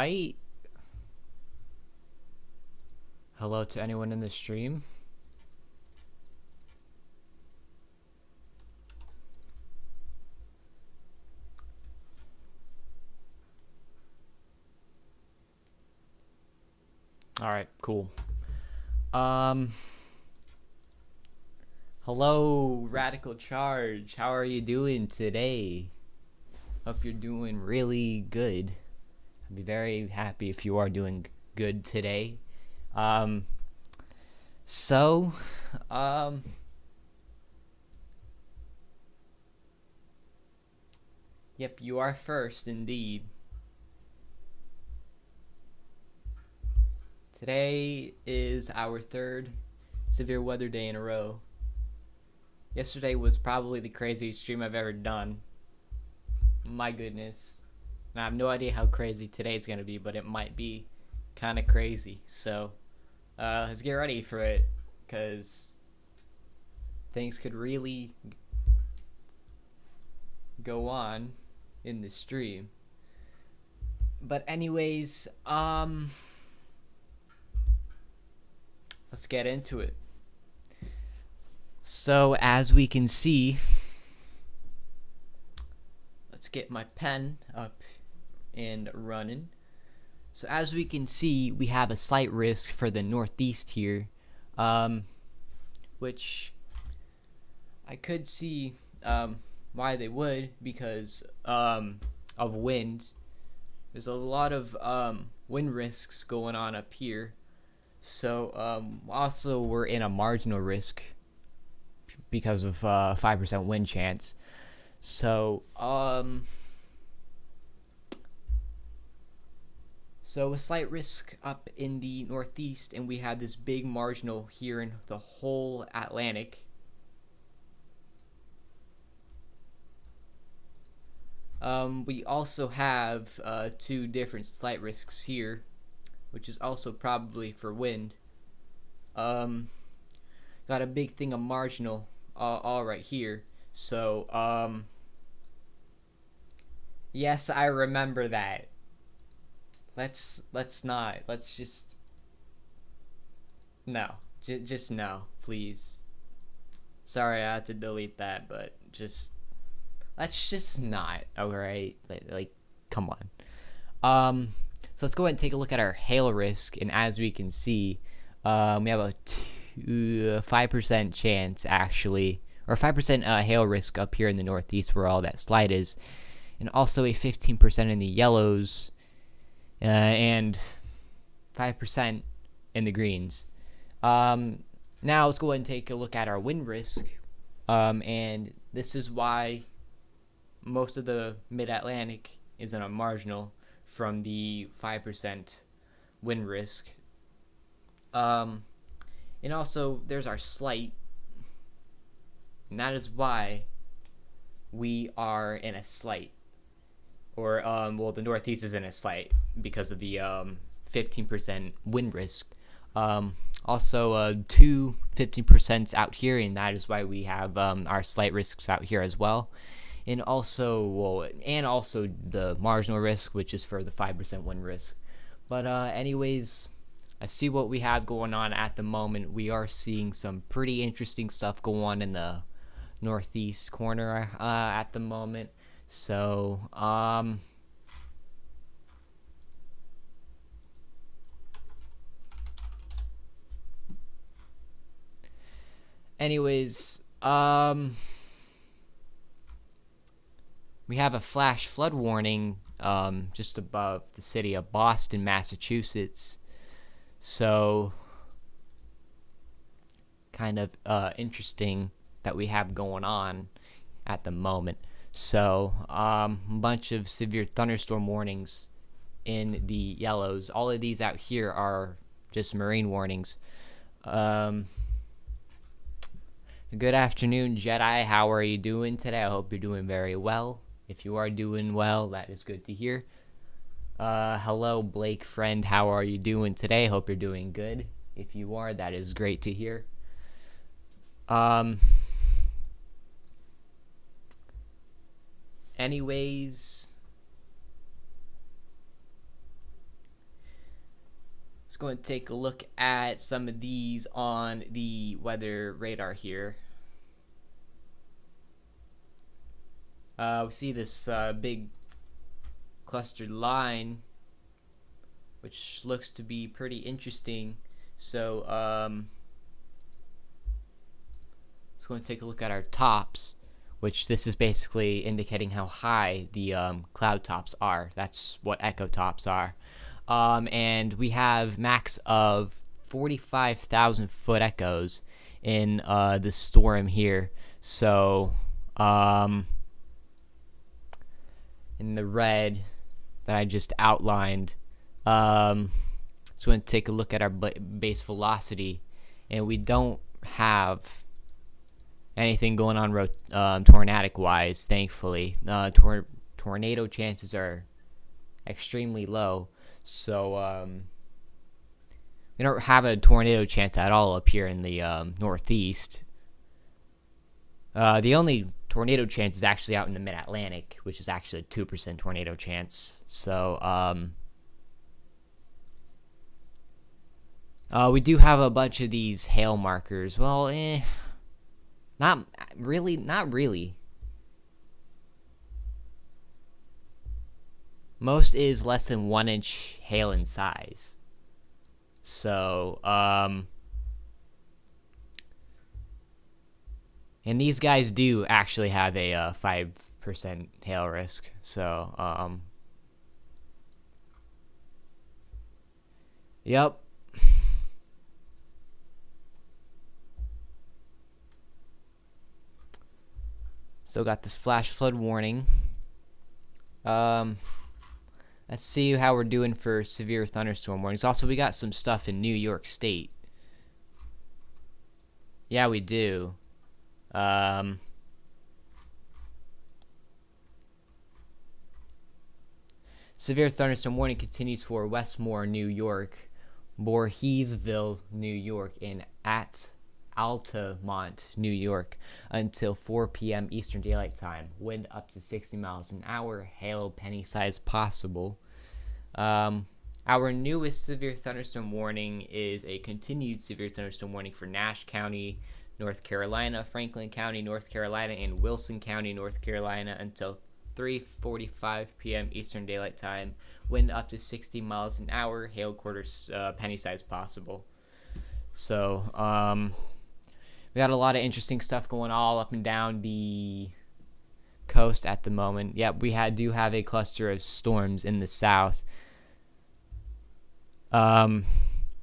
right. Hello to anyone in the stream. All right, cool. Hello, Radical Charge. How are you doing today? Hope you're doing really good. I'd be very happy if you are doing good today. Um, so, um, yep, you are first indeed. Today is our third severe weather day in a row. Yesterday was probably the craziest stream I've ever done. My goodness. And I have no idea how crazy today's going to be, but it might be kind of crazy. So, let's get ready for it, because things could really go on in the stream. But anyways, let's get into it. So as we can see, let's get my pen up and running. So as we can see, we have a slight risk for the northeast here, which I could see why they would, because of wind. There's a lot of wind risks going on up here. So also we're in a marginal risk because of 5% wind chance. So so a slight risk up in the northeast, and we have this big marginal here in the whole Atlantic. We also have two different slight risks here, which is also probably for wind. Got a big thing of marginal all right here. So yes, I remember that. Let's not. Let's just no. Just no, please. Sorry, I had to delete that, but just let's just not. Alright, like come on. So let's go ahead and take a look at our hail risk, and as we can see, we have a 5% chance actually, or 5% hail risk up here in the northeast where all that slide is, and also a 15% in the yellows, and 5% in the greens. Now let's go ahead and take a look at our wind risk, and this is why most of the mid-Atlantic is in a marginal from the 5% wind risk. And also there's our slight, and that is why we are in a slight, or well, the northeast is in a slight because of the 15% wind risk. Also two 15% out here, and that is why we have our slight risks out here as well. And also the marginal risk, which is for the 5% wind risk. But anyways, I see what we have going on at the moment. We are seeing some pretty interesting stuff go on in the northeast corner at the moment. So anyways, we have a flash flood warning just above the city of Boston, Massachusetts. So kind of interesting that we have going on at the moment. So a bunch of severe thunderstorm warnings in the yellows. All of these out here are just marine warnings. Good afternoon, Jedi. How are you doing today? I hope you're doing very well. If you are doing well, that is good to hear. Hello, Blake friend. How are you doing today? Hope you're doing good. If you are, that is great to hear. Anyways, Let's go and take a look at some of these on the weather radar here. We see this big clustered line, which looks to be pretty interesting. So let's go and take a look at our tops, which this is basically indicating how high the cloud tops are. That's what echo tops are. And we have max of 45,000 foot echoes in the storm here. So in the red that I just outlined, so we're going to take a look at our base velocity, and we don't have anything going on tornadic wise, thankfully. Tornado chances are extremely low, so we don't have a tornado chance at all up here in the northeast. The only tornado chance is actually out in the mid-Atlantic, which is actually a 2% tornado chance. So we do have a bunch of these hail markers. Well, not really. Most is less than 1 inch hail in size. So, and these guys do actually have a 5% hail risk. So, yep. Still got this flash flood warning. Let's see how we're doing for severe thunderstorm warnings. Also, we got some stuff in New York State. Yeah, we do. Severe thunderstorm warning continues for Westmore, New York, Voorheesville, New York, and at Altamont, New York, until 4 p.m. Eastern Daylight Time. Wind up to 60 miles an hour. Hail penny size possible. Our newest severe thunderstorm warning is a continued severe thunderstorm warning for Nash County, North Carolina, Franklin County, North Carolina, and Wilson County, North Carolina, until 3:45 p.m. Eastern Daylight Time. Wind up to 60 miles an hour. Hail quarters penny size possible. So, we got a lot of interesting stuff going all up and down the coast at the moment. Yep, we do have a cluster of storms in the south. We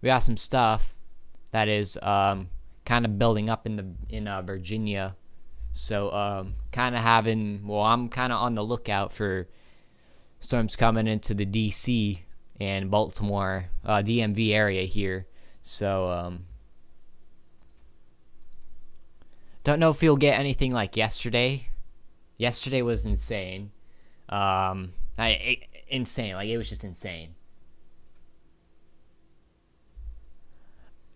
got some stuff that is kind of building up in Virginia. So I'm kind of on the lookout for storms coming into the DC and Baltimore DMV area here. So don't know if you'll get anything like yesterday. Yesterday was insane. Insane. Like, it was just insane.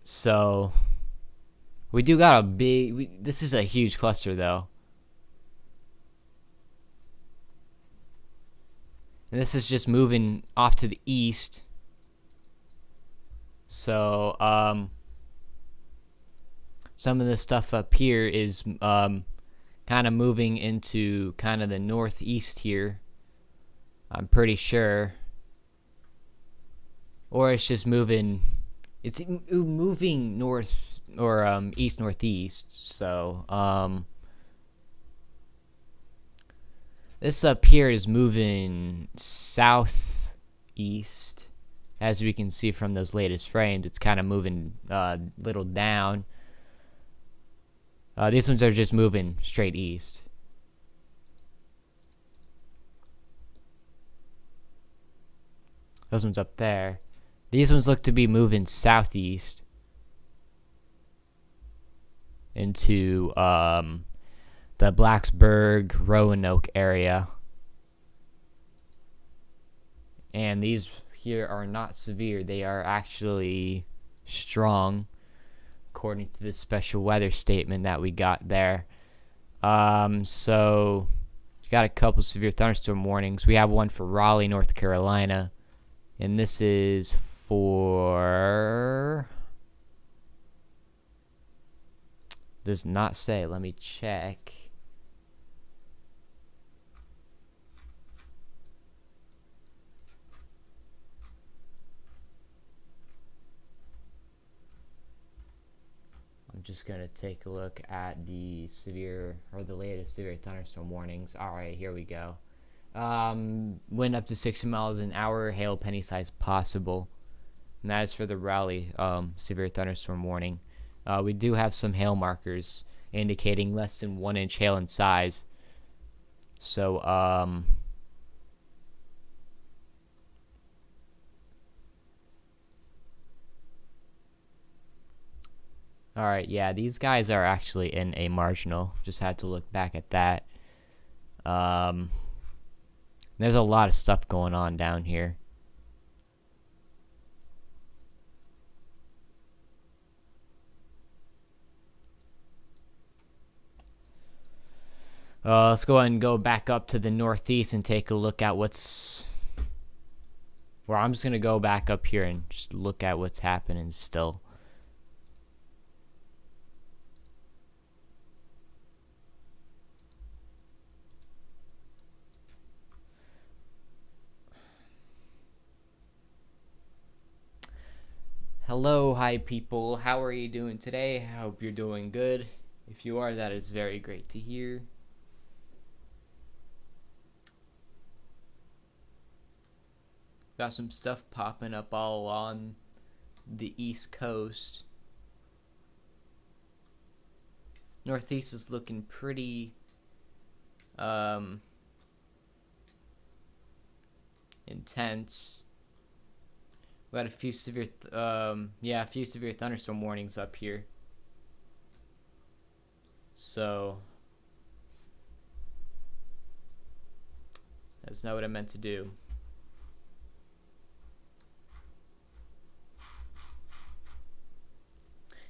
So we do got this is a huge cluster, though. And this is just moving off to the east. So, some of the stuff up here is kind of moving into kind of the northeast here. I'm pretty sure. Or it's just moving. It's moving north or east northeast. So this up here is moving southeast, as we can see from those latest frames. It's kind of moving little down. These ones are just moving straight east. Those ones up there. These ones look to be moving southeast into the Blacksburg, Roanoke area. And these here are not severe. They are actually strong, according to the special weather statement that we got there. So we got a couple severe thunderstorm warnings. We have one for Raleigh, North Carolina, and this is for does not say. Let me check. I'm just gonna take a look at the latest severe thunderstorm warnings. All right, here we go. Wind up to 60 miles an hour, hail penny size possible. And that is for the Raleigh severe thunderstorm warning. We do have some hail markers indicating less than 1 inch hail in size. So, alright, yeah, these guys are actually in a marginal. Just had to look back at that. There's a lot of stuff going on down here. Let's go ahead and go back up to the northeast and take a look at what's... Well, I'm just going to go back up here and just look at what's happening still. Hello, hi people. How are you doing today? I hope you're doing good. If you are, that is very great to hear. Got some stuff popping up all along the East Coast. Northeast is looking pretty intense. We got a few severe thunderstorm warnings up here. So that's not what I meant to do.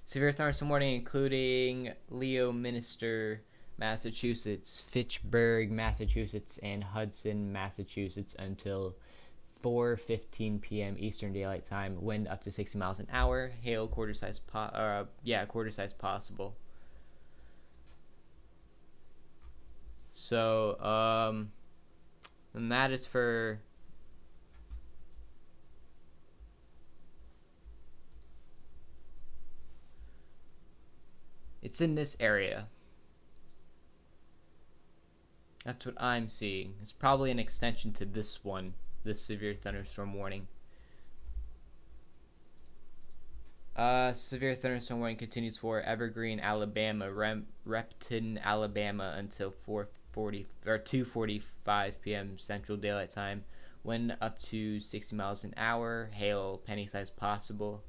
Severe thunderstorm warning including Leominster, Massachusetts, Fitchburg, Massachusetts, and Hudson, Massachusetts until 4:15 p.m. Eastern Daylight Time. Wind up to 60 miles an hour. Hail quarter size possible. So and that is for it's in this area. That's what I'm seeing. It's probably an extension to this one, this severe thunderstorm warning. Severe thunderstorm warning continues for Evergreen, Alabama, Repton, Alabama until 2:45 p.m. Central Daylight Time. Wind up to 60 miles an hour. Hail penny size possible.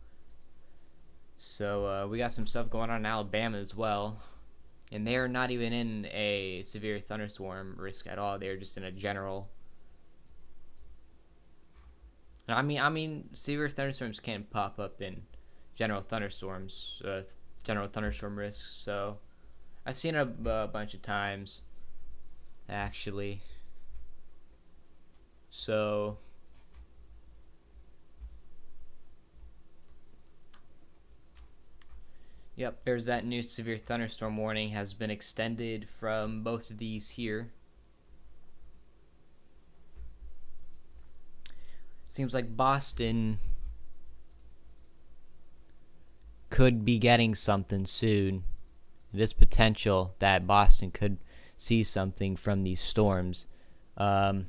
So we got some stuff going on in Alabama as well, and they're not even in a severe thunderstorm risk at all. They're just in a general. I mean, severe thunderstorms can pop up in general thunderstorms, general thunderstorm risks. So I've seen it a bunch of times, actually. So. Yep, there's that new severe thunderstorm warning has been extended from both of these here. Seems like Boston could be getting something soon. It is potential that Boston could see something from these storms. Let's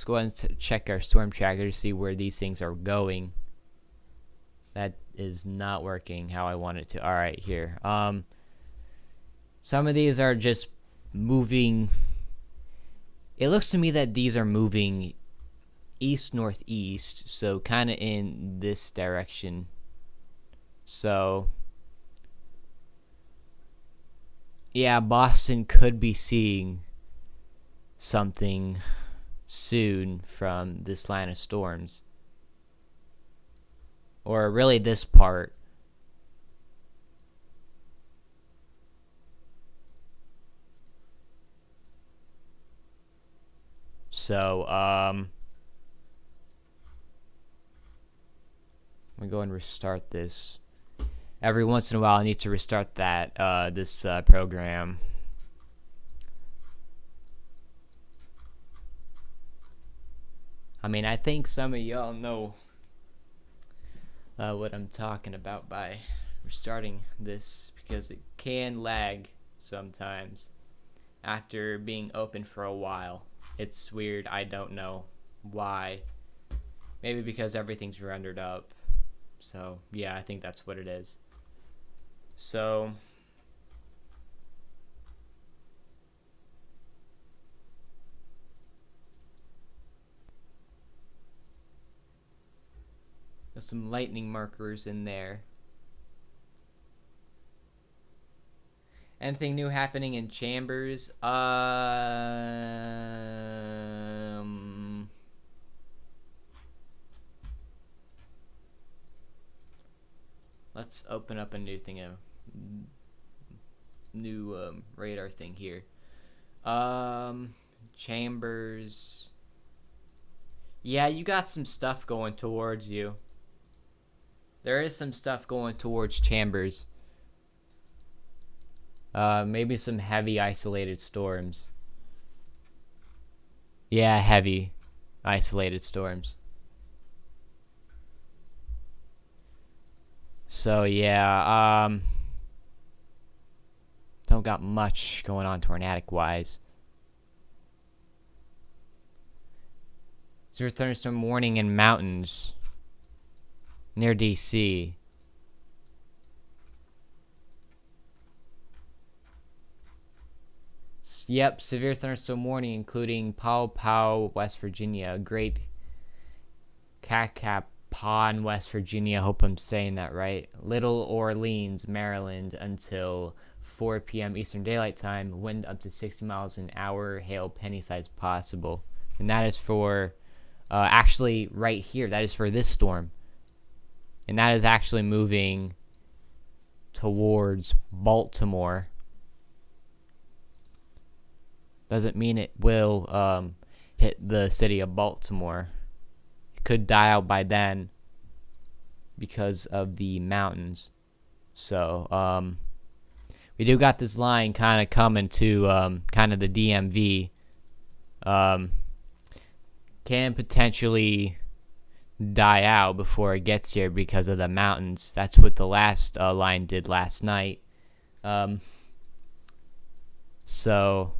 go ahead and check our storm tracker to see where these things are going. That is not working how I want it to. All right, here. Some of these are just moving. It looks to me that these are moving east-northeast, so kind of in this direction. So, yeah, Boston could be seeing something soon from this line of storms. Or really this part. So, I'm gonna go and restart this. Every once in a while, I need to restart this program. I mean, I think some of y'all know what I'm talking about by restarting this, because it can lag sometimes after being open for a while. It's weird. I don't know why. Maybe because everything's rendered up. So yeah, I think that's what it is. So there's some lightning markers in there. Anything new happening in Chambers? Let's open up a new thing, a new radar thing here. Chambers. Yeah, you got some stuff going towards you. There is some stuff going towards Chambers. Maybe some heavy isolated storms. Yeah, heavy isolated storms. So yeah, don't got much going on tornadic wise. Severe thunderstorm warning in mountains near DC. Yep, severe thunderstorm warning including Pow Pow, West Virginia, Great Cacapon, West Virginia. Hope I'm saying that right. Little Orleans, Maryland, until 4 p.m. Eastern Daylight Time. Wind up to 60 miles an hour. Hail penny size possible. And that is for, actually right here. That is for this storm. And that is actually moving towards Baltimore. Doesn't mean it will hit the city of Baltimore. It could die out by then because of the mountains. So we do got this line kind of coming to kind of the DMV. Can potentially die out before it gets here because of the mountains. That's what the last line did last night. So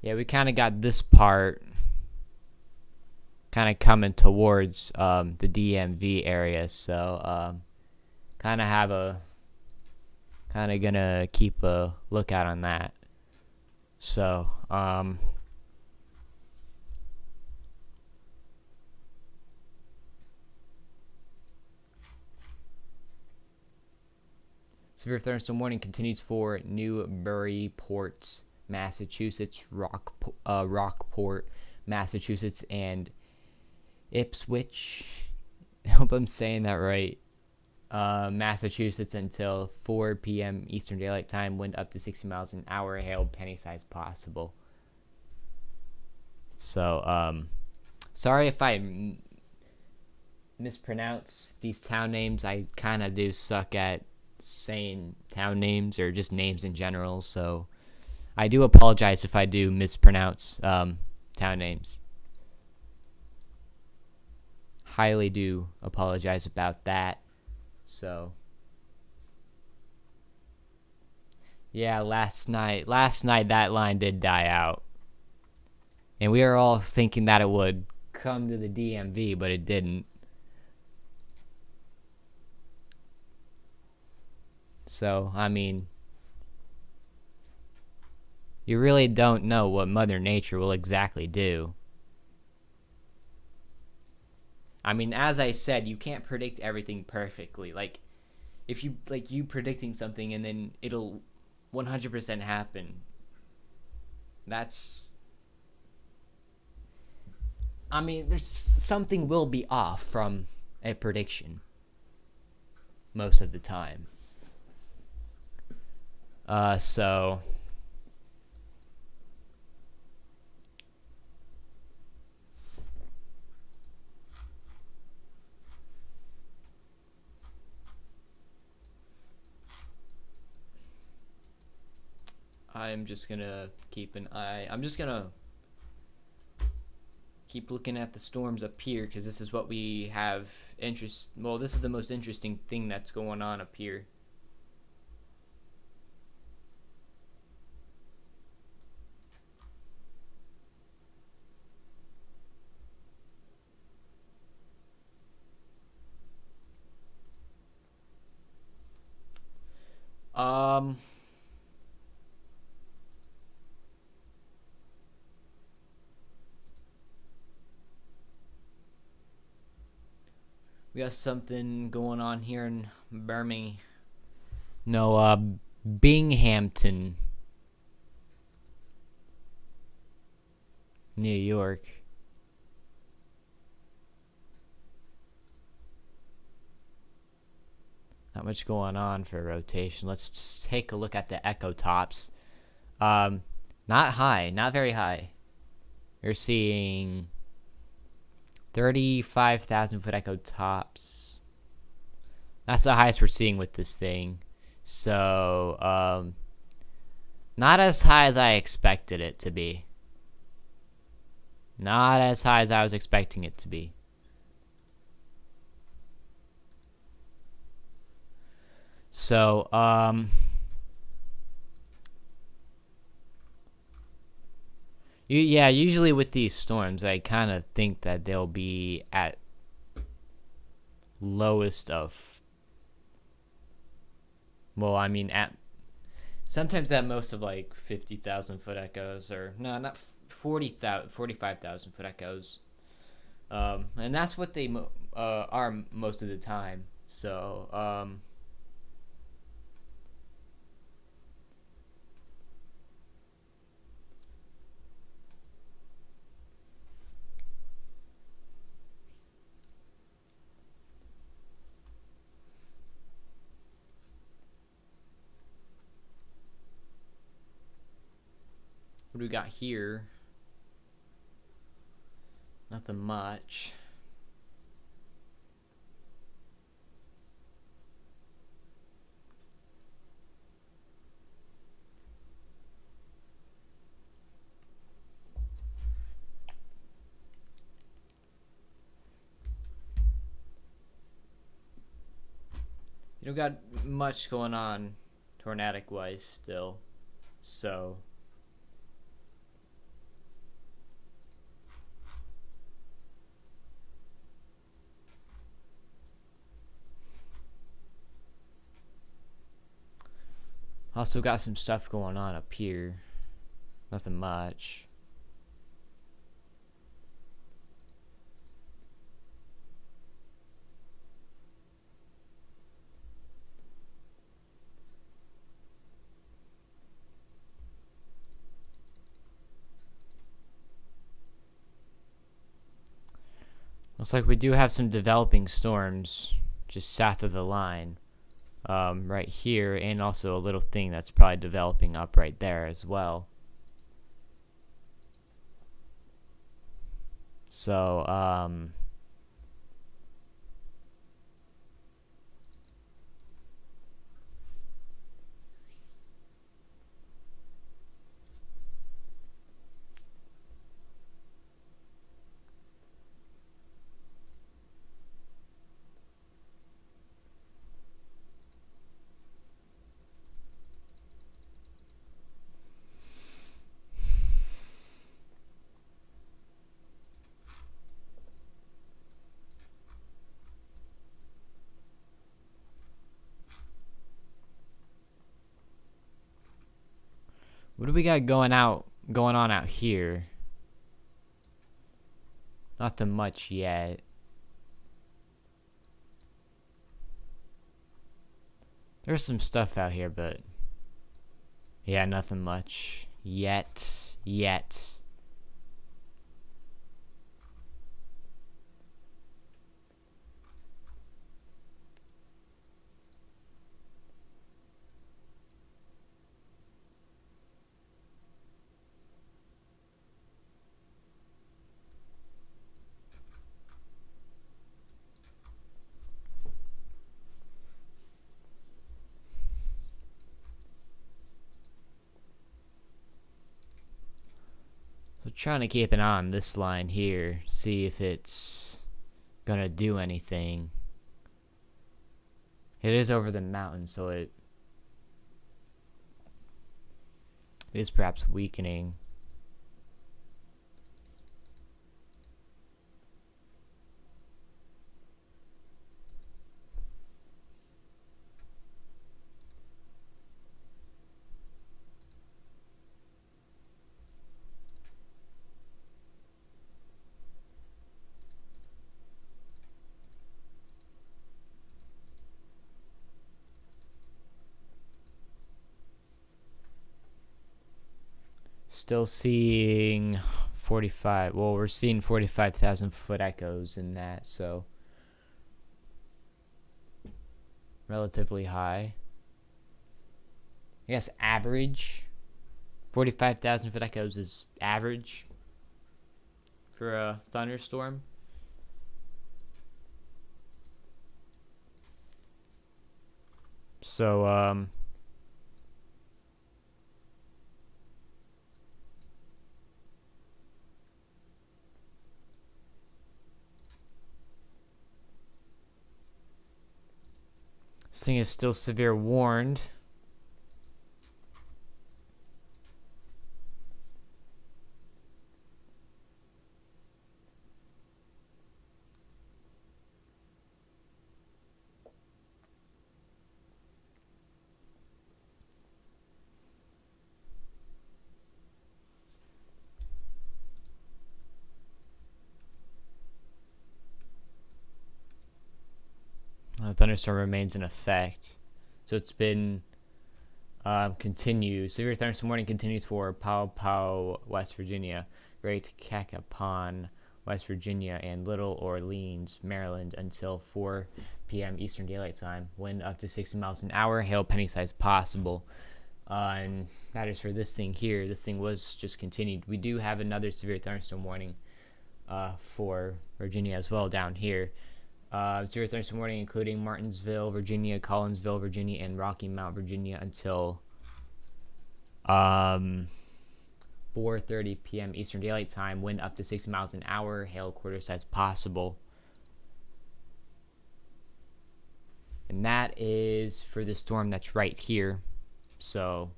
yeah, we kind of got this part kind of coming towards the DMV area. So kind of gonna keep a lookout on that. So severe thunderstorm warning continues for Newburyport, Massachusetts, Rockport, Massachusetts, and Ipswich. I hope I'm saying that right. Massachusetts until 4 p.m. Eastern Daylight Time. Wind up to 60 miles an hour. Hail penny size possible. So, sorry if I mispronounce these town names. I kind of do suck at saying town names or just names in general. So, I do apologize if I do mispronounce town names. Highly do apologize about that. So yeah, last night that line did die out. And we were all thinking that it would come to the DMV, but it didn't. So, I mean, you really don't know what Mother Nature will exactly do. I mean, as I said, you can't predict everything perfectly. Like, if you, like, you predicting something and then it'll 100% happen. That's, I mean, there's something will be off from a prediction most of the time. So I'm just gonna keep an eye. I'm just gonna keep looking at the storms up here because this is what we have interest. Well, this is the most interesting thing that's going on up here. Um, we got something going on here in Birmingham. No, Binghamton, New York. Not much going on for rotation. Let's just take a look at the echo tops. Not high, not very high. You're seeing 35,000 foot echo tops. That's the highest we're seeing with this thing. So, not as high as I expected it to be. Not as high as I was expecting it to be. So, yeah, usually with these storms, I kind of think that they'll be at lowest of, well, I mean, at sometimes at most of like 50,000 foot echoes, or no, not 40,000, 45,000 foot echoes. And that's what they are most of the time. So, what do we got here? Nothing much. You don't got much going on tornadic wise still. So also got some stuff going on up here. Nothing much. Looks like we do have some developing storms just south of the line. Right here, and also a little thing that's probably developing up right there as well. So, what do we got going on out here? Nothing much yet. There's some stuff out here, but yeah, nothing much yet. So trying to keep an eye on this line here, see if it's gonna do anything. It is over the mountain, so it is perhaps weakening. Still seeing 45. Well, we're seeing 45,000 foot echoes in that, so relatively high. I guess average. 45,000 foot echoes is average for a thunderstorm. So, this thing is still severe warned. Thunderstorm remains in effect. So it's been continues. Severe thunderstorm warning continues for Paw, West Virginia, Great Cacapon, West Virginia, and Little Orleans, Maryland, until 4 p.m. Eastern Daylight Time. Wind up to 60 miles an hour. Hail penny size possible. And that is for this thing here. This thing was just continued. We do have another severe thunderstorm warning for Virginia as well down here. Severe thunderstorm warning including Martinsville, Virginia, Collinsville, Virginia, and Rocky Mount, Virginia until 4:30 p.m. Eastern Daylight Time. Wind up to 60 miles an hour. Hail quarter size possible. And that is for the storm that's right here. So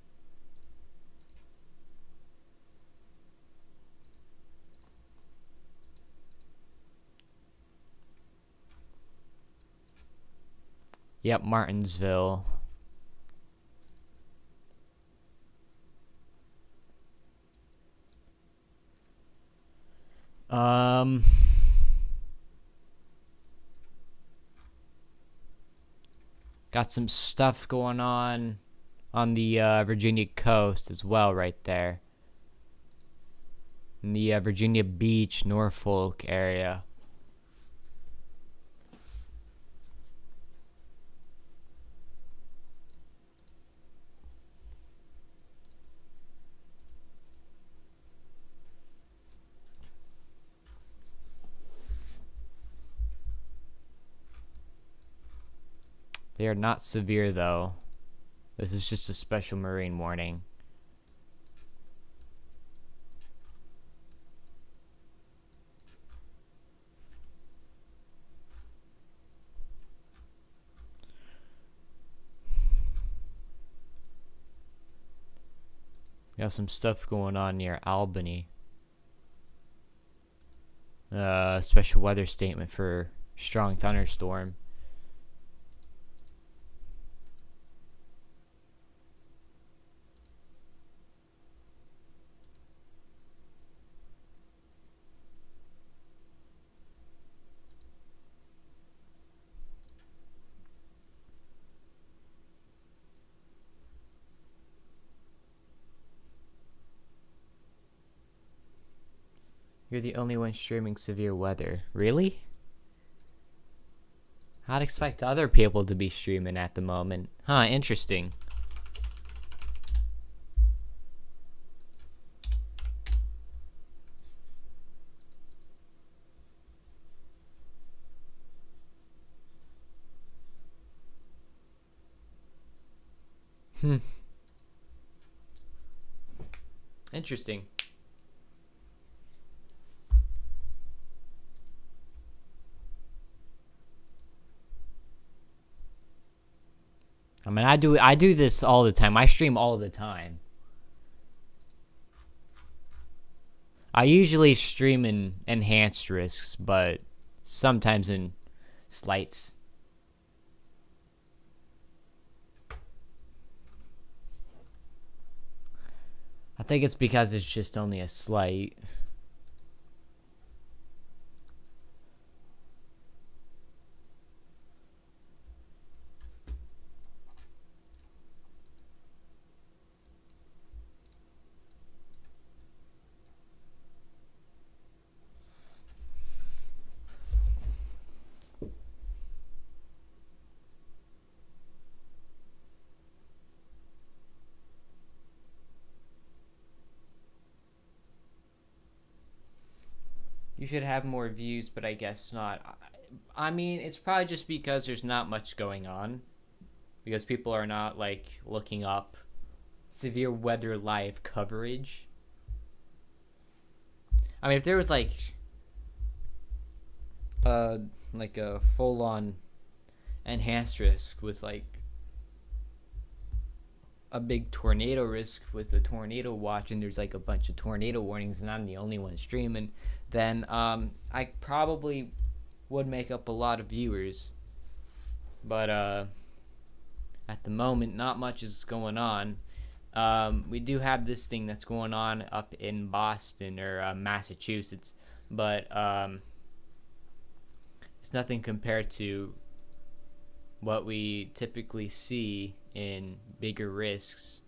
yep, Martinsville. Got some stuff going on the Virginia coast as well, right there. In the Virginia Beach, Norfolk area. They are not severe, though. This is just a special marine warning. Got some stuff going on near Albany. Special weather statement for strong thunderstorm. You're the only one streaming severe weather. Really? I'd expect other people to be streaming at the moment. Huh, interesting. Interesting. I mean, I do this all the time. I stream all the time. I usually stream in enhanced risks, but sometimes in slights. I think it's because it's just only a slight. You should have more views, but I guess not. I mean, it's probably just because there's not much going on. Because people are not, like, looking up severe weather live coverage. I mean, if there was, like a full-on enhanced risk with, like, a big tornado risk with the tornado watch, and there's, like, a bunch of tornado warnings, and I'm the only one streaming, then I probably would make up a lot of viewers. But at the moment, not much is going on. We do have this thing that's going on up in Boston or Massachusetts, but it's nothing compared to what we typically see in bigger risks.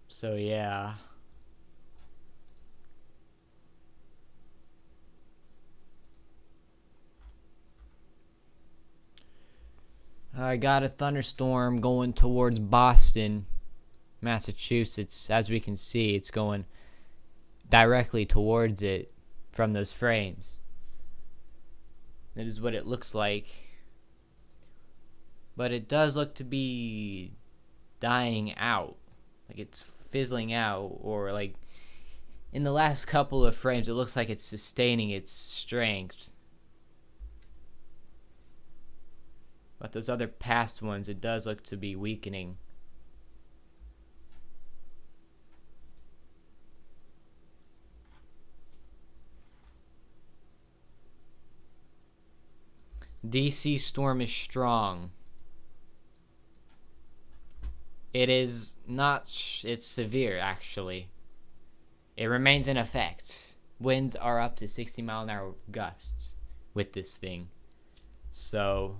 So yeah. I got a thunderstorm going towards Boston, Massachusetts. As we can see, it's going directly towards it from those frames. That is what it looks like. But it does look to be dying out. Like it's fizzling out, or like in the last couple of frames, it looks like it's sustaining its strength. But those other past ones, it does look to be weakening. DC storm is strong. It is not, it's severe actually. It remains in effect. Winds are up to 60-mile-an-hour gusts with this thing. So,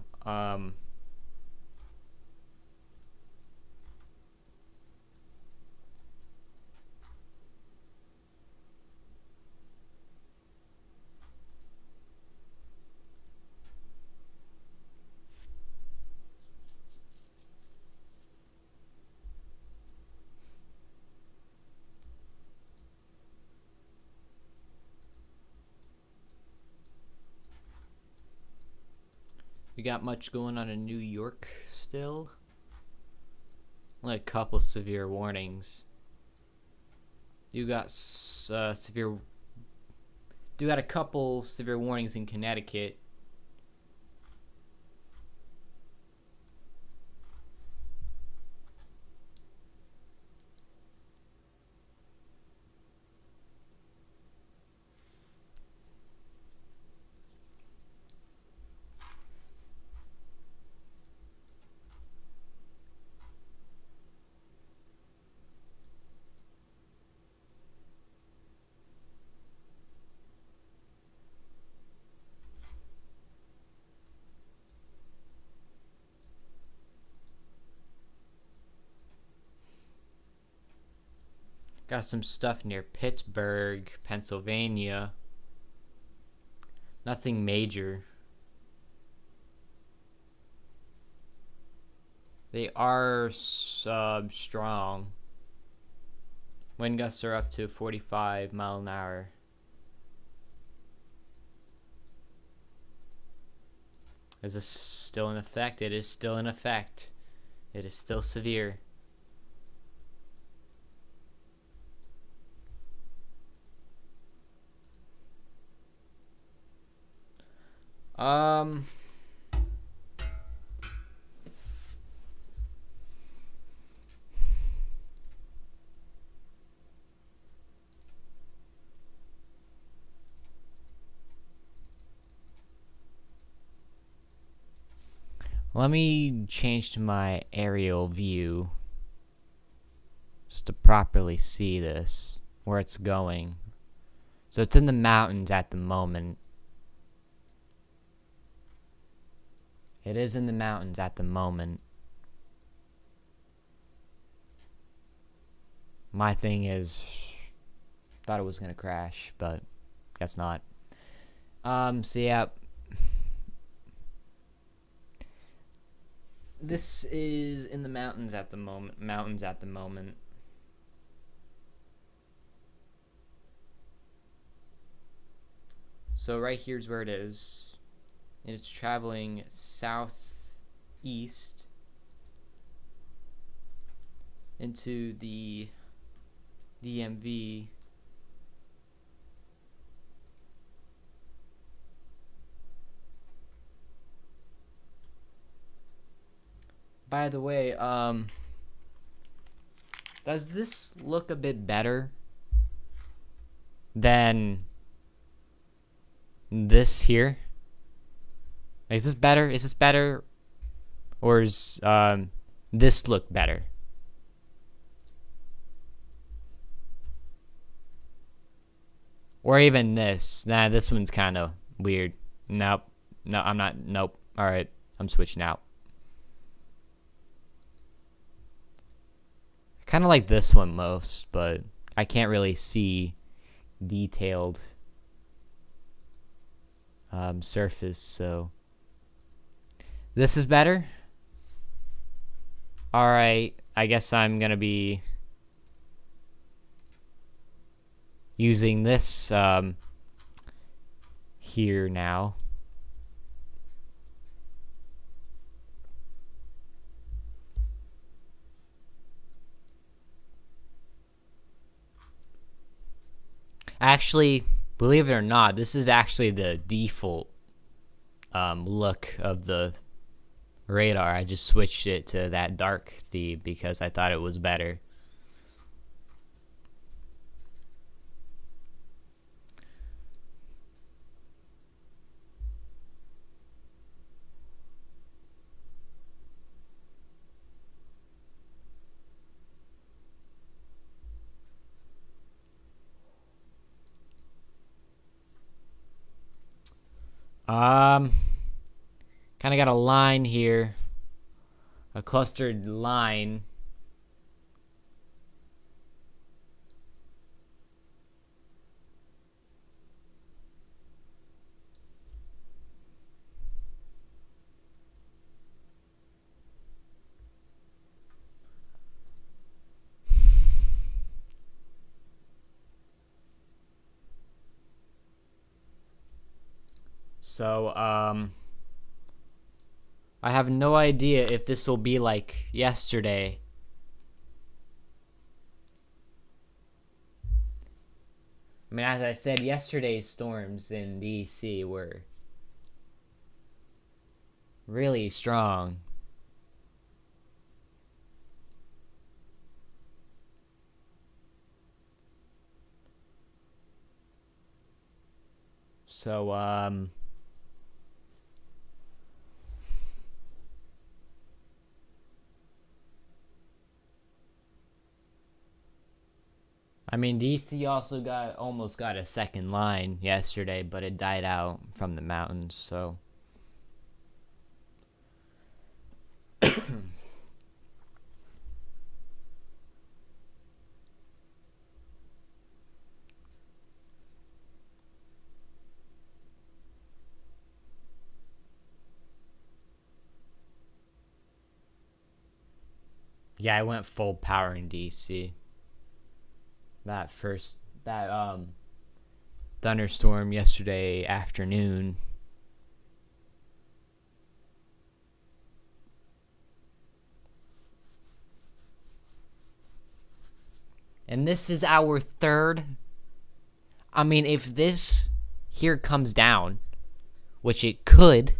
we got much going on in New York still. Only a couple severe warnings. You got severe. You got a couple severe warnings in Connecticut. Got some stuff near Pittsburgh, Pennsylvania. Nothing major. They are strong. Wind gusts are up to 45 mile an hour. Is this still in effect? It is still in effect. It is still severe. Um. Let me change to my aerial view just to properly see this, where it's going. So it's in the mountains at the moment. It is in the mountains at the moment. My thing is, thought it was gonna crash, but guess not. So yeah. This is in the mountains at the moment. So right here's where it is. And it's traveling southeast into the DMV. By the way, does this look a bit better than this here? Is this better? Is this better? Or is this look better? Or even this. Nah, this one's kind of weird. Nope. No, I'm not. Nope. Alright, I'm switching out. Kind of like this one most, but I can't really see detailed surface, so this is better. Alright, I guess I'm gonna be using this here now. Actually, believe it or not, this is actually the default look of the radar. I just switched it to that dark theme because I thought it was better. Kind of got a line here, a clustered line. So, I have no idea if this will be like yesterday. I mean, as I said, yesterday's storms in DC were really strong. So, I mean, DC also almost got a second line yesterday, but it died out from the mountains, so. Yeah, I went full power in DC. That thunderstorm yesterday afternoon. And this is our third. I mean, if this here comes down, which it could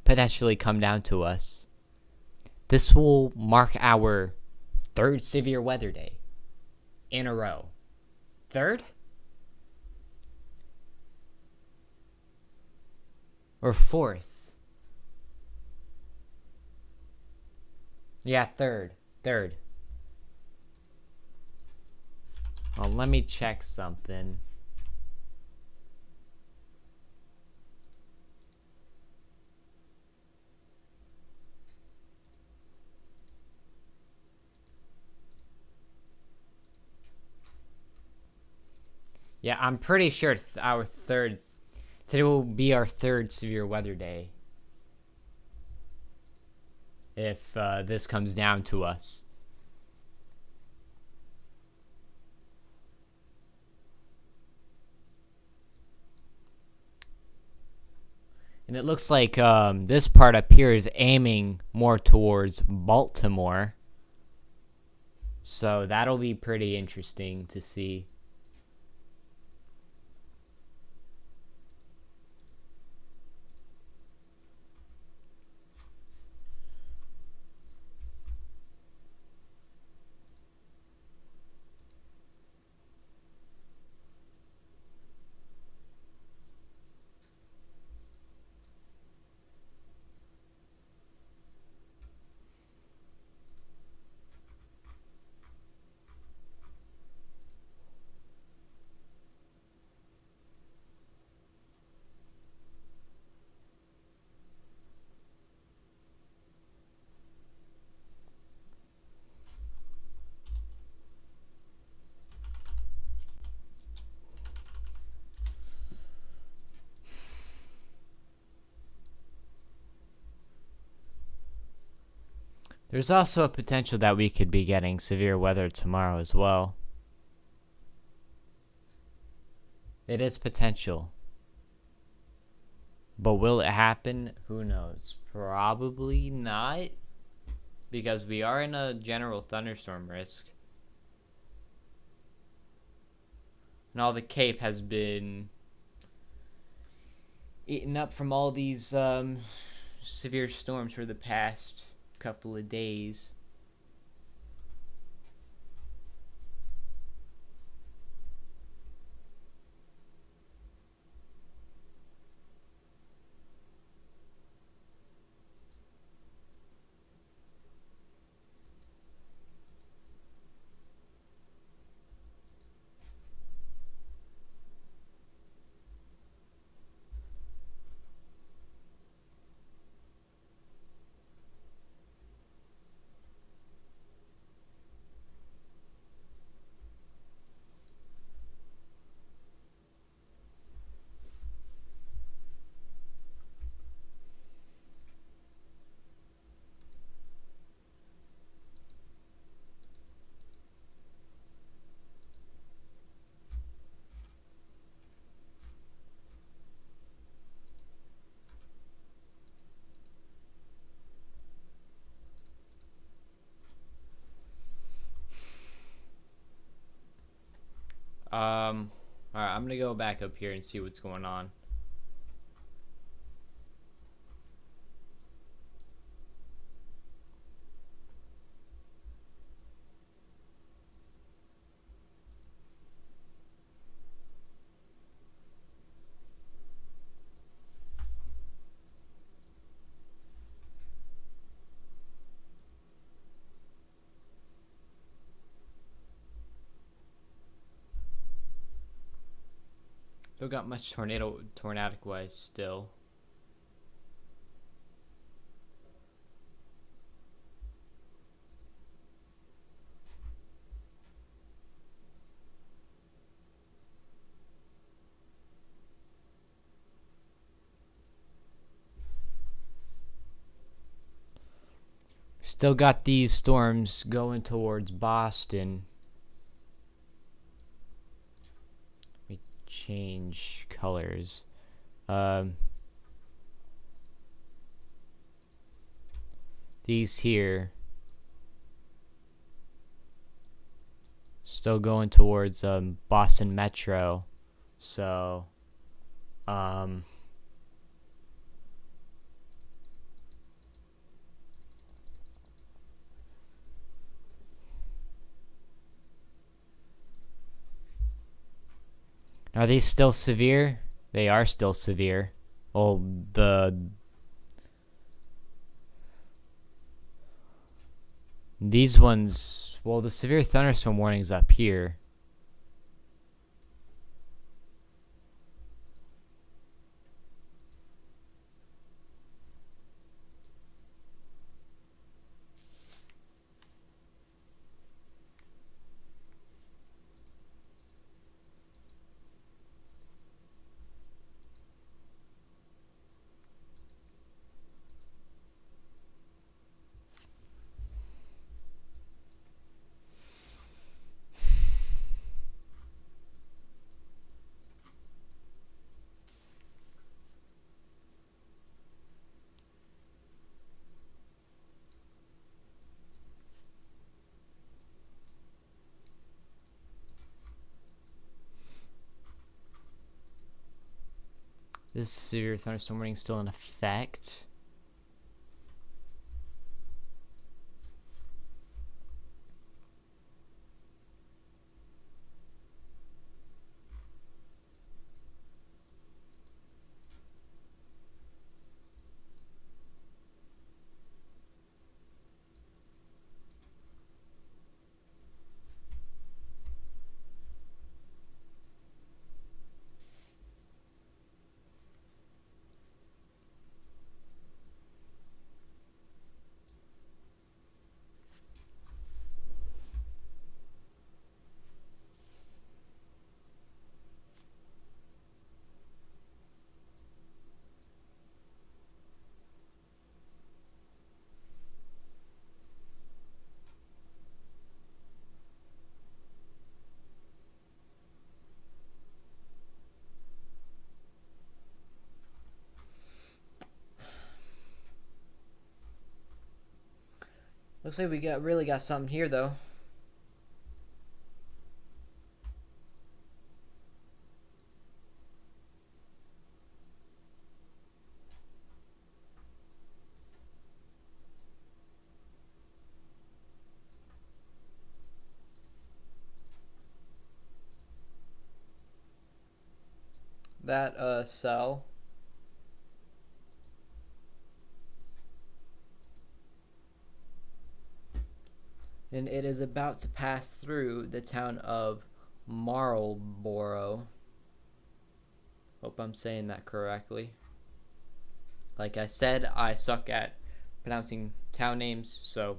potentially come down to us. This will mark our third severe weather day in a row. Third? Or fourth? Yeah, third. Well, let me check something. Yeah, I'm pretty sure today will be our third severe weather day. If this comes down to us. And it looks like this part up here is aiming more towards Baltimore. So that'll be pretty interesting to see. There's also a potential that we could be getting severe weather tomorrow as well. It is potential. But will it happen? Who knows? Probably not. Because we are in a general thunderstorm risk. And all the Cape has been eaten up from all these severe storms for the past couple of days. Alright, I'm gonna go back up here and see what's going on. Still got much tornadic wise still. Still got these storms going towards Boston. Let me change colors. These here still going towards Boston Metro. So Um, are these still severe? They are still severe. Well, these ones, well, the severe thunderstorm warning's up here. This severe thunderstorm warning is still in effect. Looks like we really got something here though. That cell. And it is about to pass through the town of Marlborough. Hope I'm saying that correctly. Like I said, I suck at pronouncing town names, so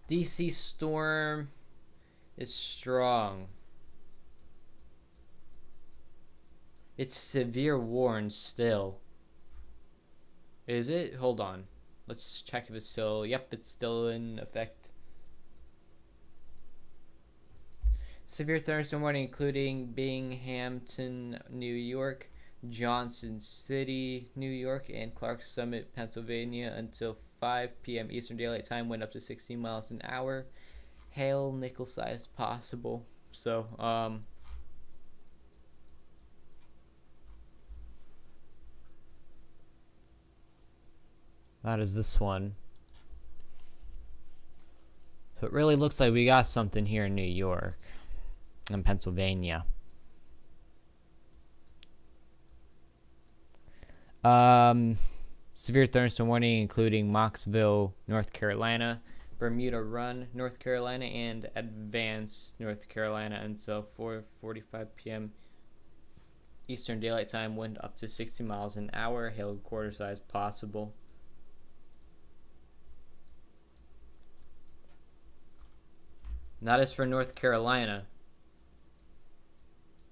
DC storm is strong. It's severe warned still. Is it? Hold on. Let's check if it's still. Yep, it's still in effect. Severe thunderstorm warning including Binghamton, New York, Johnson City, New York, and Clark Summit, Pennsylvania until 5 p.m. Eastern Daylight Time, wind up to 16 miles an hour. Hail nickel size possible. So, that is this one. So it really looks like we got something here in New York and Pennsylvania. Severe thunderstorm warning including Mocksville, North Carolina, Bermuda Run, North Carolina, and Advance, North Carolina until 4:45 p.m. Eastern Daylight Time, wind up to 60 miles an hour, hail quarter size possible. And that is for North Carolina.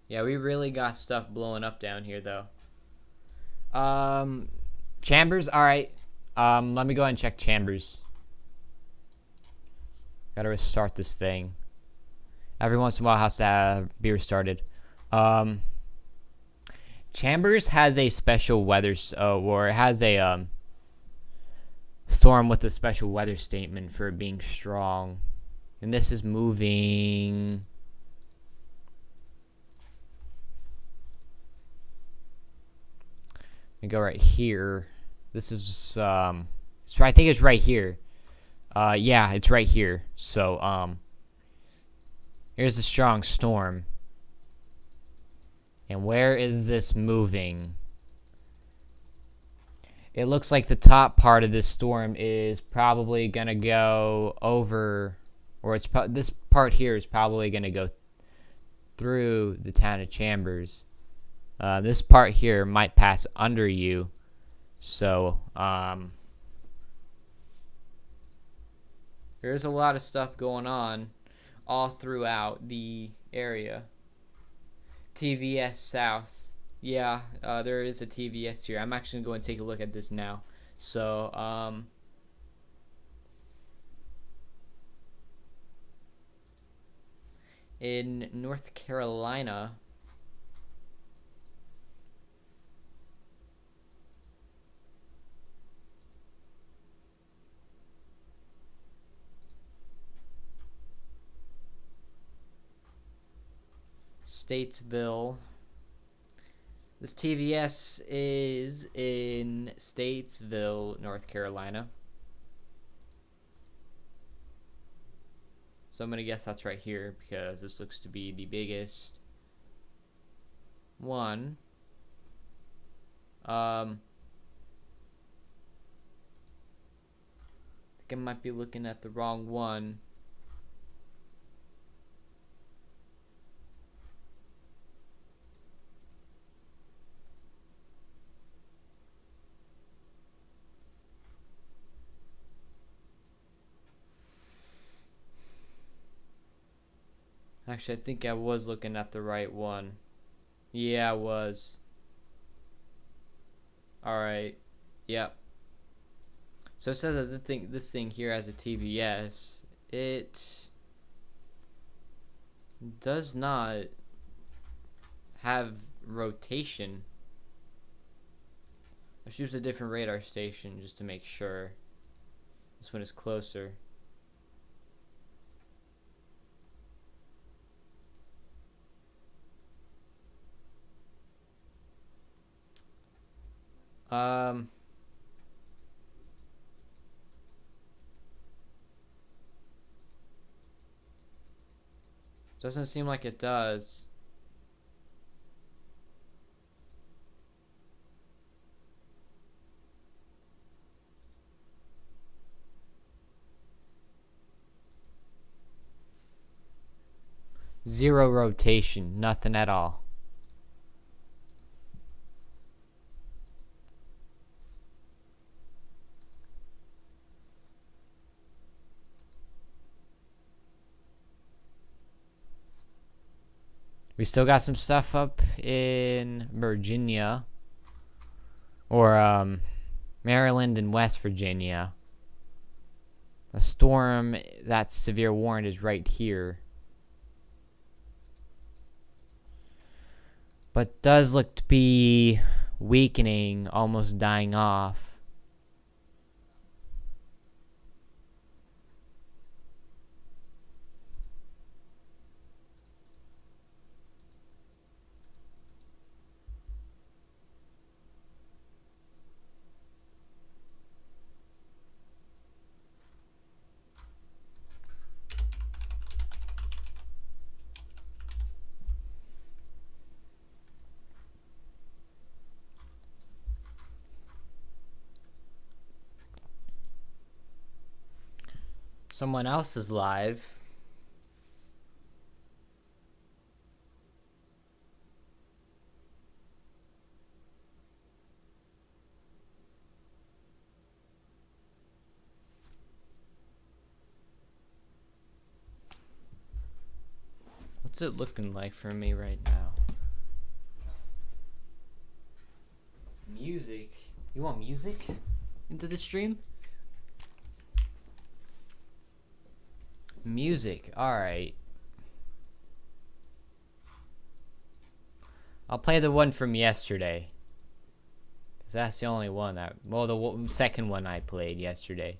Yeah, we really got stuff blowing up down here though. Chambers, alright. Let me go ahead and check Chambers. Gotta restart this thing. Every once in a while, it has to be restarted. Chambers has a special weather, or it has a storm with a special weather statement for it being strong, and this is moving. We go right here. This is I think it's right here. Yeah, it's right here. So here's a strong storm. And where is this moving? It looks like the top part of this storm is probably gonna go over, or this part here is probably gonna go through the town of Chambers. This part here might pass under you, so there's a lot of stuff going on all throughout the area. TVS South. Yeah, there is a TVS here. I'm actually going to take a look at this now. So, in North Carolina, Statesville. This TVS is in Statesville, North Carolina. So I'm going to guess that's right here because this looks to be the biggest one. I think I might be looking at the wrong one. Actually, I think I was looking at the right one. Yeah, I was. Alright. Yep. So it says that this thing here has a TVS. It does not have rotation. Let's use a different radar station just to make sure. This one is closer. Doesn't seem like it does. Zero rotation, nothing at all. We still got some stuff up in Virginia, or Maryland and West Virginia. The storm that's severe warned is right here, but does look to be weakening, almost dying off. Someone else is live. What's it looking like for me right now? Music. You want music into the stream? Music. All right. I'll play the one from yesterday. Cause that's the only one that, well, the second one I played yesterday.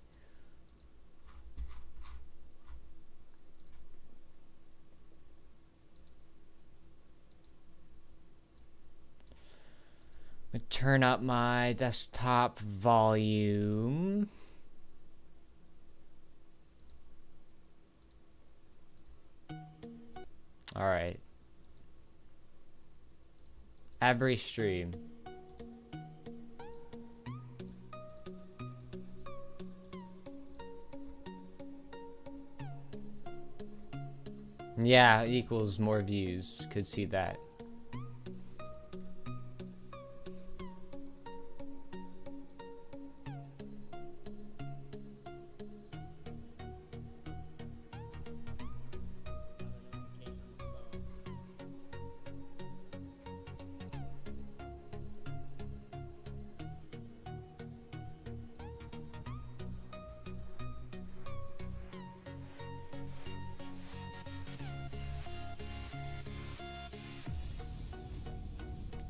I'm gonna turn up my desktop volume. All right. Every stream. Yeah, equals more views. Could see that.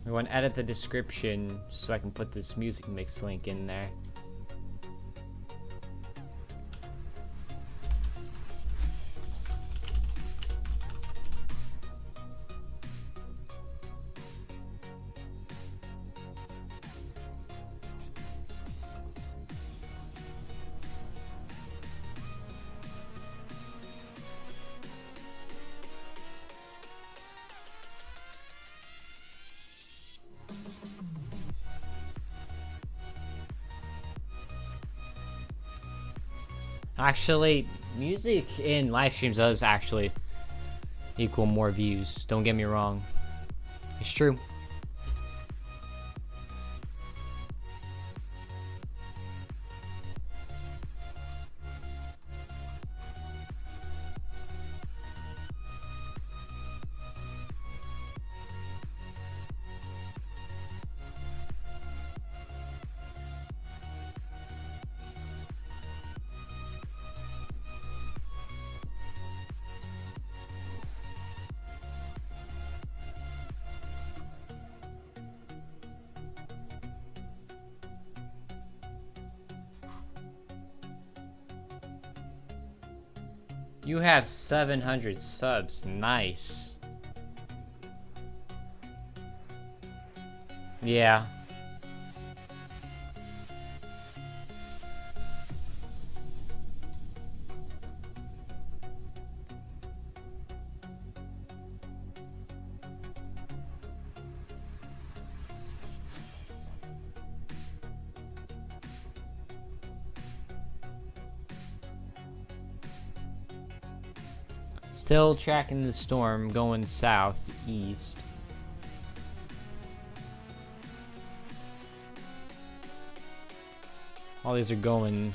I want to edit the description so I can put this music mix link in there. Actually, music in live streams does actually equal more views. Don't get me wrong. It's true. You have 700 subs. Nice. Yeah. Still tracking the storm going southeast. All these are going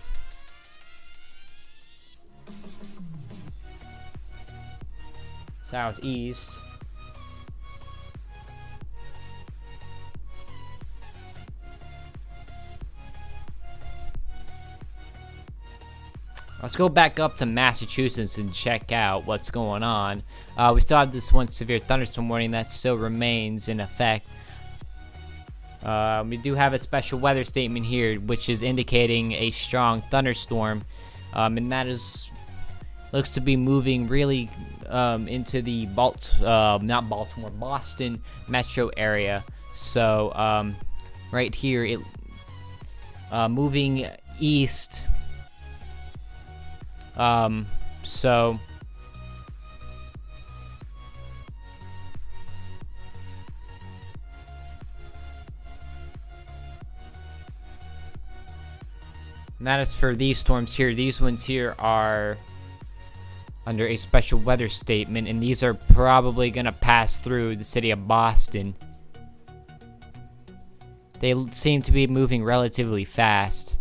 southeast. Let's go back up to Massachusetts and check out what's going on. We still have this one severe thunderstorm warning that still remains in effect. We do have a special weather statement here, which is indicating a strong thunderstorm, and that looks to be moving really into the Boston metro area. So right here, it moving east. So and that is for these storms here. These ones here are under a special weather statement, and these are probably gonna pass through the city of Boston. They seem to be moving relatively fast.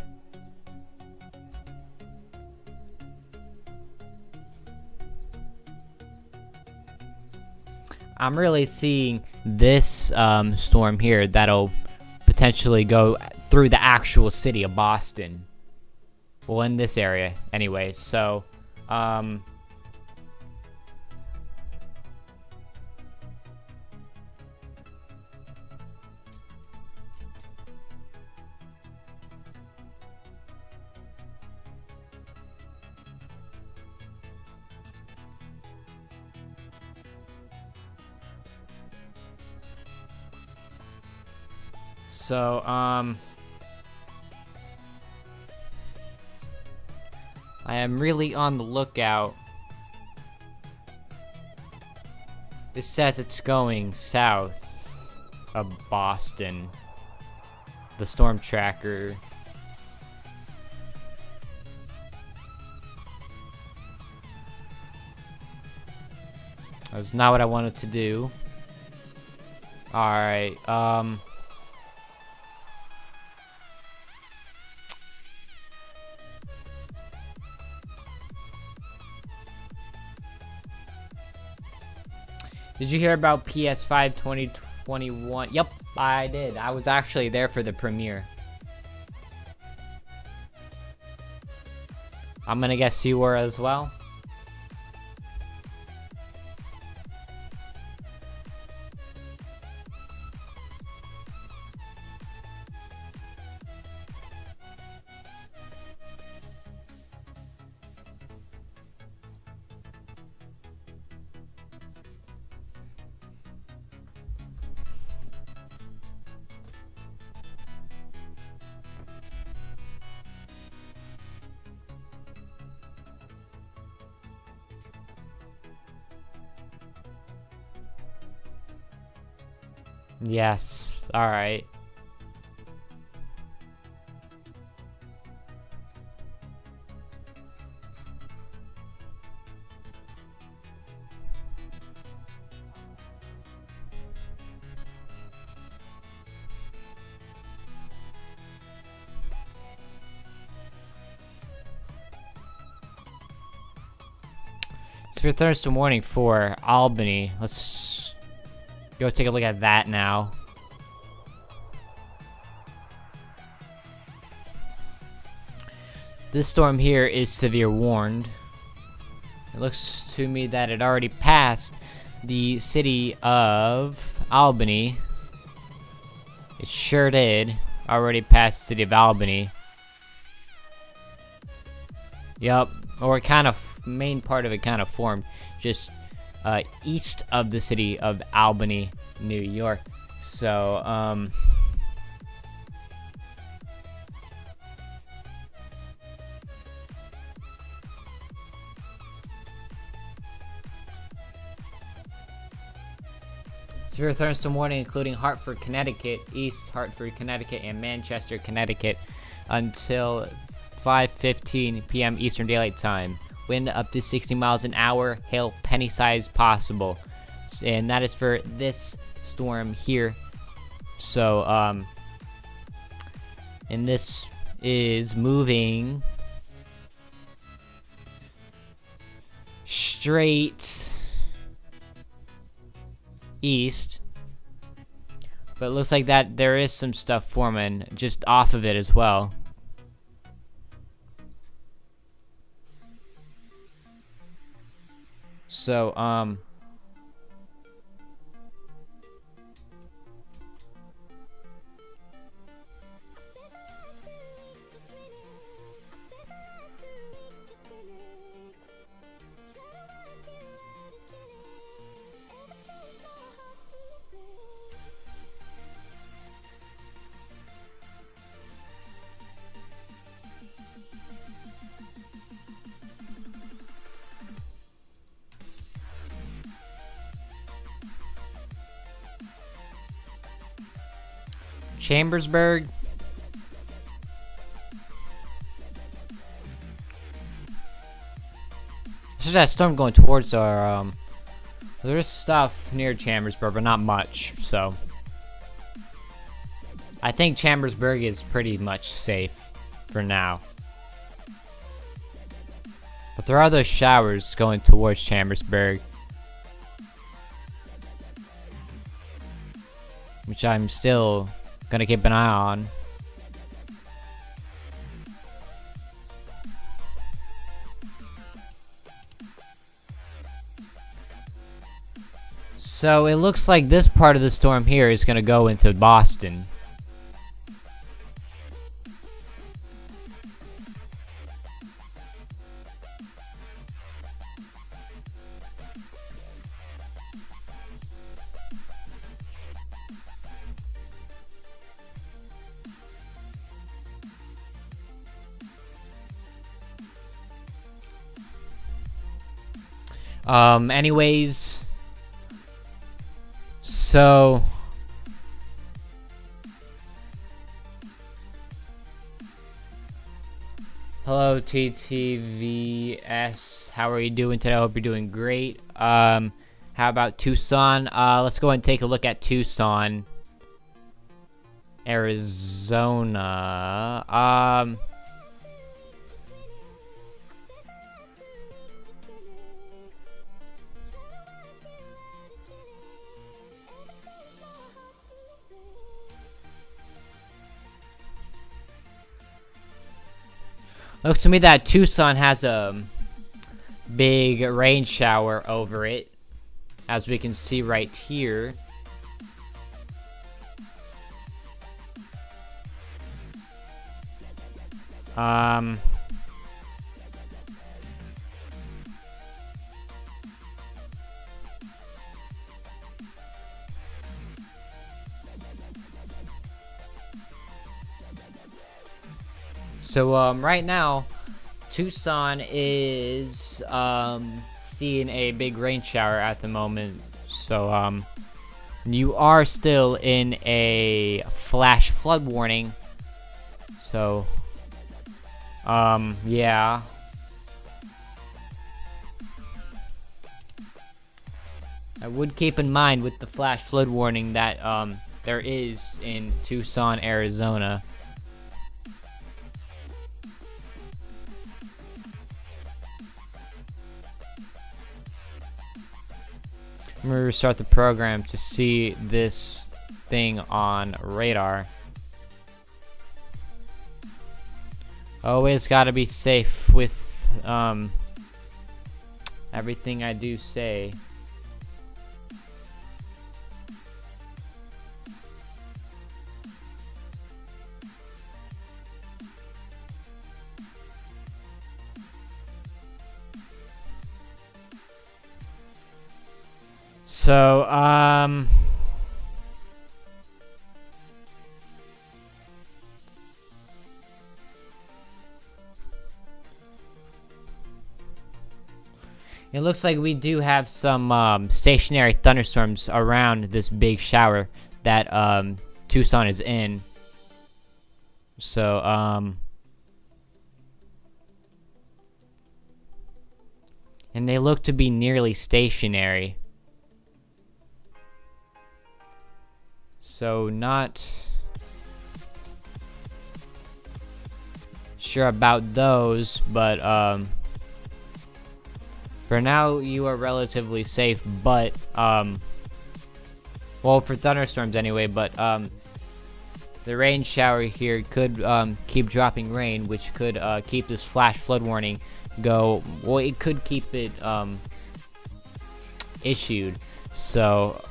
I'm really seeing this storm here that'll potentially go through the actual city of Boston. Well, in this area, anyway. So, So, I am really on the lookout. This says it's going south of Boston. The storm tracker. That's not what I wanted to do. Alright, did you hear about PS5 2021? Yep, I did. I was actually there for the premiere. I'm gonna guess you were as well. Yes, alright. Severe thunderstorm warning for Albany. Let's go take a look at that now. This storm here is severe warned. It looks to me that it already passed the city of Albany. It sure did. Already passed the city of Albany. Yup. Or kind of, main part of it kind of formed just east of the city of Albany, New York. So, severe thunderstorm warning including Hartford, Connecticut, East Hartford, Connecticut, and Manchester, Connecticut until 5:15 p.m. Eastern Daylight Time. Wind up to 60 miles an hour, hail penny-sized possible. And that is for this storm here. So, and this is moving straight east, but it looks like that there is some stuff forming just off of it as well. So, Chambersburg. This is that storm going towards our, there's stuff near Chambersburg, but not much, so. I think Chambersburg is pretty much safe for now. But there are those showers going towards Chambersburg, which I'm still gonna keep an eye on. So it looks like this part of the storm here is gonna go into Boston. Anyways, so hello TTVS, how are you doing today? I hope you're doing great. How about Tucson? Let's go and take a look at Tucson, Arizona. Looks to me that Tucson has a big rain shower over it, as we can see right here. So right now, Tucson is seeing a big rain shower at the moment. So you are still in a flash flood warning. So yeah. I would keep in mind with the flash flood warning that there is in Tucson, Arizona. I'm gonna restart the program to see this thing on radar. Always gotta be safe with everything I do say. So, it looks like we do have some stationary thunderstorms around this big shower that Tucson is in. So, and they look to be nearly stationary. So, not sure about those, but for now you are relatively safe. But well, for thunderstorms anyway. But the rain shower here could keep dropping rain, which could keep this flash flood warning go. Well, it could keep it issued. So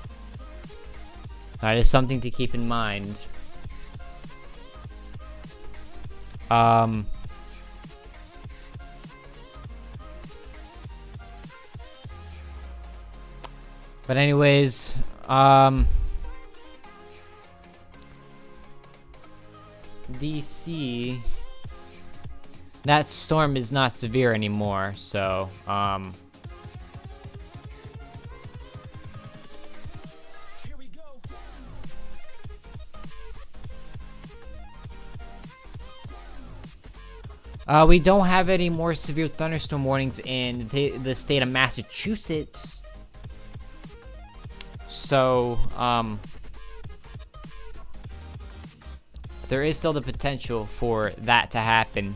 that is something to keep in mind. But anyways, DC, that storm is not severe anymore, so we don't have any more severe thunderstorm warnings in the state of Massachusetts. So, there is still the potential for that to happen.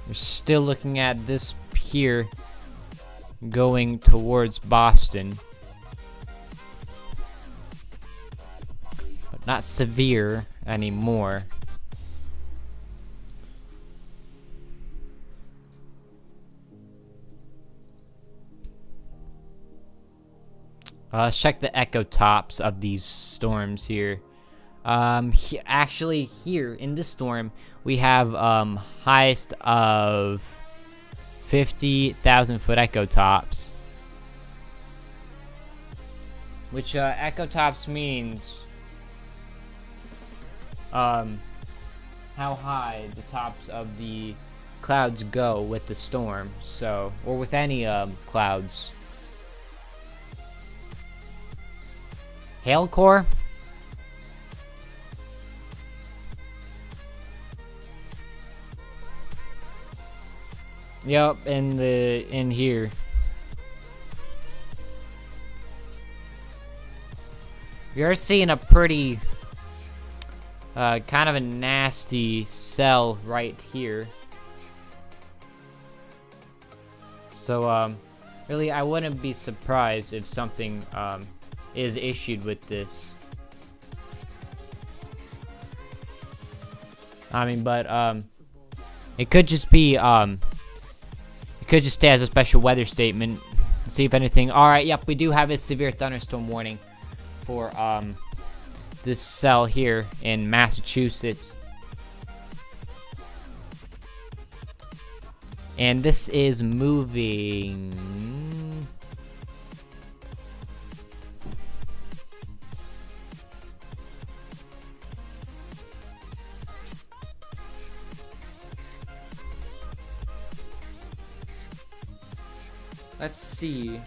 We're still looking at this pier going towards Boston, but not severe anymore. Let's check the echo tops of these storms here. Actually, here in this storm, we have highest of 50,000 foot echo tops, which echo tops means how high the tops of the clouds go with the storm. So, or with any clouds. Hail core. Yep, in here. We are seeing a pretty kind of a nasty cell right here. So really I wouldn't be surprised if something is issued with this. I mean, but it could just be it could just stay as a special weather statement. Let's see if anything. All right, yep, we do have a severe thunderstorm warning for this cell here in Massachusetts. And this is moving. Let's see.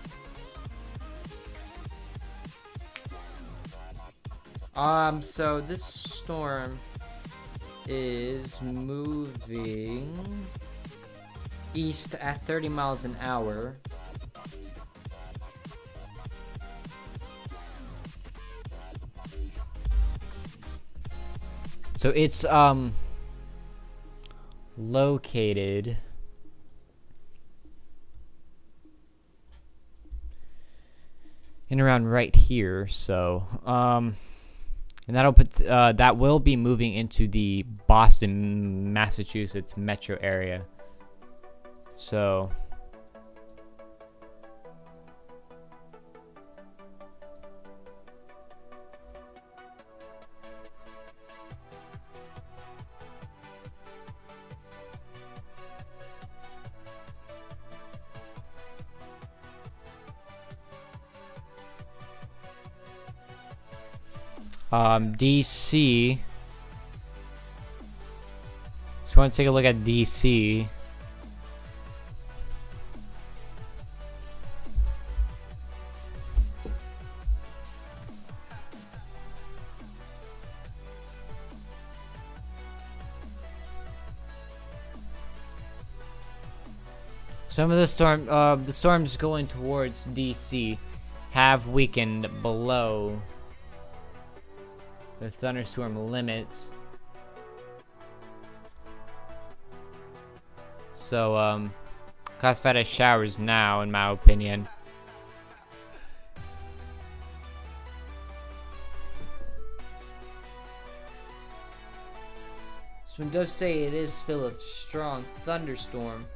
So this storm is moving east at 30 miles an hour. So it's located in around right here. So and that'll put that will be moving into the Boston, Massachusetts metro area. So DC. So you want to take a look at DC. Some of the storms going towards DC have weakened below the thunderstorm limits. So, classified as showers now, in my opinion. So it does say it is still a strong thunderstorm.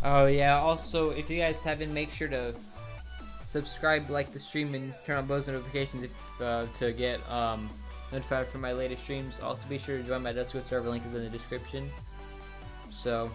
Oh yeah, also if you guys haven't, make sure to subscribe, like the stream, and turn on those notifications if, to get notified for my latest streams. Also be sure to join my Discord server, link is in the description. So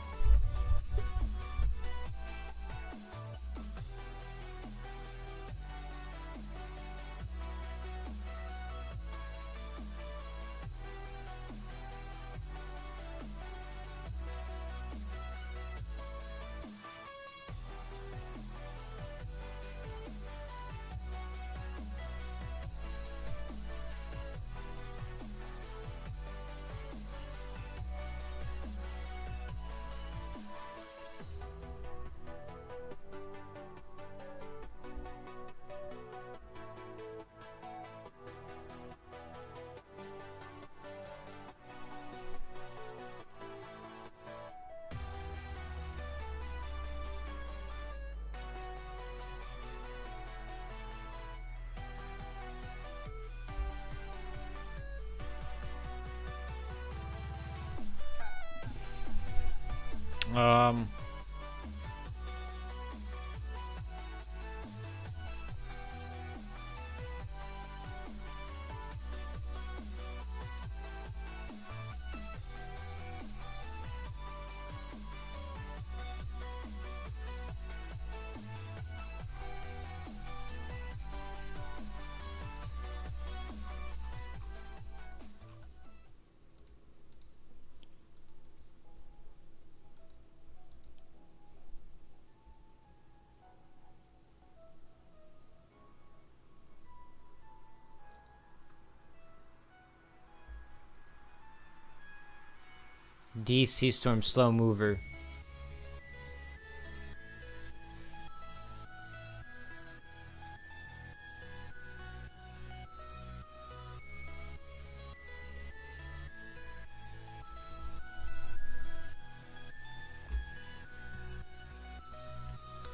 DC Storm Slow Mover.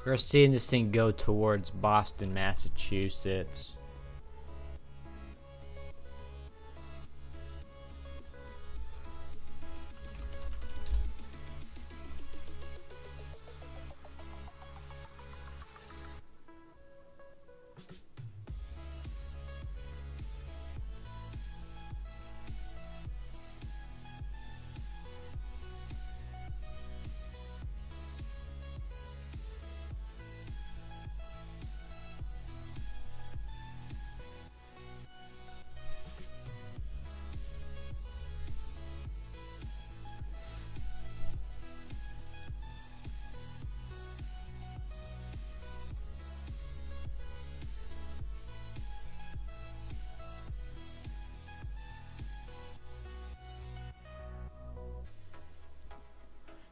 We're seeing this thing go towards Boston, Massachusetts.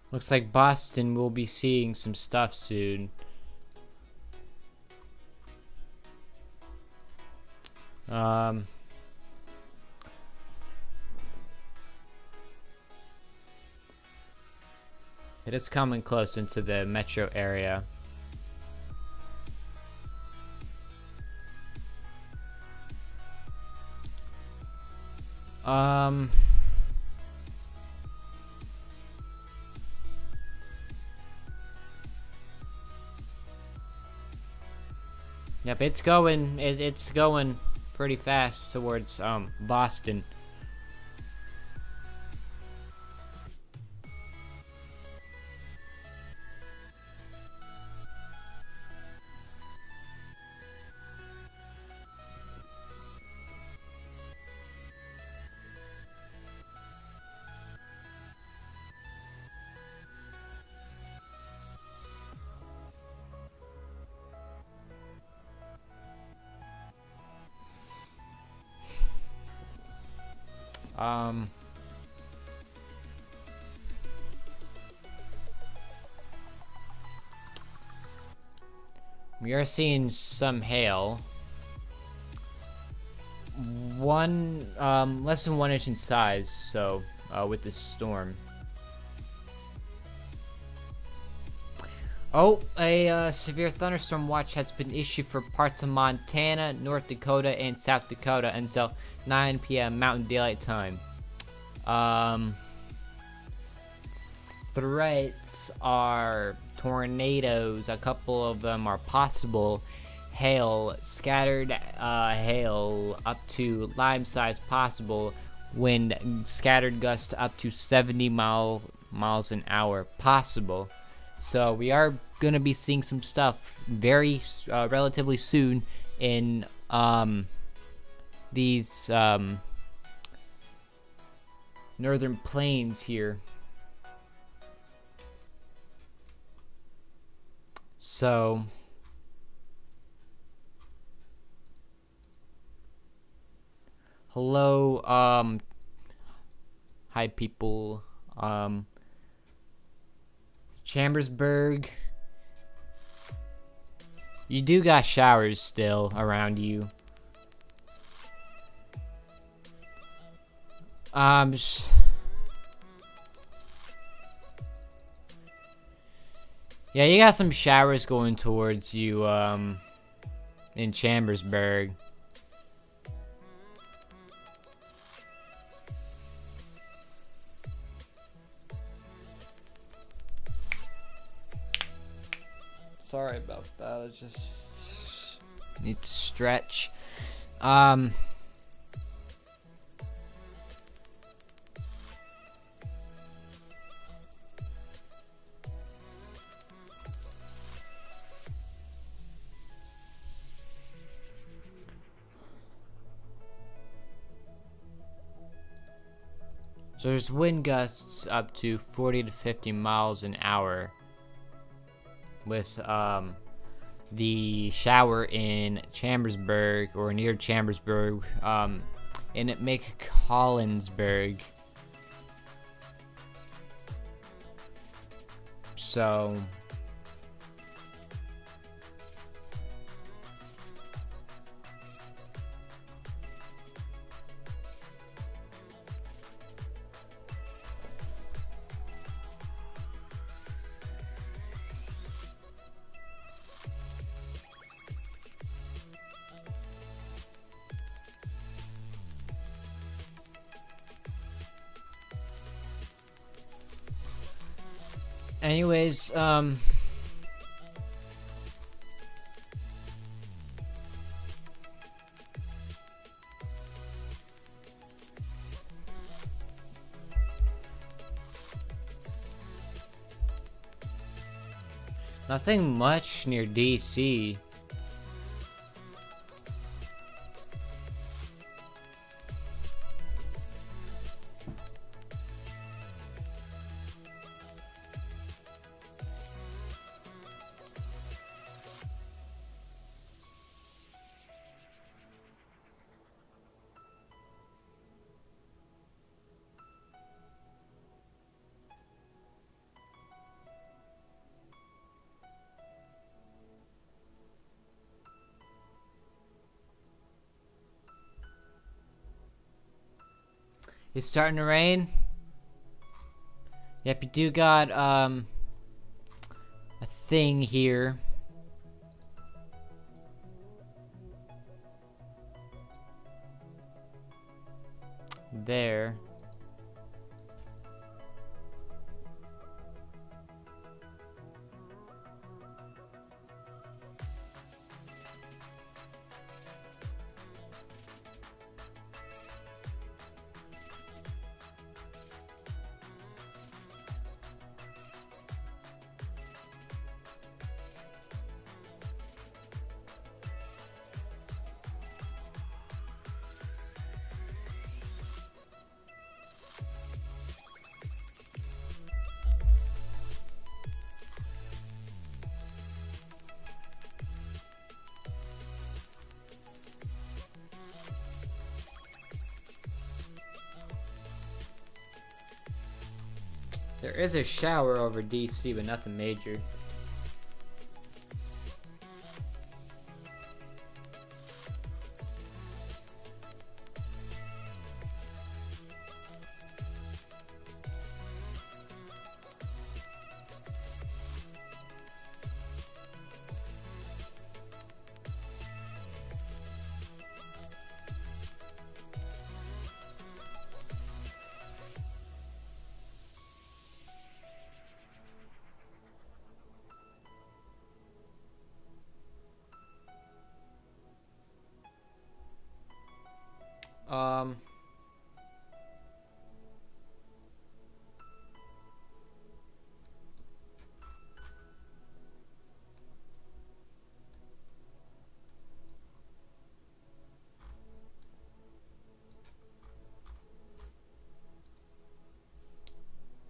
Looks like Boston will be seeing some stuff soon. It is coming close into the metro area. Yep, it's going pretty fast towards Boston. We are seeing some hail. Less than 1 inch in size, so, with this storm. Oh, a severe thunderstorm watch has been issued for parts of Montana, North Dakota, and South Dakota until 9 p.m. Mountain Daylight Time. Threats are tornadoes. A couple of them are possible. Hail, scattered hail up to lime size possible. Wind, scattered gusts up to 70 miles an hour possible. So we are gonna be seeing some stuff very relatively soon in these northern plains here. So hello, hi people, Chambersburg, you do got showers still around you. Yeah, you got some showers going towards you, in Chambersburg. sorry about that. I just need to stretch. So there's wind gusts up to 40 to 50 miles an hour with the shower in Chambersburg or near Chambersburg in McCollinsburg. So anyways, nothing much near DC. It's starting to rain. Yep, you do got a thing here. There. There is a shower over DC, but nothing major. Um,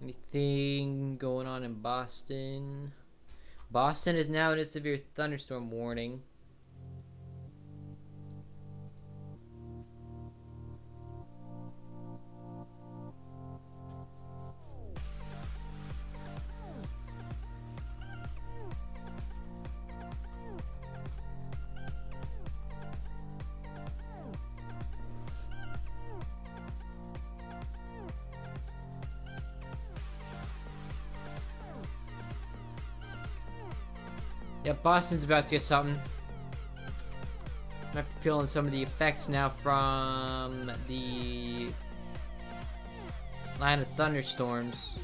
Anything going on in Boston? Boston is now in a severe thunderstorm warning. Yep, Boston's about to get something. I'm feeling some of the effects now from the line of thunderstorms.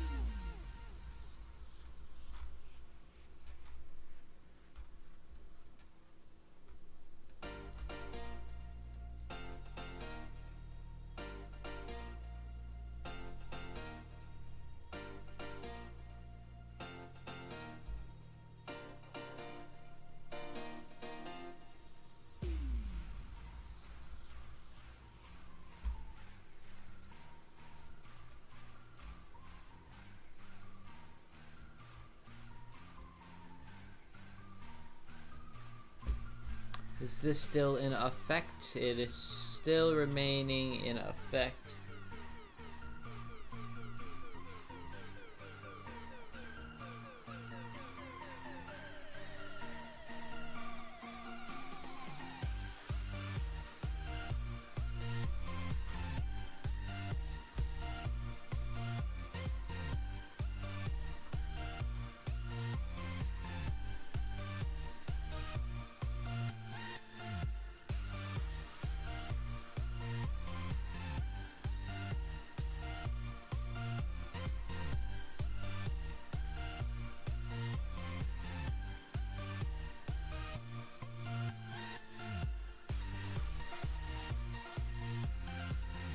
Is this still in effect? It is still remaining in effect.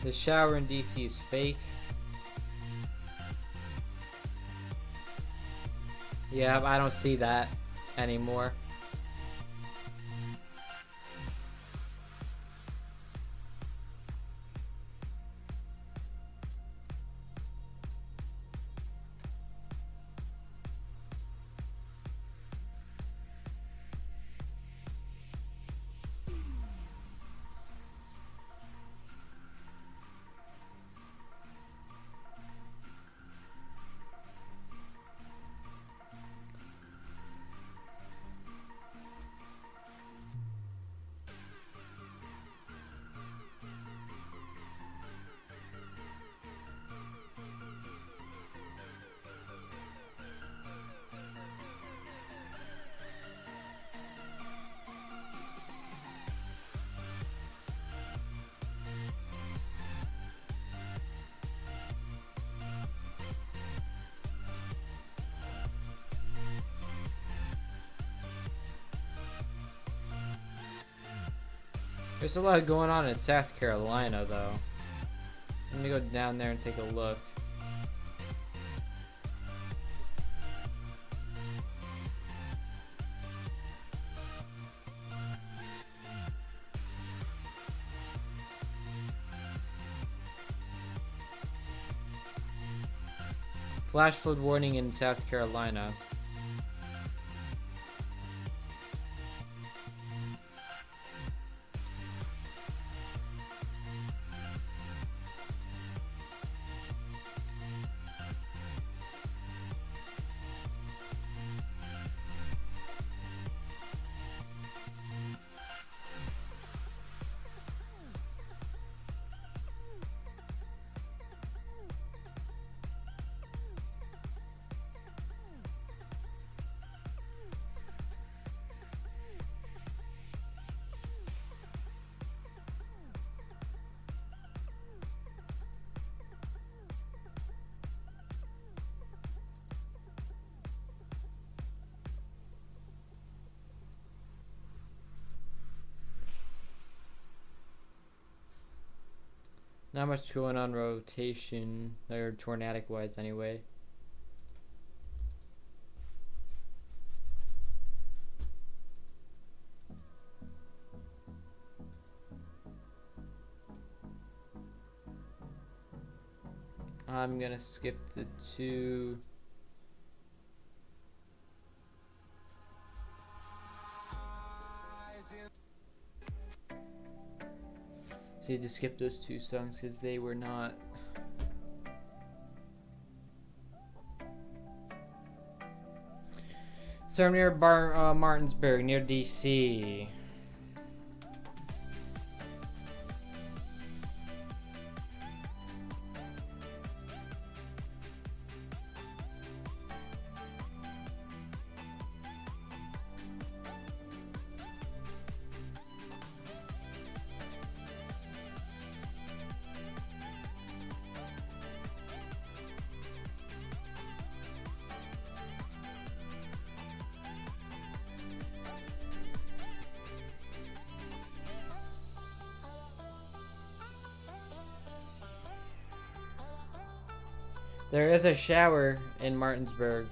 The shower in DC is fake. Yeah, I don't see that anymore. There's a lot going on in South Carolina, though. Let me go down there and take a look. Flash flood warning in South Carolina. Not much going on rotation, or tornadic wise anyway. I'm gonna skip the two. So you had to skip those two songs because they were not. So I'm near Martinsburg, near DC. There is a shower in Martinsburg.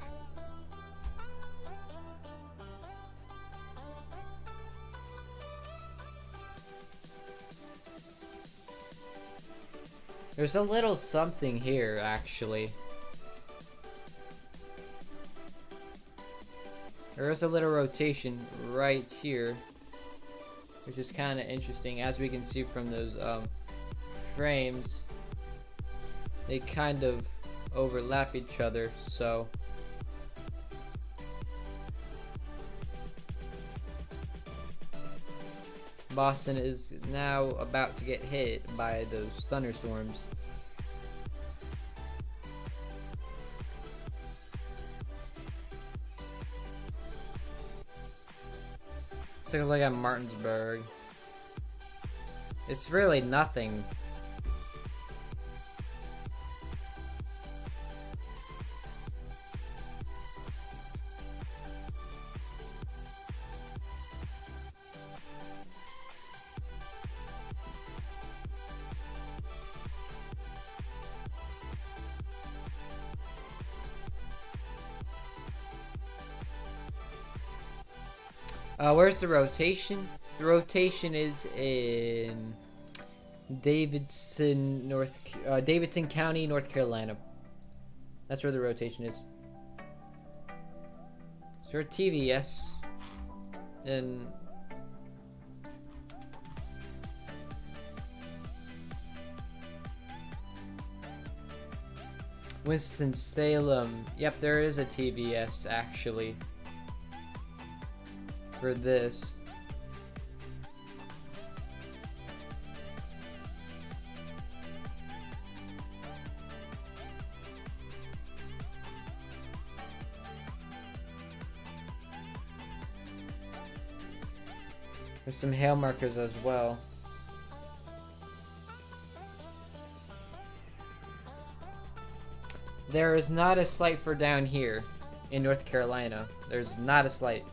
There's a little something here, actually. There is a little rotation right here. which is kind of interesting. As we can see from those frames, they kind of overlap each other, so Boston is now about to get hit by those thunderstorms. Let's take a look at Martinsburg. It's really nothing. Where's the rotation? The rotation is in Davidson, Davidson County, North Carolina. That's where the rotation is. So TVS and Winston-Salem. Yep, there is a TVS actually for this. There's some hail markers as well. There is not a slight for down here in North Carolina. There's not a slight.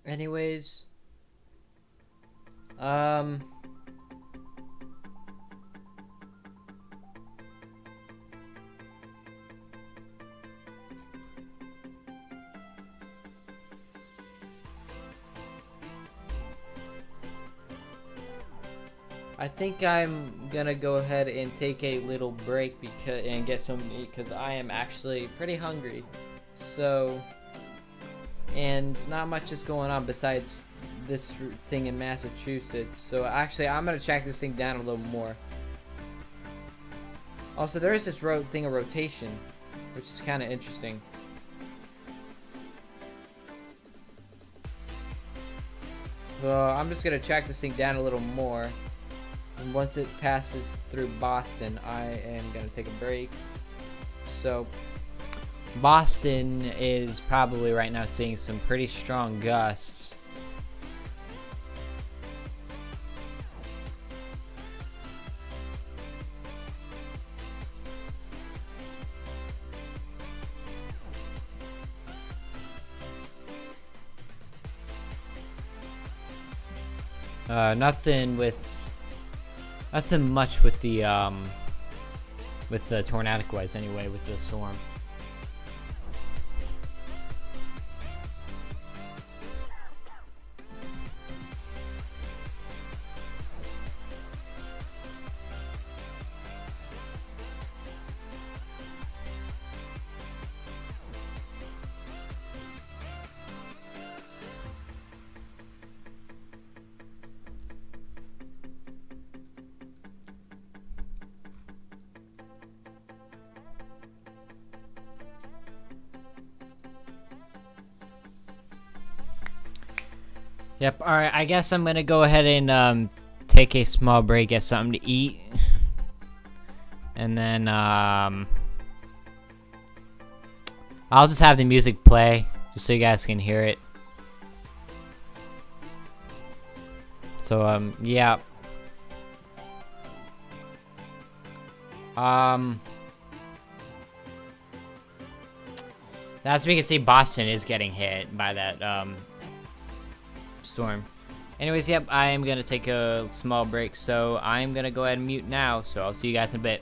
Anyways, I think I'm gonna go ahead and take a little break and get something to eat because I am actually pretty hungry. So, and not much is going on besides this thing in Massachusetts. So actually, I'm gonna track this thing down a little more. Also, there is this thing of rotation, which is kind of interesting. Well, I'm just gonna track this thing down a little more. And once it passes through Boston, I am gonna take a break. So, Boston is probably right now seeing some pretty strong gusts. Nothing much with the tornadic wise anyway with the storm. Yep. All right. I guess I'm gonna go ahead and take a small break, get something to eat, and then I'll just have the music play just so you guys can hear it. So yeah. As we can see, Boston is getting hit by that storm. Anyways, yep, I am gonna take a small break, so I'm gonna go ahead and mute now. So I'll see you guys in a bit.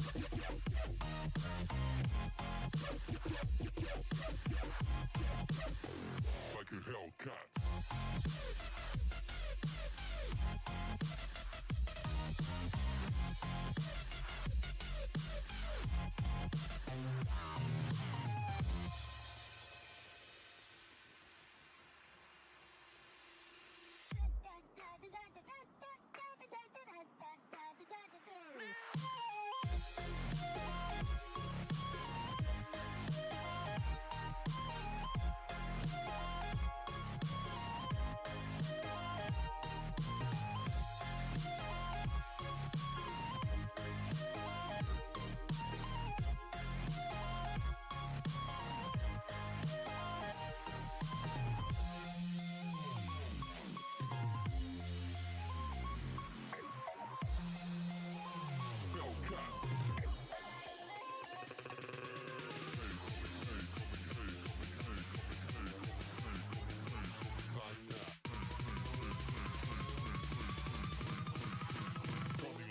Like a Hellcat.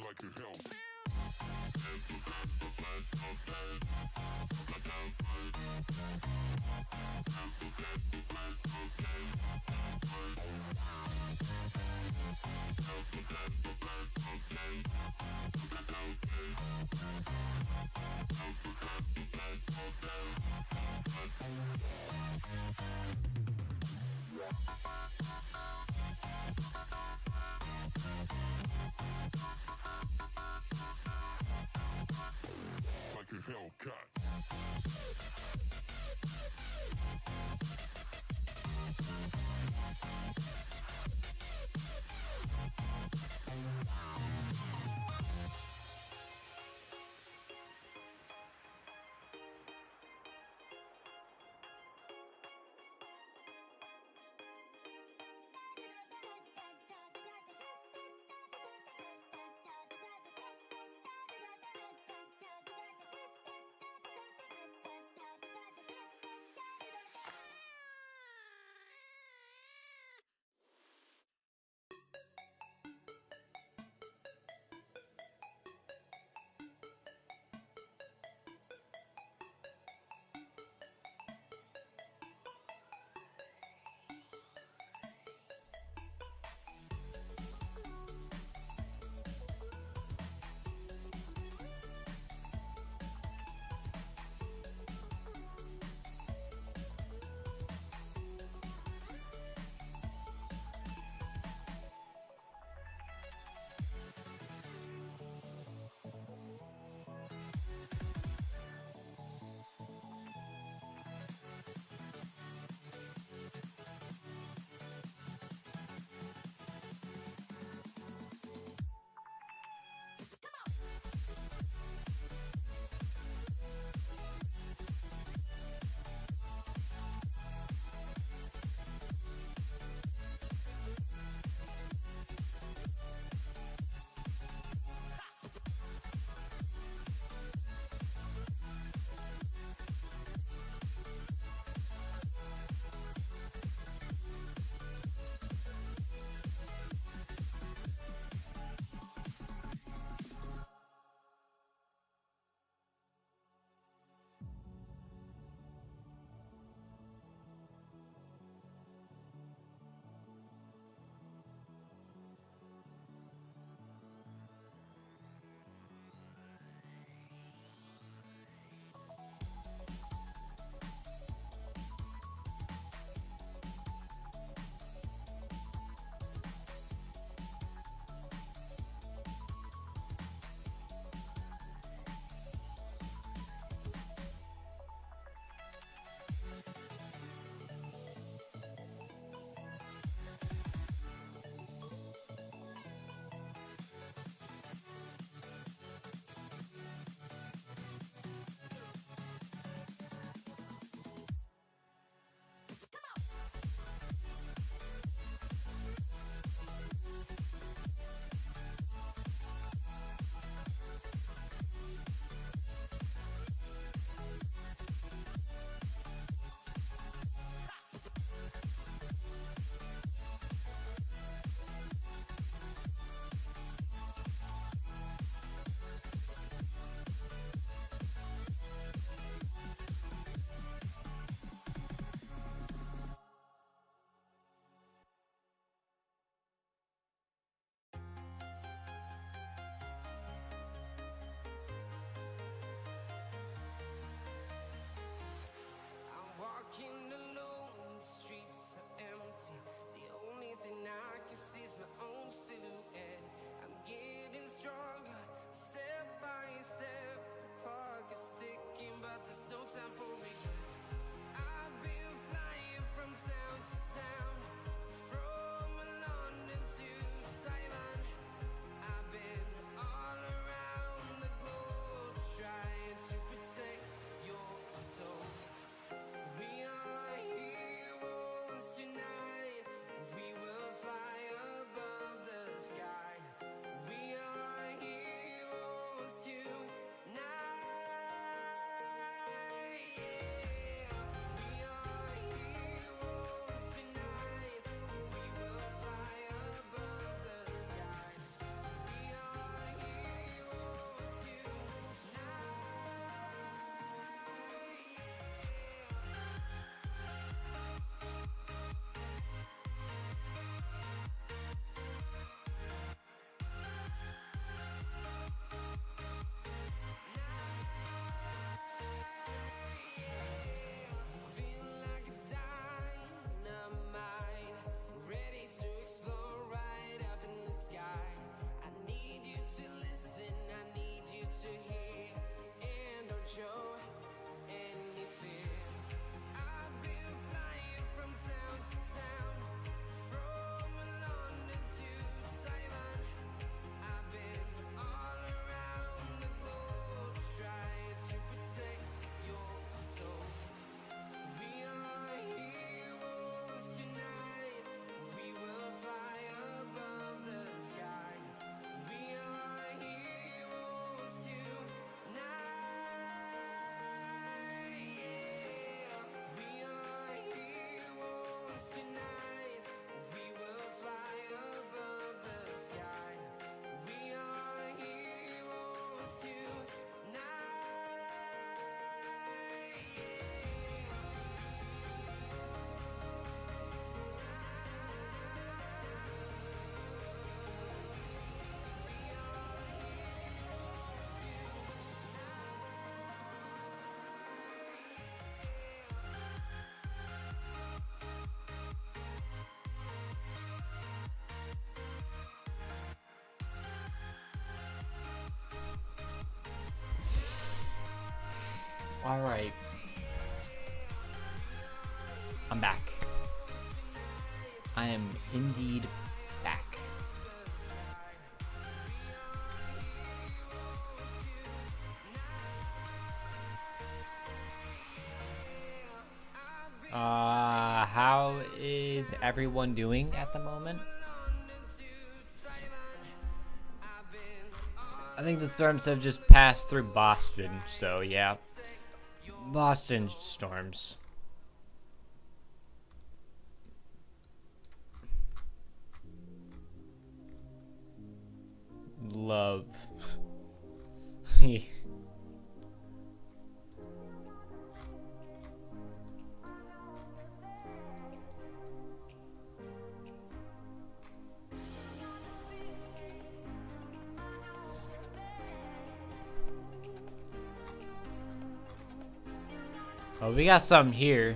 Like a hell. Like a Hellcat. Alright. I'm back. I am indeed back. How is everyone doing at the moment? I think the storms have just passed through Boston, so yeah. Boston storms. Love. Oh, we got some here.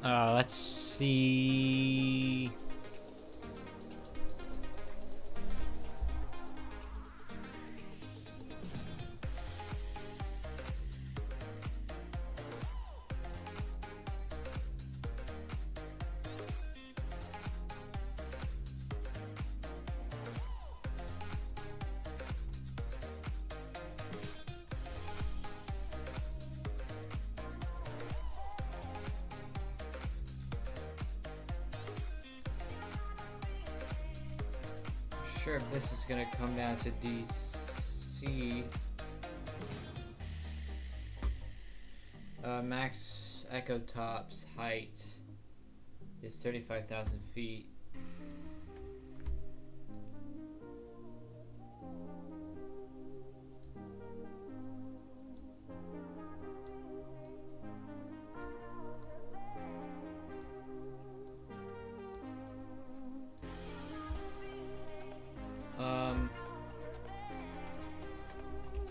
Let's see. Sure, if this is gonna come down to DC. Max Echo Top's height is 35,000 feet.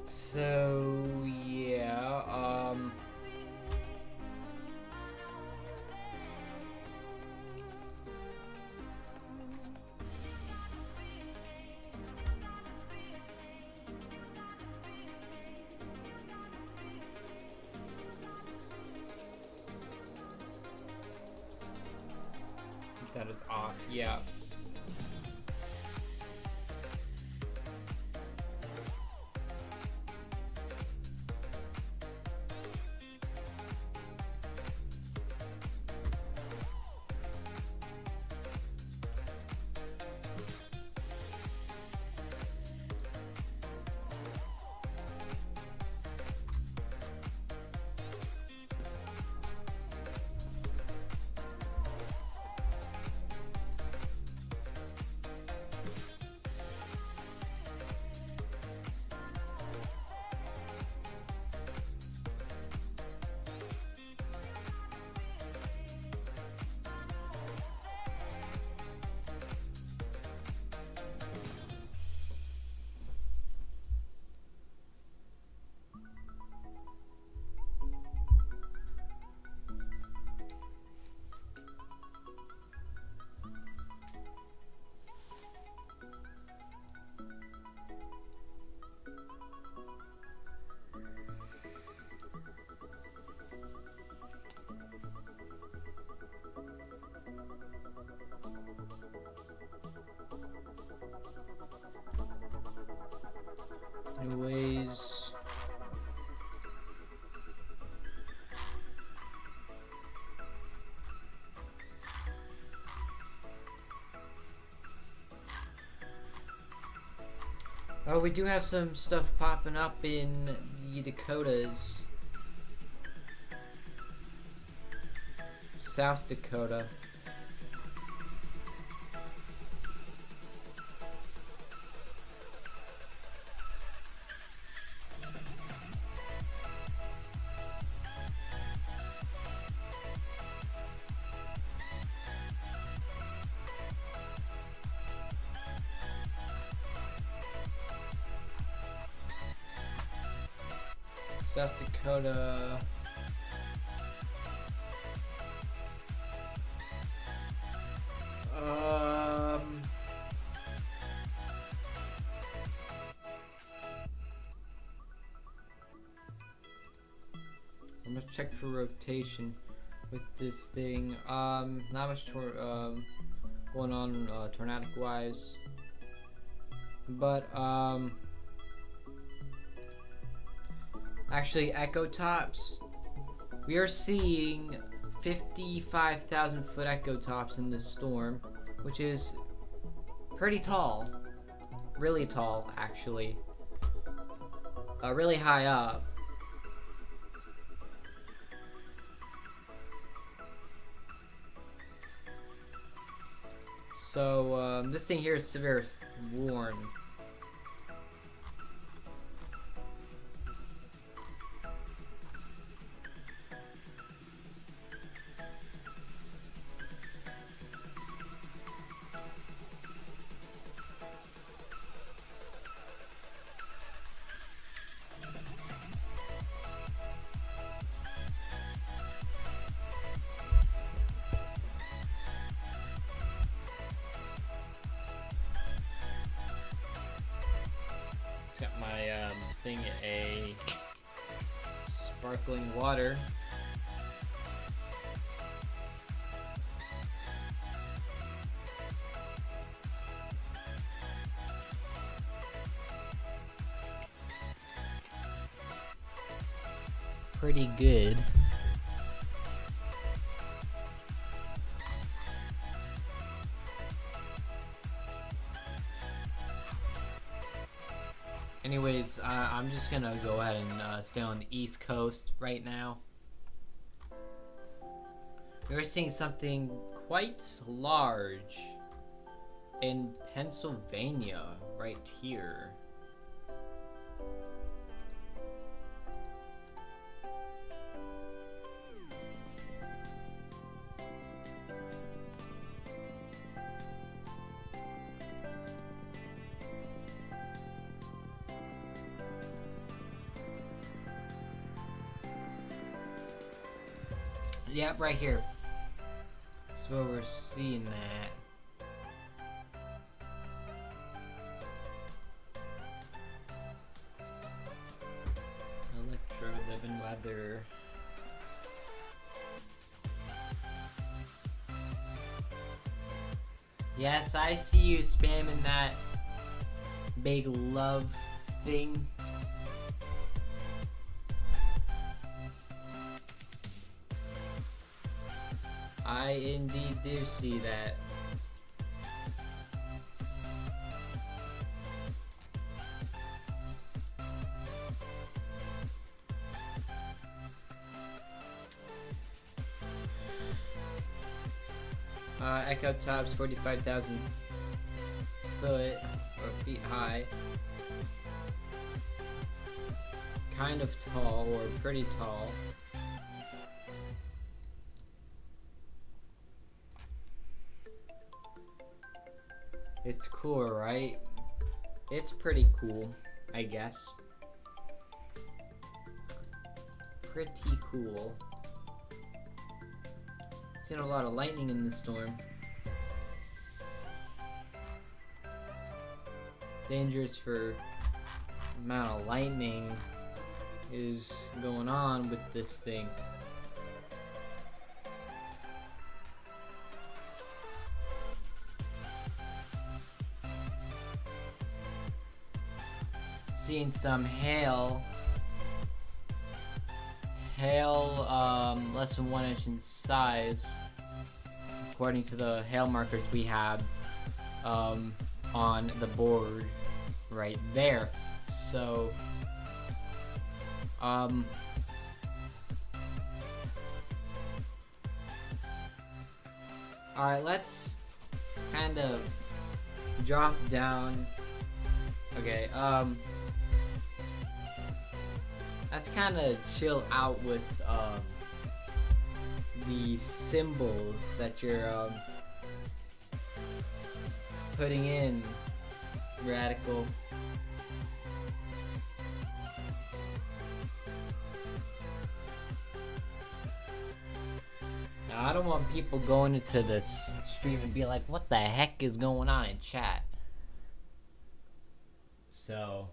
So yeah, that is off, yeah. Anyways, oh, we do have some stuff popping up in the Dakotas. South Dakota. South Dakota. I'm gonna check for rotation with this thing. Not much going on tornadic wise, but actually Echo Tops, we are seeing 55,000 foot Echo Tops in this storm, which is pretty tall, really tall actually, really high up. So this thing here is severe warm. Got my thing, a sparkling water. Pretty good. Anyways, I'm just gonna go ahead and stay on the East Coast right now. We're seeing something quite large in Pennsylvania right here. Yep, right here. That's where we're seeing that. Electro living weather. Yes, I see you spamming that big love thing. I indeed do see that. Echo Tops, 45,000 foot or feet high. Kind of tall, or pretty tall. It's cool, right? It's pretty cool, I guess. Pretty cool. Seen a lot of lightning in this storm. Dangerous for the amount of lightning is going on with this thing. Seeing some hail. Less than 1 inch in size, according to the hail markers we have on the board right there. So alright, let's kind of drop down. Okay, let's kind of chill out with the symbols that you're putting in, Radical. Now, I don't want people going into this stream and be like, what the heck is going on in chat? So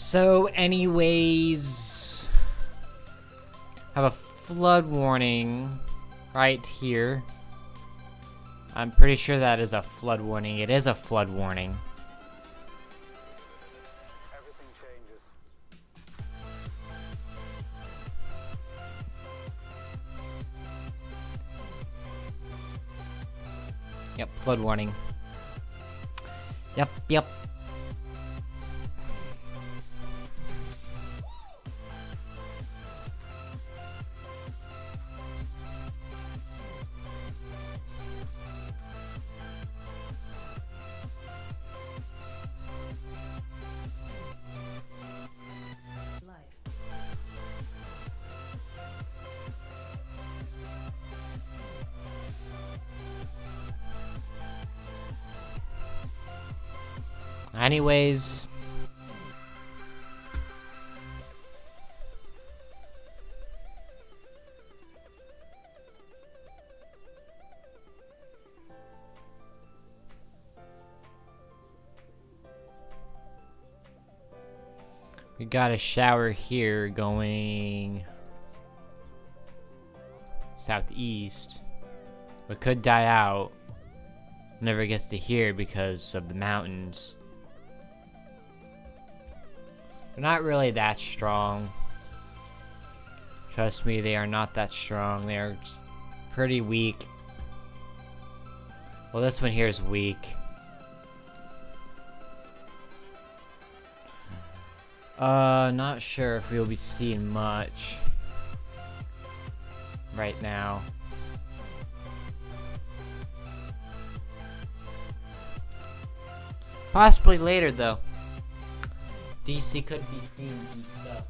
So, anyways, have a flood warning right here. I'm pretty sure that is a flood warning. It is a flood warning. Everything changes. Yep, flood warning. Yep. Anyways, we got a shower here going southeast, but could die out. Never gets to here because of the mountains. They're not really that strong. Trust me, they are not that strong. They're just pretty weak. Well, this one here is weak. Not sure if we'll be seeing much right now. Possibly later, though. DC could be seeing some stuff.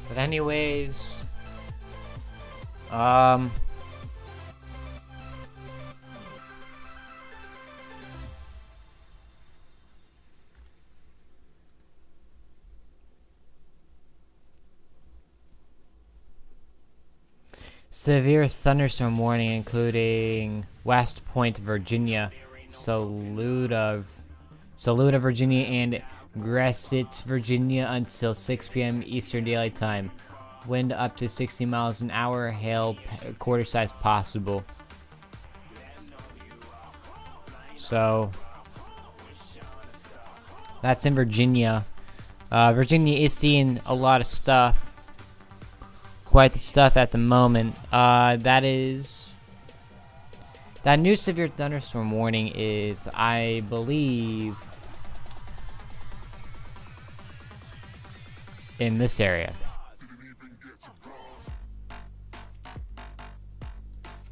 But anyways, severe thunderstorm warning, including West Point, Virginia, Saluda, Virginia, and Gressett, Virginia, until 6 p.m. Eastern Daylight Time. Wind up to 60 miles an hour. Hail quarter size possible. So that's in Virginia. Virginia is seeing a lot of stuff. Quite the stuff at the moment. That new severe thunderstorm warning is, I believe, in this area.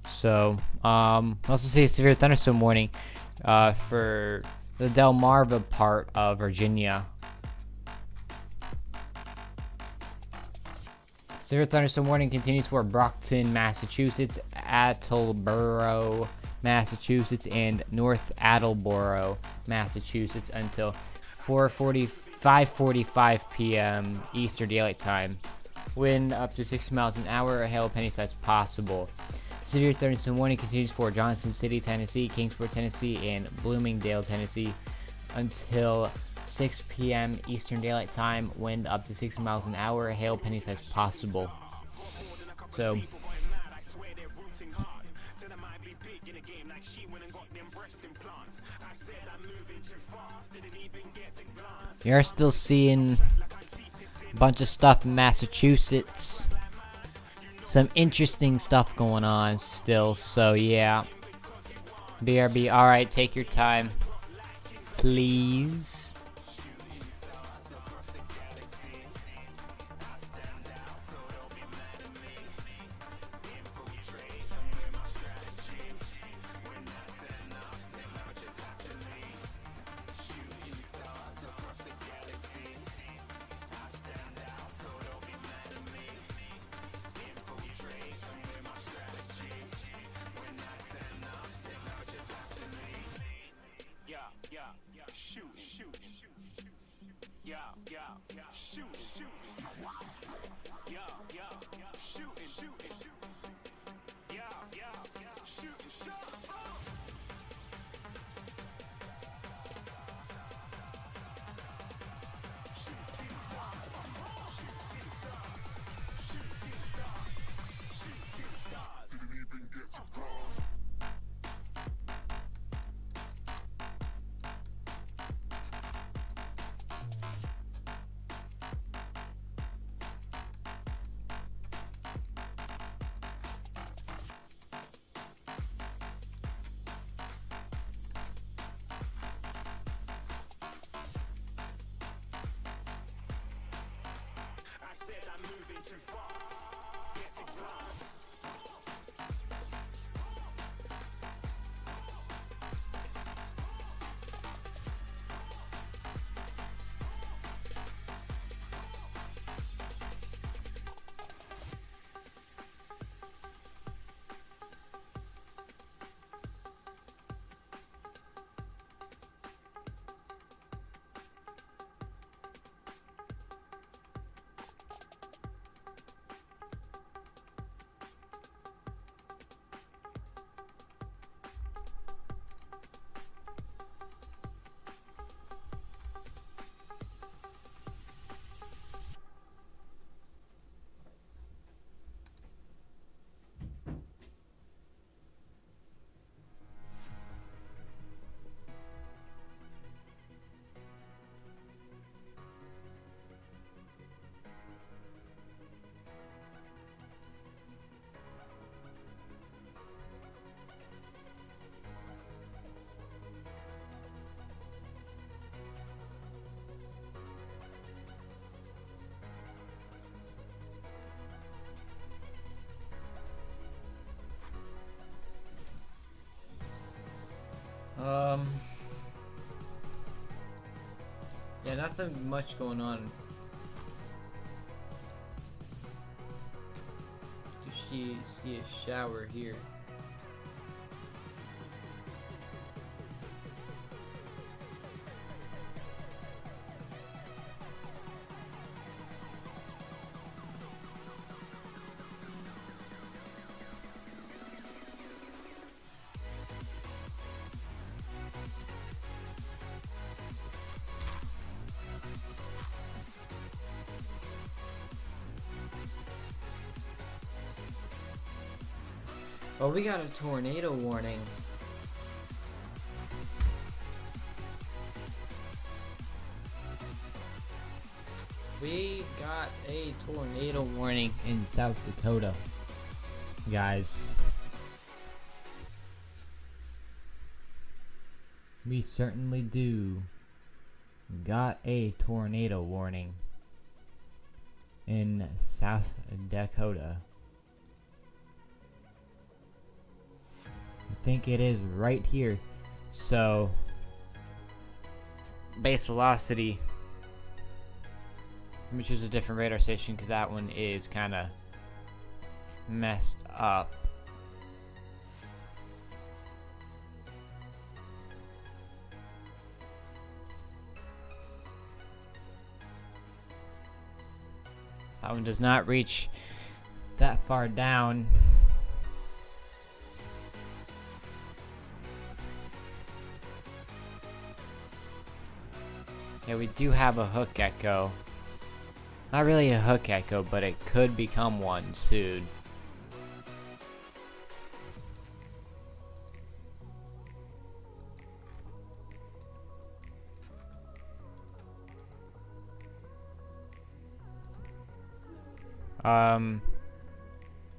So, also see a severe thunderstorm warning for the Delmarva part of Virginia. Severe thunderstorm warning continues for Brockton, Massachusetts, Attleboro, Massachusetts, and North Attleboro, Massachusetts, until 5:45 p.m. Eastern Daylight Time. Wind up to 60 miles an hour. A hail penny size possible. Severe thunderstorm warning continues for Johnson City, Tennessee, Kingsport, Tennessee, and Bloomingdale, Tennessee, until 6 p.m. Eastern Daylight Time. Wind up to 60 miles an hour. Hail penny size possible. So, you're still seeing a bunch of stuff in Massachusetts. Some interesting stuff going on still, so yeah. BRB, alright, take your time. Please. Yeah, yeah, yeah, shooting, shooting. Yeah, yeah, yeah, shooting, shooting. Yeah, yeah, yeah, shooting shots. Didn't even get to cross. I said I'm moving too far. Get to glass. Yeah, nothing much going on. You see a shower here. Oh, we got a tornado warning. We got a tornado warning in South Dakota, guys. We certainly do got a tornado warning in South Dakota. I think it is right here. So, base velocity. Let me choose a different radar station because that one is kind of messed up. That one does not reach that far down. Yeah, we do have a hook echo. Not really a hook echo, but it could become one soon.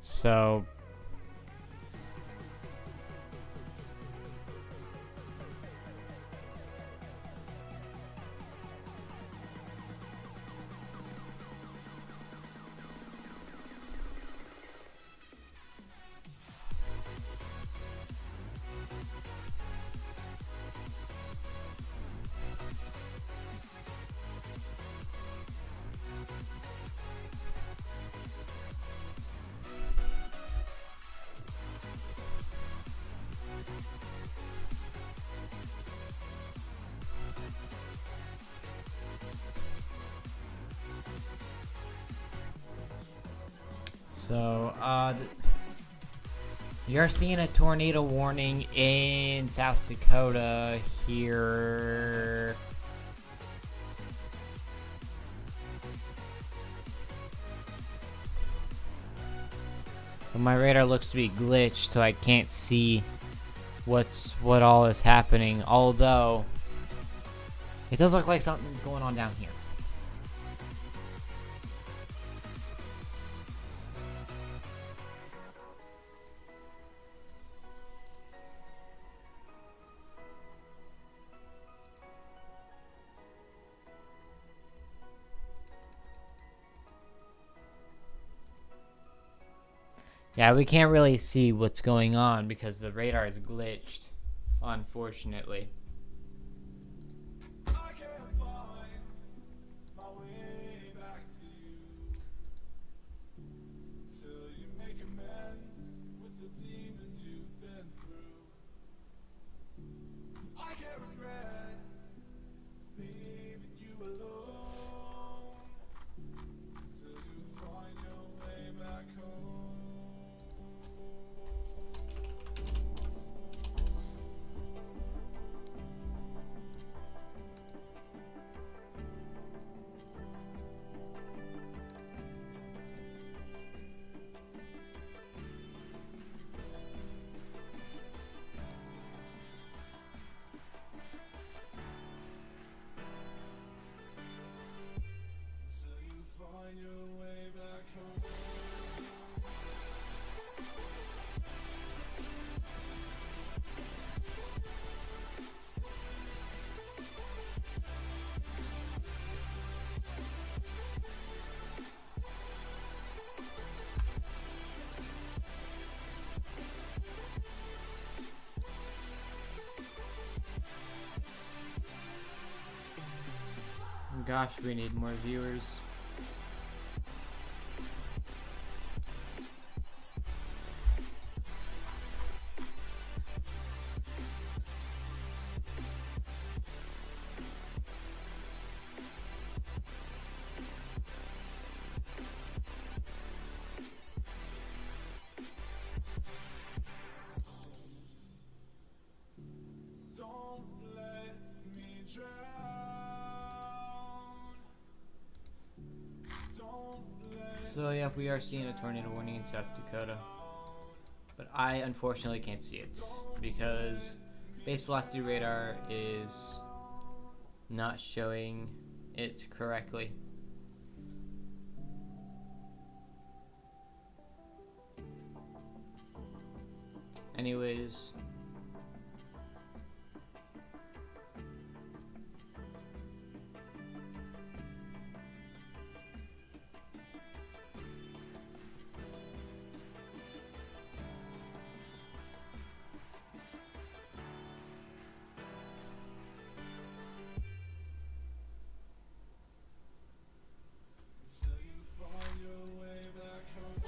So So, you're seeing a tornado warning in South Dakota here. But my radar looks to be glitched, so I can't see what all is happening. Although, it does look like something's going on down here. Yeah, we can't really see what's going on because the radar is glitched, unfortunately. I can't find my way back to you till you make amends with the demons you've been through. I can't regret leaving you alone till you find your way back home. Till you find your way back home. Gosh, we need more viewers. Don't let me drown. Don't let So yeah, we are seeing a tornado warning in South Dakota. But I unfortunately can't see it because base velocity radar is not showing it correctly. Anyways, till you find your way back home.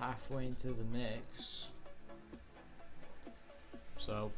halfway into the mix. So.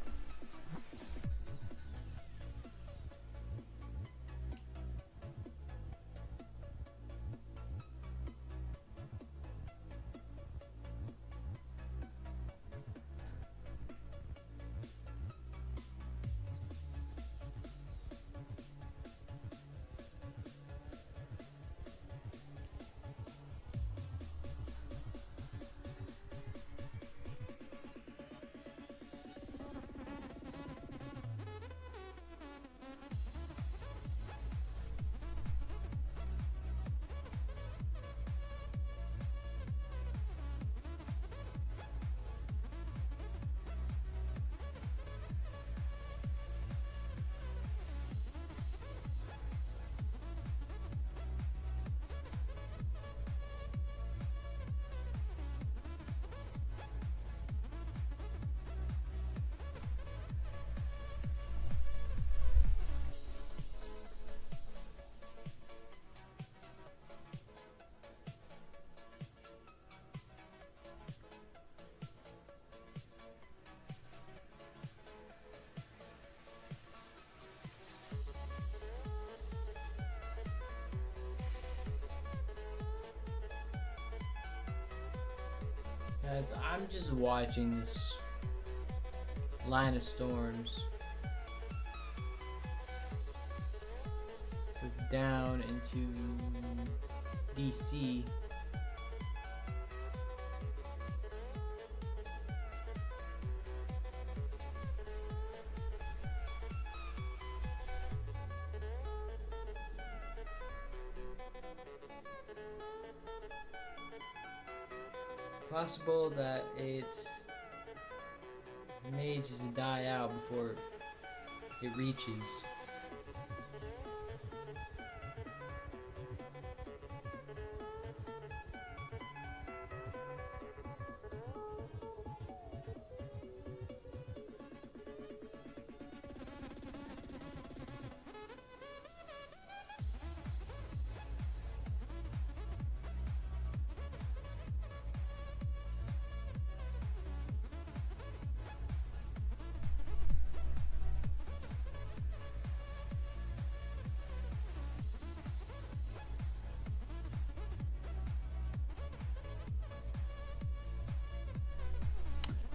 Guys, I'm just watching this line of storms move down into DC. Possible that it may just die out before it reaches.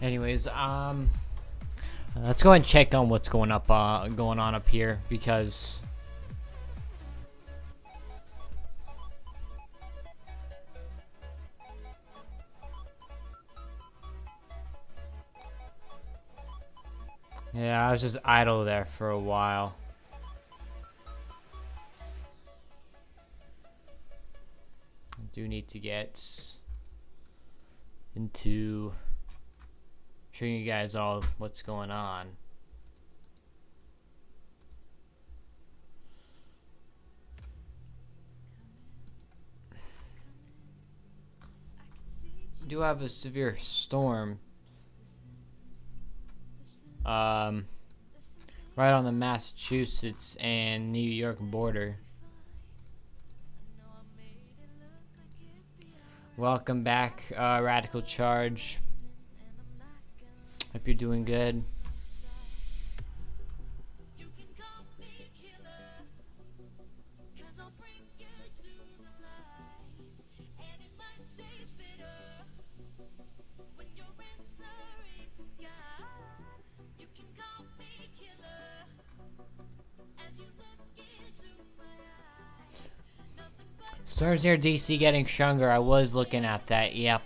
Anyways, let's go and check on what's going on up here, because yeah, I was just idle there for a while. I do need to get into showing you guys all what's going on. We do have a severe storm right on the Massachusetts and New York border. Welcome back, Radical Charge. Hope you're doing good. Storms near DC getting stronger. I was looking at that. Yep.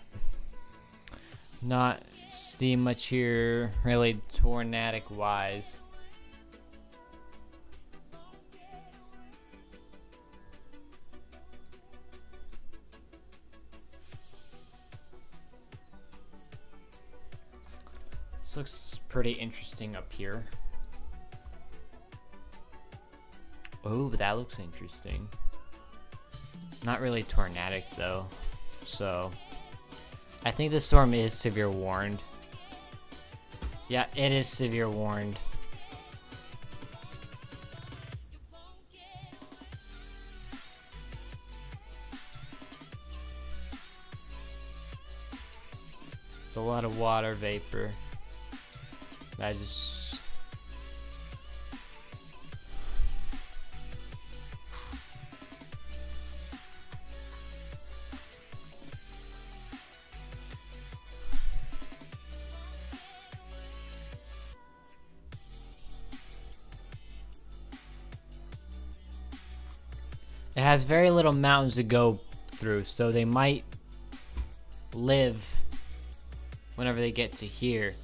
Not see much here really tornadic wise. This looks pretty interesting up here. Oh, but that looks interesting. Not really tornadic though, so I think the storm is severe warned. Yeah, it is severe warned. It's a lot of water vapor. I just... It has very little mountains to go through, so they might live whenever they get to here.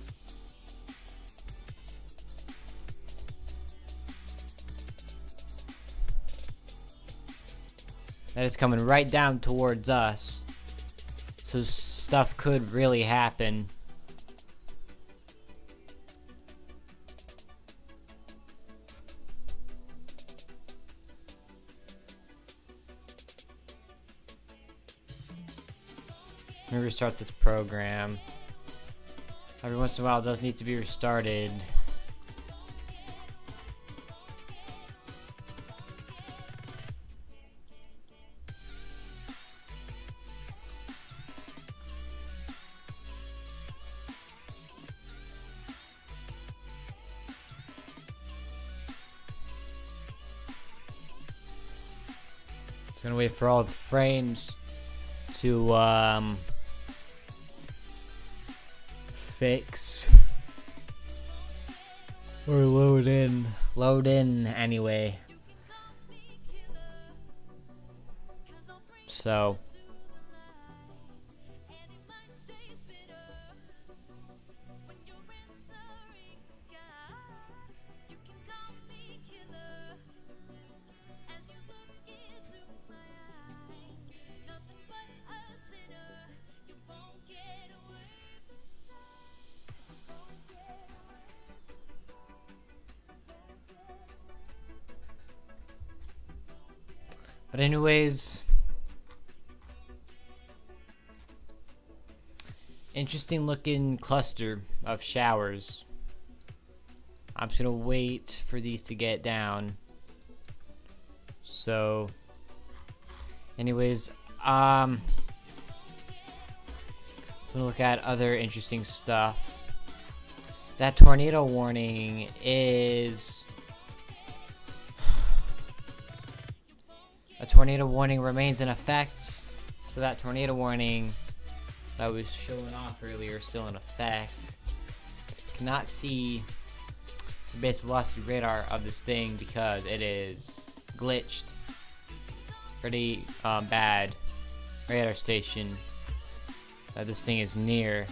That is coming right down towards us. So stuff could really happen. Let me restart this program. Every once in a while it does need to be restarted. Just gonna wait for all the frames to fix or load in anyway. So but anyways, interesting looking cluster of showers. I'm just gonna wait for these to get down. So anyways, I'm gonna look at other interesting stuff. That tornado warning is... A tornado warning remains in effect, so that tornado warning that I was showing off earlier is still in effect. Cannot see the base velocity radar of this thing because it is glitched. Pretty bad radar station that this thing is near.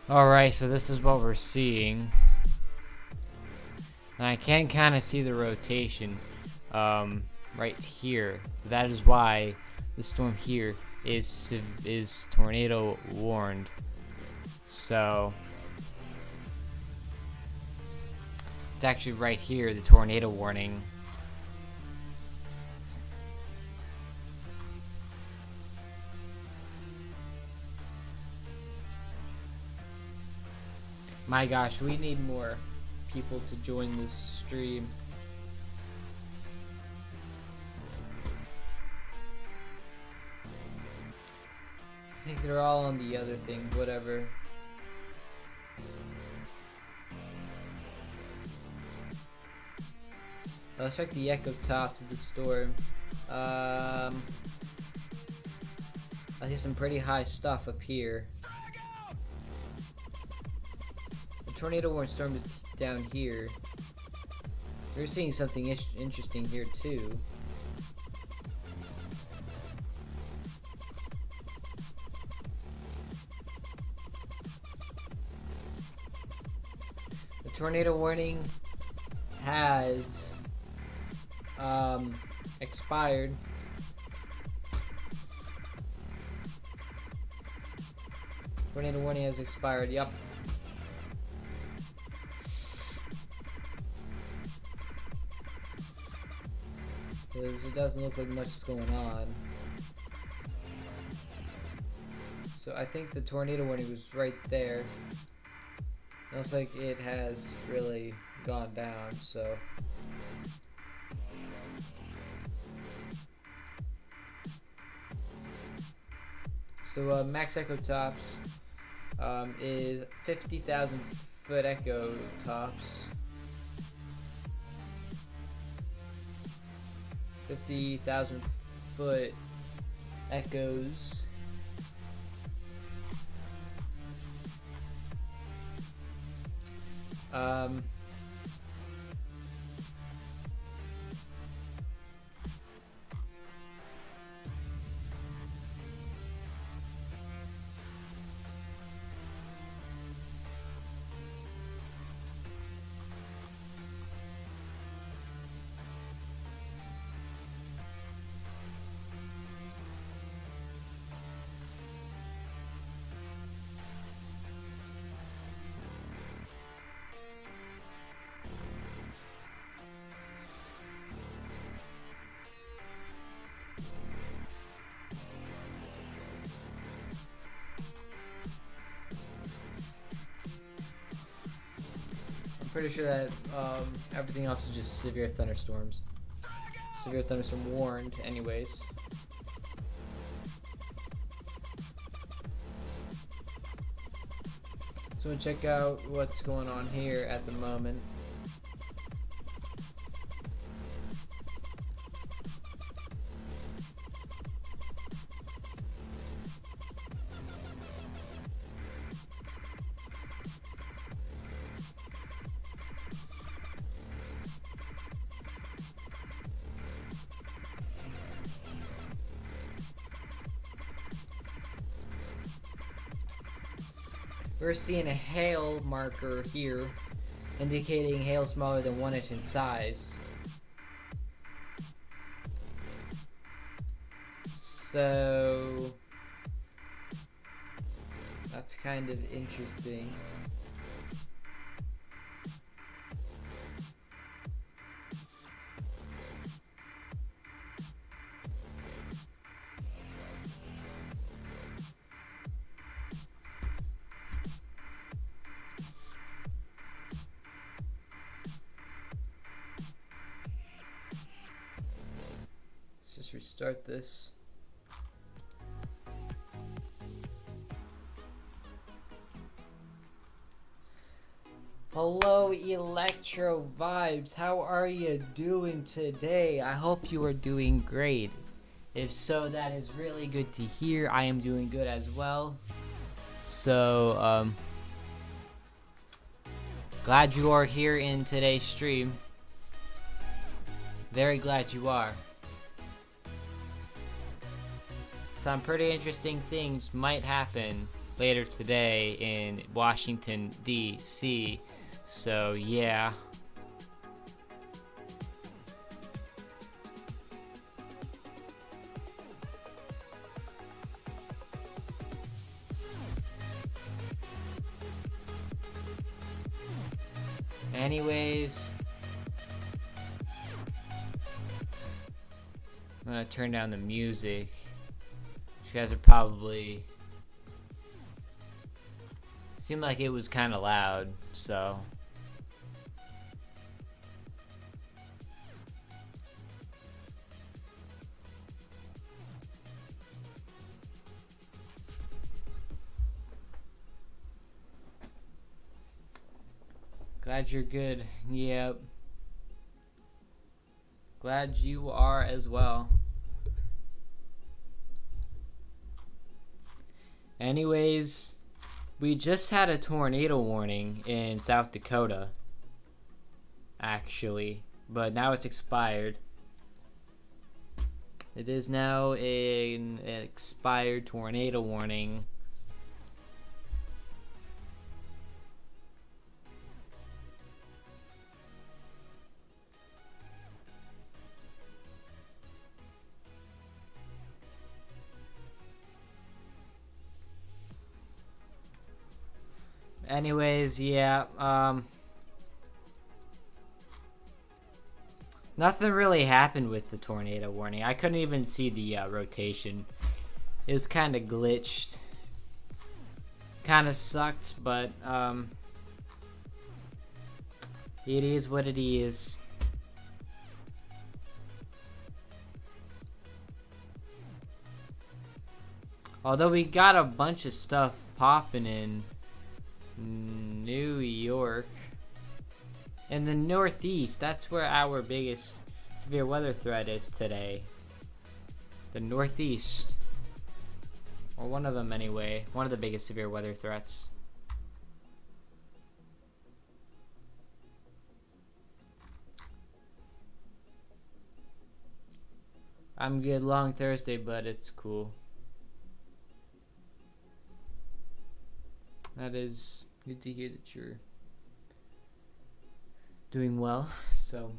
Alright, so this is what we're seeing. And I can kind of see the rotation right here. So that is why the storm here is tornado warned. So it's actually right here, the tornado warning. My gosh, we need more people to join this stream. I think they're all on the other thing, whatever. Let's check the echo tops of the storm. I see some pretty high stuff up here. Tornado warning storm is down here. We're seeing something interesting here too. The tornado warning has expired. Tornado warning has expired. Yup. Because it doesn't look like much is going on. So I think the tornado warning was right there. It looks like it has really gone down, so So max echo tops is 50,000 foot echo tops. 50,000 foot echoes. I'm pretty sure that everything else is just severe thunderstorms. Severe thunderstorm warned, anyways. So we'll check out what's going on here at the moment. We're seeing a hail marker here, indicating hail smaller than 1 inch in size. So that's kind of interesting. Let's just restart this. Hello, Electro Vibes. How are you doing today? I hope you are doing great. If so, that is really good to hear. I am doing good as well. So, glad you are here in today's stream. Very glad you are. Some pretty interesting things might happen later today in Washington, D.C. So, yeah. Anyways, I'm gonna turn down the music. You guys are probably... Seemed like it was kind of loud, so... Glad you're good. Yep. Glad you are as well. Anyways, we just had a tornado warning in South Dakota, actually, but now it's expired. It is now an expired tornado warning. Anyways, yeah, nothing really happened with the tornado warning. I couldn't even see the rotation. It was kind of glitched. Kind of sucked, but it is what it is. Although we got a bunch of stuff popping in New York. In the Northeast, that's where our biggest severe weather threat is today. The Northeast. Or one of them anyway. One of the biggest severe weather threats. I'm good. Long Thursday, but it's cool. That is good to hear that you're doing well. So,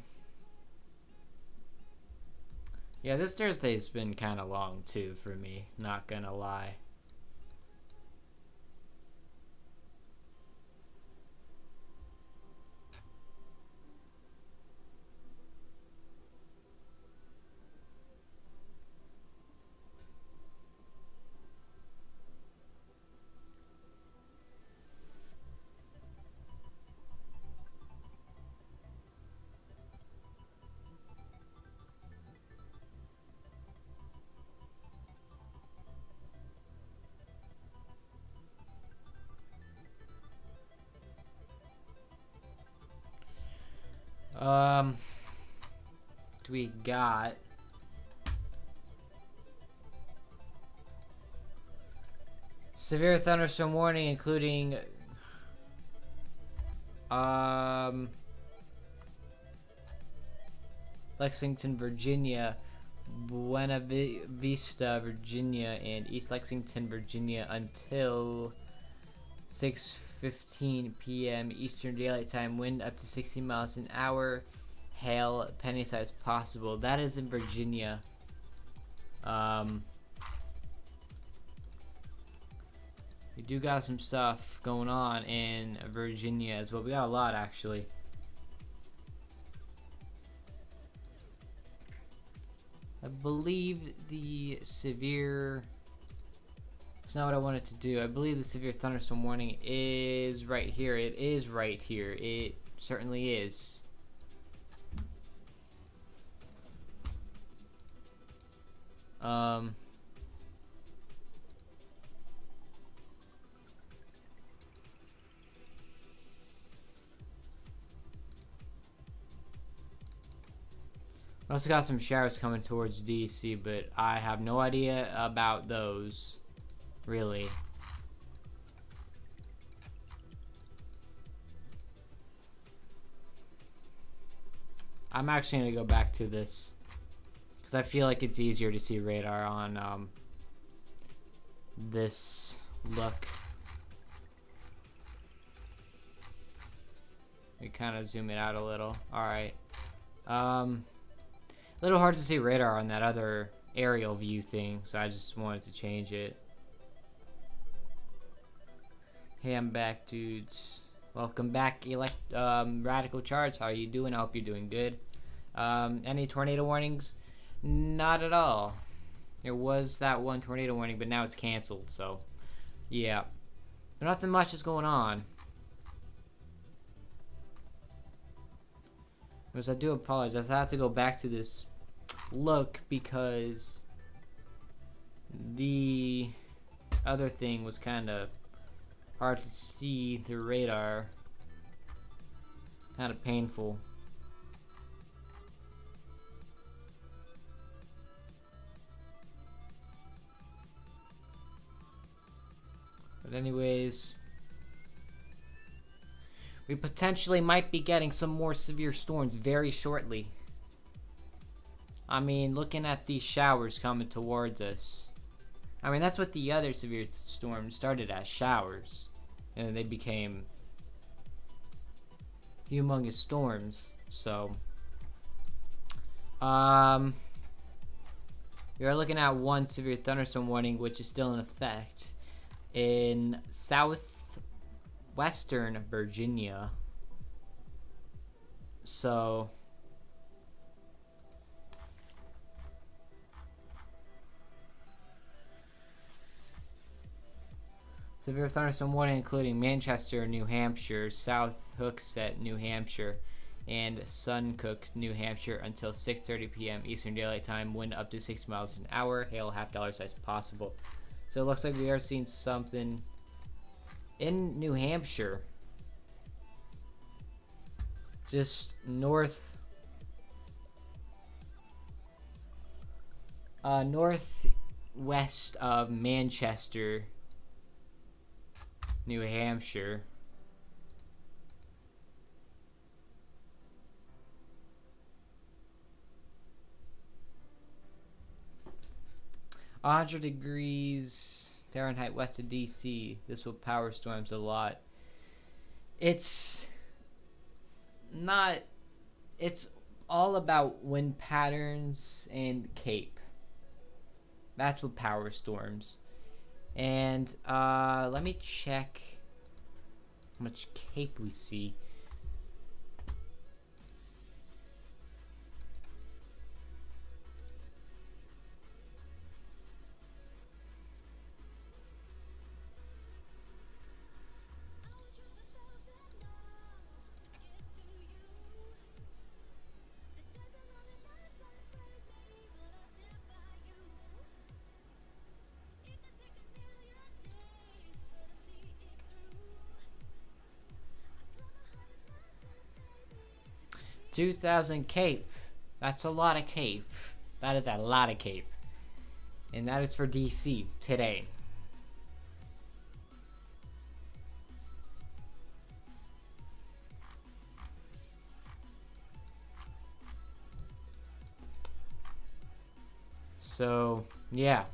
yeah, this Thursday's been kind of long too for me, not gonna lie. We got severe thunderstorm warning, including Lexington, Virginia, Buena Vista, Virginia, and East Lexington, Virginia until 6:15 p.m. Eastern Daylight Time. Wind up to 60 miles an hour. Hail penny size possible. That is in Virginia. We do got some stuff going on in Virginia as well. We got a lot actually. I believe the severe... It's not what I wanted to do. I believe the severe thunderstorm warning is right here. It is right here. It certainly is. I also got some showers coming towards DC, but I have no idea about those, really. I'm actually going to go back to this, because I feel like it's easier to see radar on this look. We kind of zoom it out a little. Alright. A little hard to see radar on that other aerial view thing, so I just wanted to change it. Hey, I'm back, dudes. Welcome back, Radical Charge. How are you doing? I hope you're doing good. Any tornado warnings? Not at all. There was that one tornado warning, but now it's canceled, so yeah. But nothing much is going on. Because I do apologize. I have to go back to this look because the other thing was kind of hard to see through radar. Kind of painful. But anyways, we potentially might be getting some more severe storms very shortly. I mean, looking at these showers coming towards us. I mean, that's what the other severe storms started as, showers. And then they became humongous storms. So, we are looking at one severe thunderstorm warning, which is still in effect in southwestern Virginia. So, severe thunderstorm warning including Manchester, New Hampshire, South Hooksett, New Hampshire, and Suncook, New Hampshire until 6:30 p.m. Eastern Daylight Time. Wind up to 60 miles an hour. Hail $50 size possible. So it looks like we are seeing something in New Hampshire. Just northwest of Manchester, New Hampshire. A 100 degrees Fahrenheit west of DC. This will power storms a lot. It's not. It's all about wind patterns and cape. That's what power storms. And let me check how much cape we see. $2,000 cape. That's a lot of cape. That is a lot of cape. And that is for DC today. So, yeah.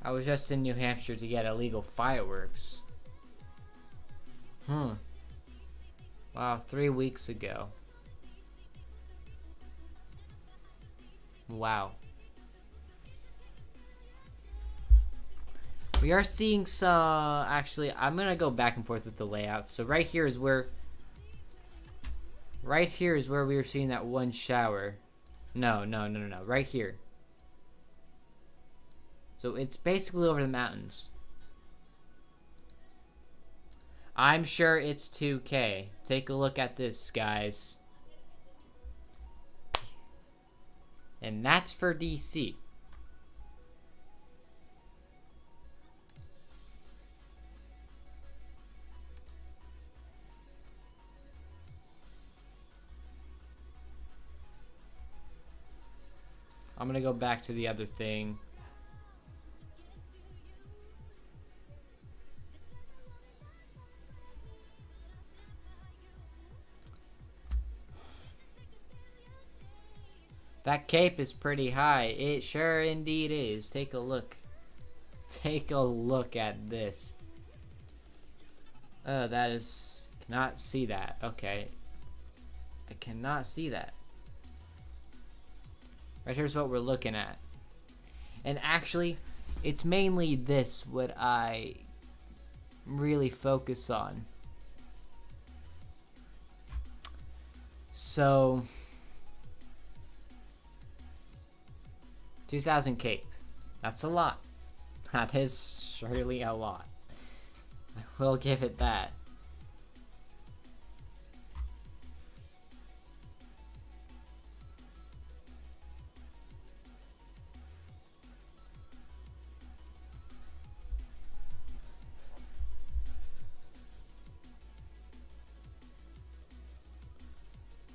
I was just in New Hampshire to get illegal fireworks. Wow, 3 weeks ago. Wow. We are seeing some... Actually, I'm going to go back and forth with the layout. So right here is where... Right here is where we were seeing that one shower. No. Right here. So it's basically over the mountains. I'm sure it's 2K. Take a look at this, guys. And that's for DC. I'm gonna go back to the other thing. That cape is pretty high. It sure indeed is. Take a look. Take a look at this. Oh, that is... Cannot see that. Okay. I cannot see that. Right here's what we're looking at. And actually, it's mainly this what I really focus on. So... 2,000 cape. That's a lot. That is surely a lot. I will give it that.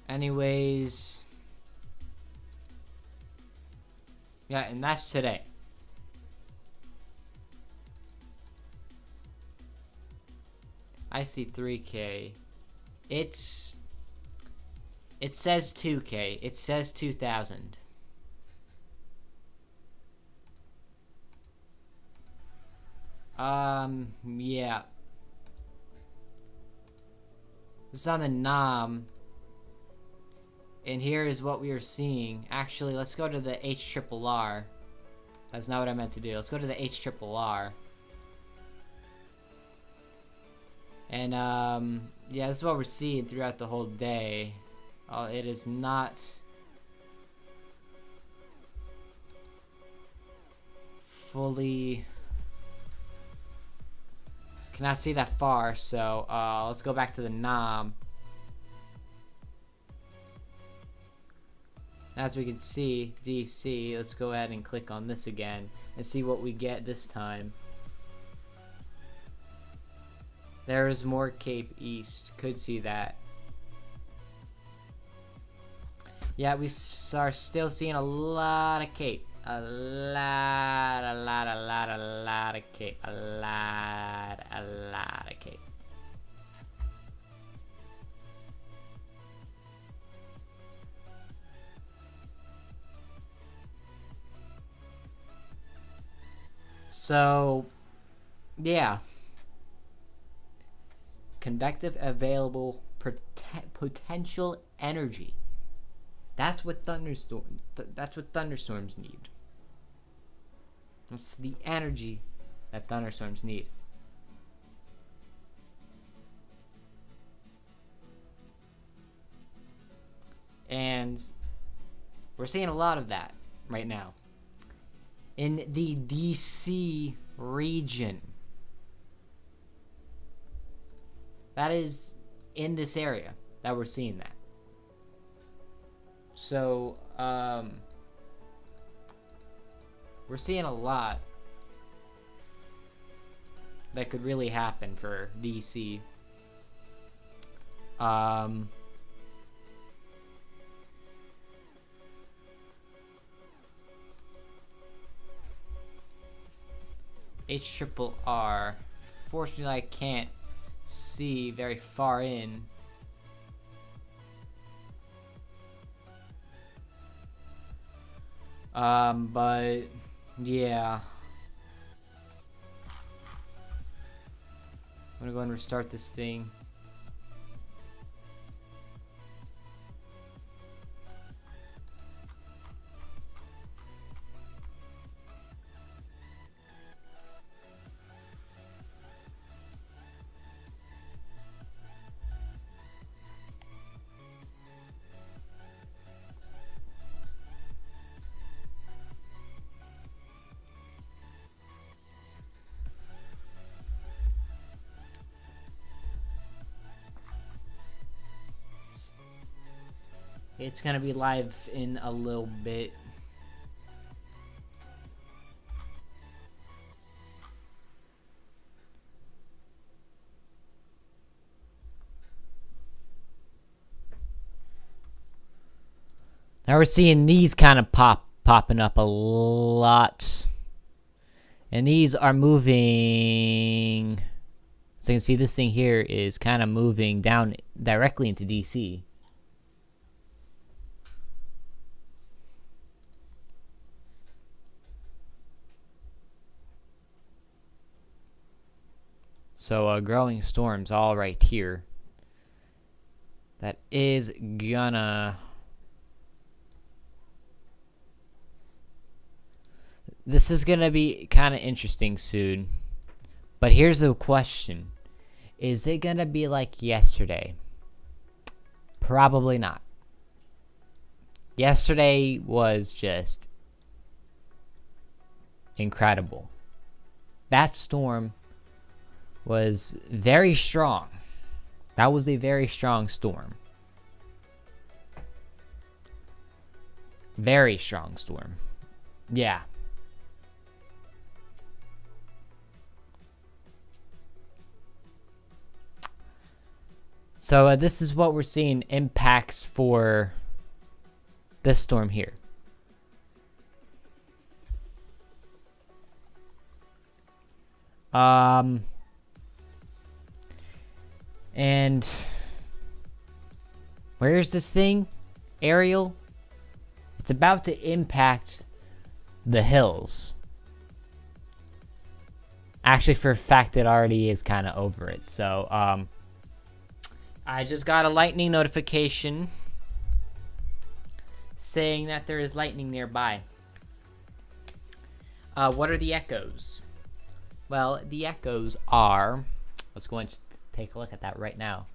Anyways... Yeah, and that's today. I see 3K. It says 2K. It says 2,000. Yeah. This is on the NOM. And here is what we are seeing. Actually, let's go to the HRRR. That's not what I meant to do. Let's go to the HRRR. And, yeah, this is what we're seeing throughout the whole day. It is not fully... Cannot see that far, so, let's go back to the NOM. As we can see, DC, let's go ahead and click on this again and see what we get this time. There is more Cape East. Could see that. Yeah, we are still seeing a lot of Cape. A lot of Cape. A lot of Cape. So, yeah. Convective available potential energy. That's what that's what thunderstorms need. That's the energy that thunderstorms need. And we're seeing a lot of that right now in the DC region. That is in this area that we're seeing that. So, we're seeing a lot that could really happen for DC. HRRR. Fortunately, I can't see very far in. But yeah, I'm gonna go and restart this thing. It's gonna be live in a little bit. Now we're seeing these kind of popping up a lot. And these are moving. So you can see this thing here is kind of moving down directly into DC. So growing storms all right here. That is gonna... This is gonna be kind of interesting soon. But here's the question. Is it gonna be like yesterday? Probably not. Yesterday was just incredible. That storm was very strong. That was a very strong storm. Very strong storm. Yeah. So this is what we're seeing impacts for this storm here. And where's this thing? Ariel? It's about to impact the hills. Actually, for a fact, it already is kind of over it. So, I just got a lightning notification saying that there is lightning nearby. What are the echoes? Well, the echoes are... Let's go and take a look at that right now.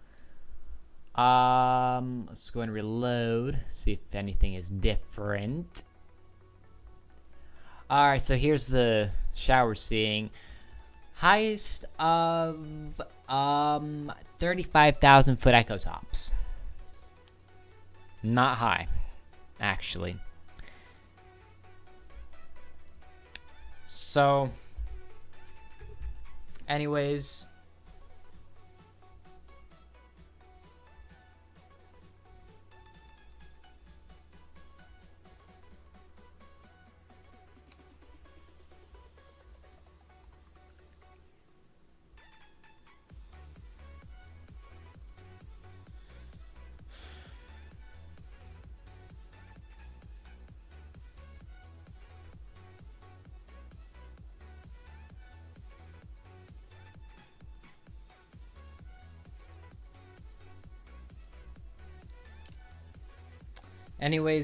Let's go and reload. See if anything is different. Alright, so here's the shower seeing. Highest of 35,000 foot echo tops. Not high. actually. So, anyways,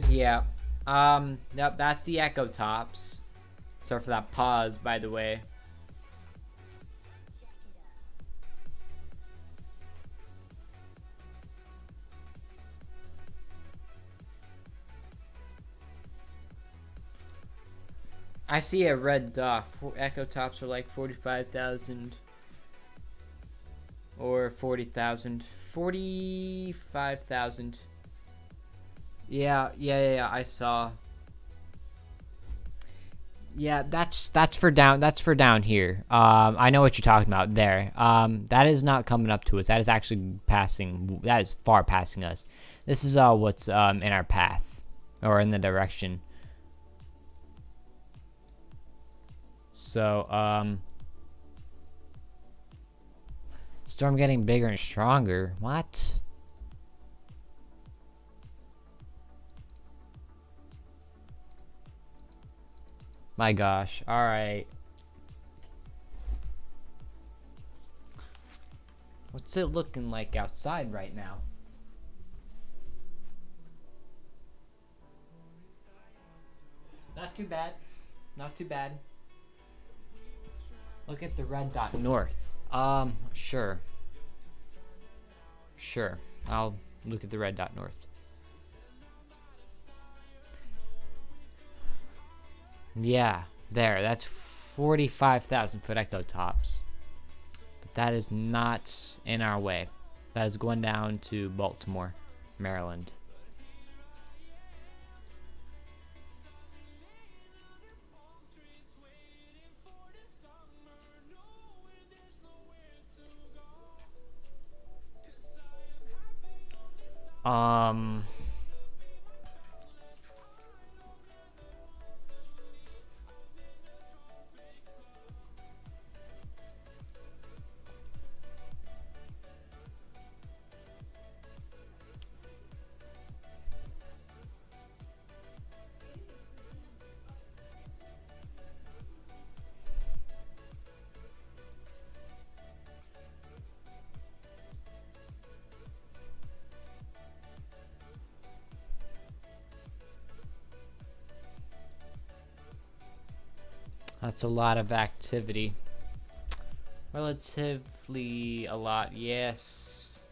yeah. Yep, that's the Echo Tops. Sorry for that pause, by the way. I see a red dot. Echo Tops are like 45,000 or 40,000. 45,000. Yeah, I saw. Yeah, that's for down here. I know what you're talking about there. That is not coming up to us. That is actually passing. That is far passing us. This is what's in our path or in the direction. So storm getting bigger and stronger. What? My gosh. All right. What's it looking like outside right now? Not too bad. Not too bad. Look at the red dot north. Sure. Sure. I'll look at the red dot north. Yeah, there. That's 45,000 foot Echo Tops. But that is not in our way. That is going down to Baltimore, Maryland. That's a lot of activity. Relatively a lot, yes.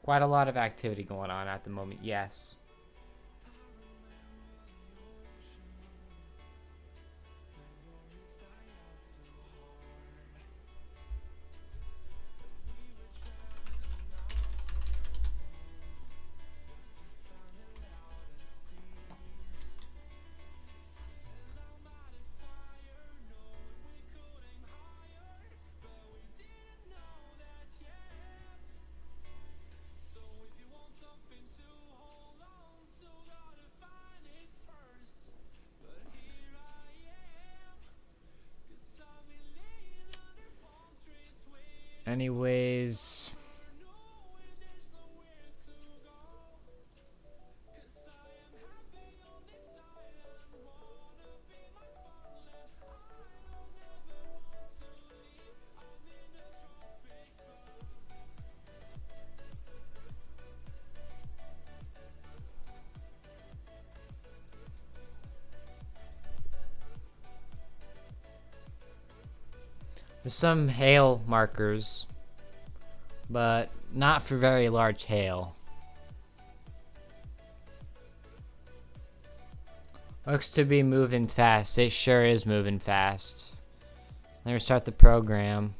Quite a lot of activity going on at the moment, yes. Anyways, there's some hail markers, but not for very large hail. Looks to be moving fast. It sure is moving fast. Let me start the program.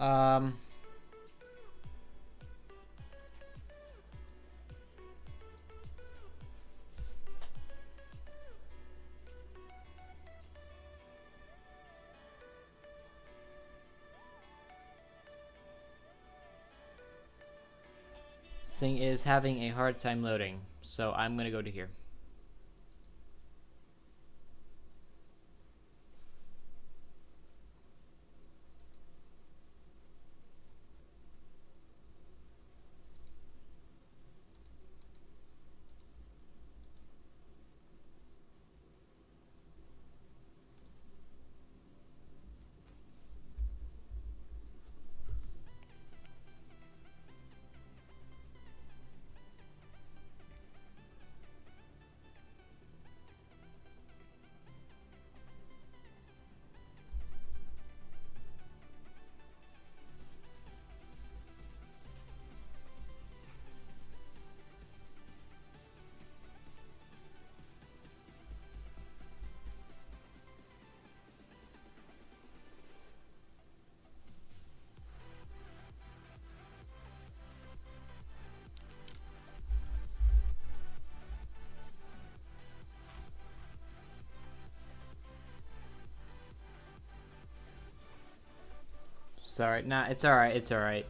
Um. This thing is having a hard time loading, so I'm gonna go to here. Sorry, nah, it's alright, it's alright.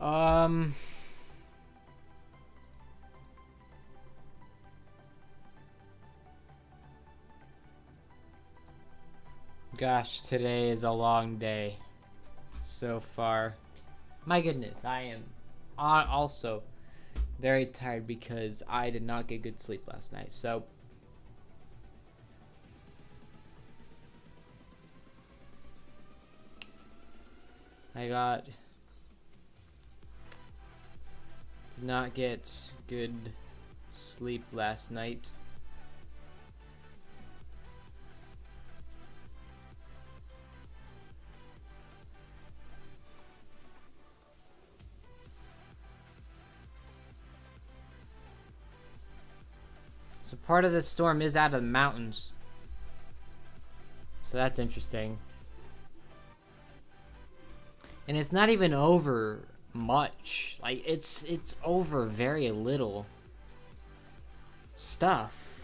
Um, Gosh, today is a long day so far. My goodness, I am also very tired because I did not get good sleep last night. So, did not get good sleep last night. So part of the storm is out of the mountains. So that's interesting. And it's not even over much. Like it's over very little stuff.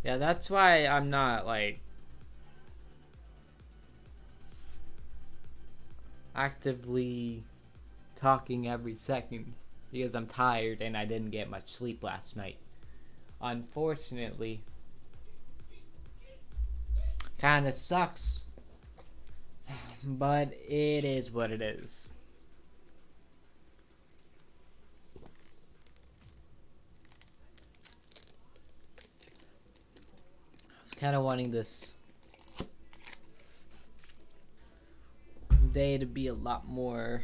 Yeah, that's why I'm not like actively talking every second because I'm tired and I didn't get much sleep last night. Unfortunately, kind of sucks, but it is what it is. Kind of wanting this day to be a lot more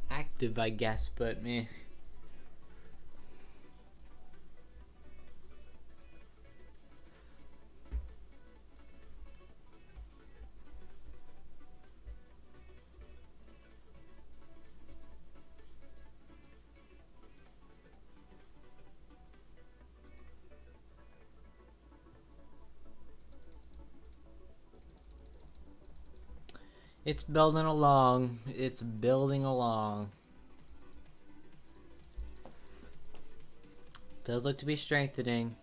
active, I guess, but meh. It's building along. It's building along. Does look to be strengthening.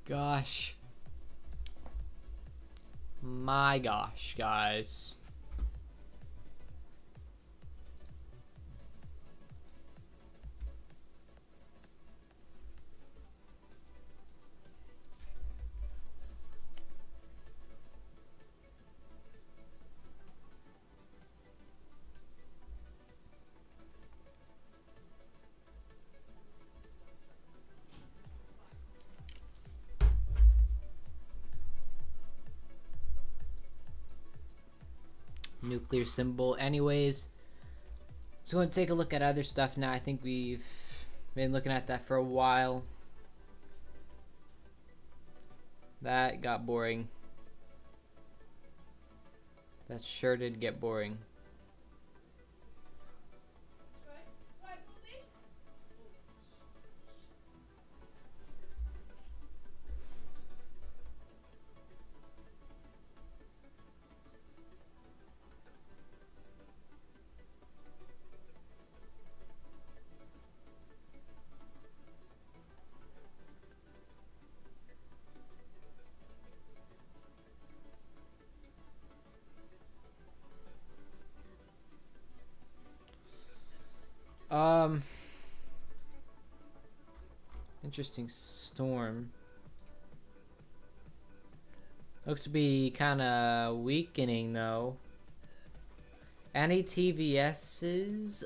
Gosh. My gosh, guys. Nuclear symbol. Anyways, so we're going to take a look at other stuff now. I think we've been looking at that for a while. That got boring. That sure did get boring. Interesting storm. Looks to be kind of weakening though. Any TVS's?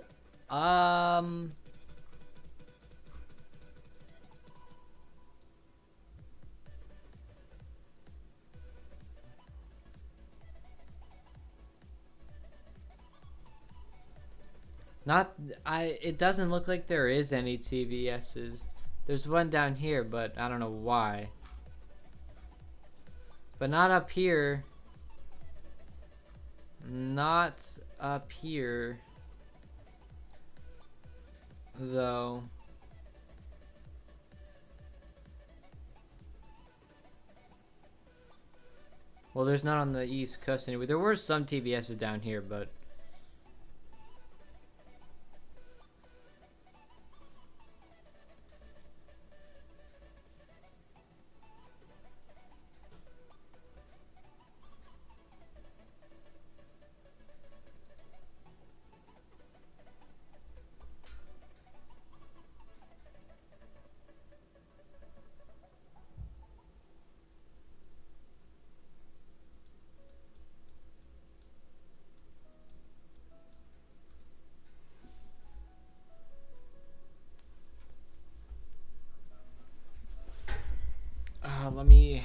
It doesn't look like there is any TVS's. There's one down here, but I don't know why. But not up here. Not up here. Though. Well, there's none on the East Coast anyway. There were some TVS's down here, but let me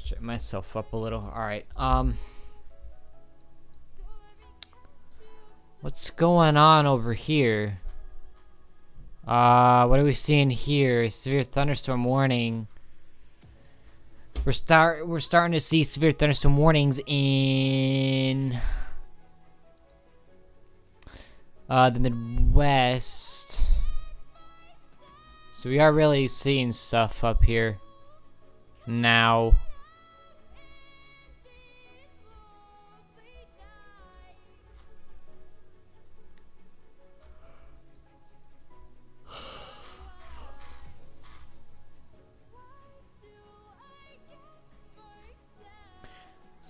shut myself up a little. All right. What's going on over here? What are we seeing here? Severe thunderstorm warning. We're starting to see severe thunderstorm warnings in the Midwest. So we are really seeing stuff up here now.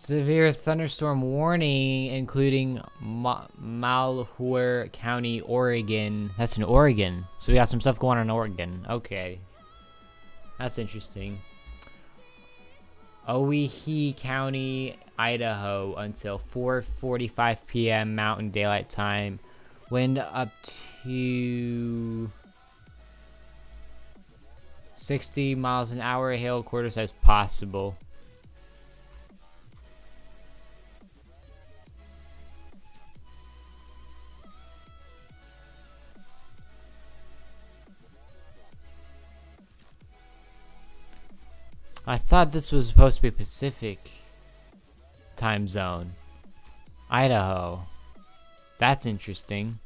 Severe thunderstorm warning, including Malheur County, Oregon. That's in Oregon. So we got some stuff going on in Oregon. Okay. That's interesting. Owyhee County, Idaho, until 4:45 p.m. Mountain Daylight Time. Wind up to 60 miles an hour. Hail quarter size possible. I thought this was supposed to be Pacific time zone. Idaho. That's interesting.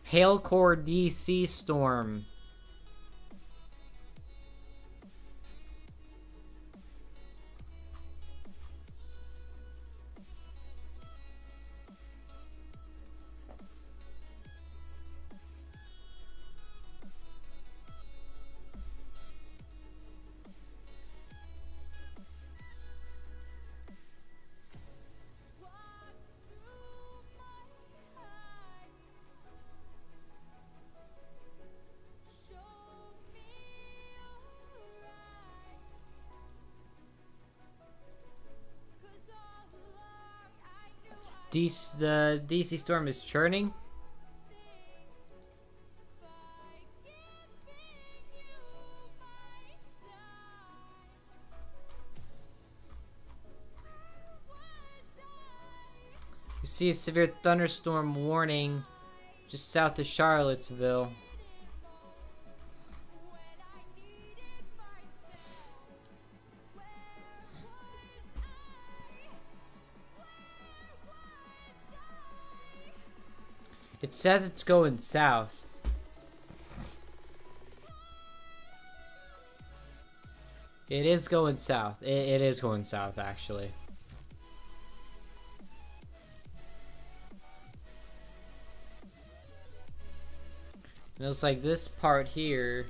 Hail core DC storm. The DC storm is churning. You see a severe thunderstorm warning just south of Charlottesville. It says it's going south. It is going south. It is going south, actually. It looks like this part here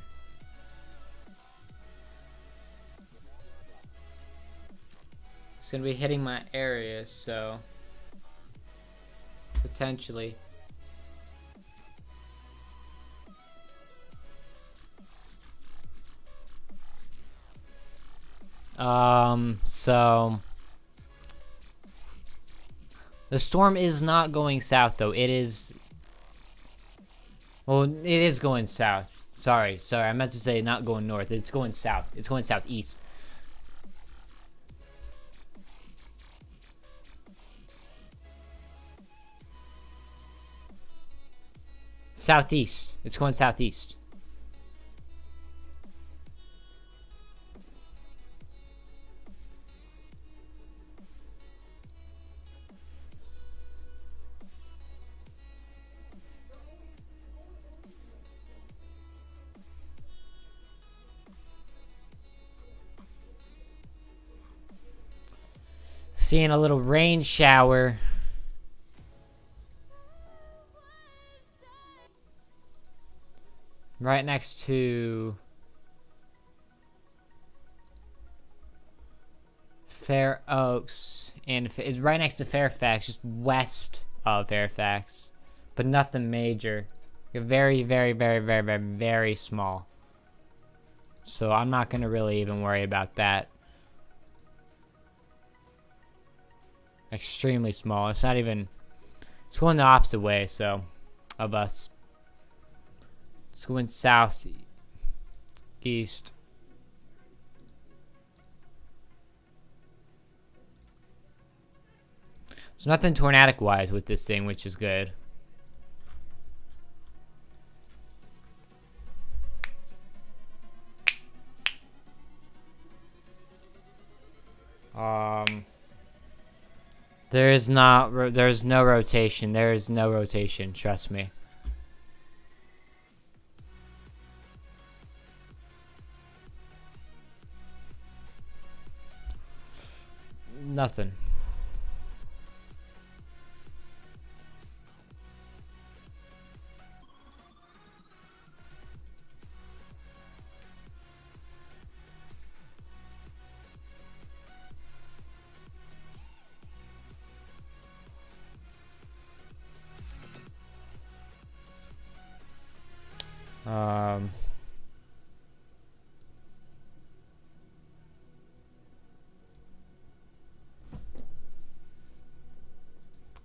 is going to be hitting my area, so potentially. So the storm is not going south, though. It is, well, it is going south. Sorry, I meant to say not going north. It's going south. It's going southeast. Southeast. It's going southeast. Seeing a little rain shower. Right next to Fair Oaks, and it's right next to Fairfax, just west of Fairfax, but nothing major. Very, very, very, very, very, very small. So I'm not gonna really even worry about that. Extremely small. It's not even. It's going the opposite way. So, of us. It's going south, east. There's nothing tornadic wise with this thing, which is good. There's no rotation. There is no rotation. Trust me. Nothing.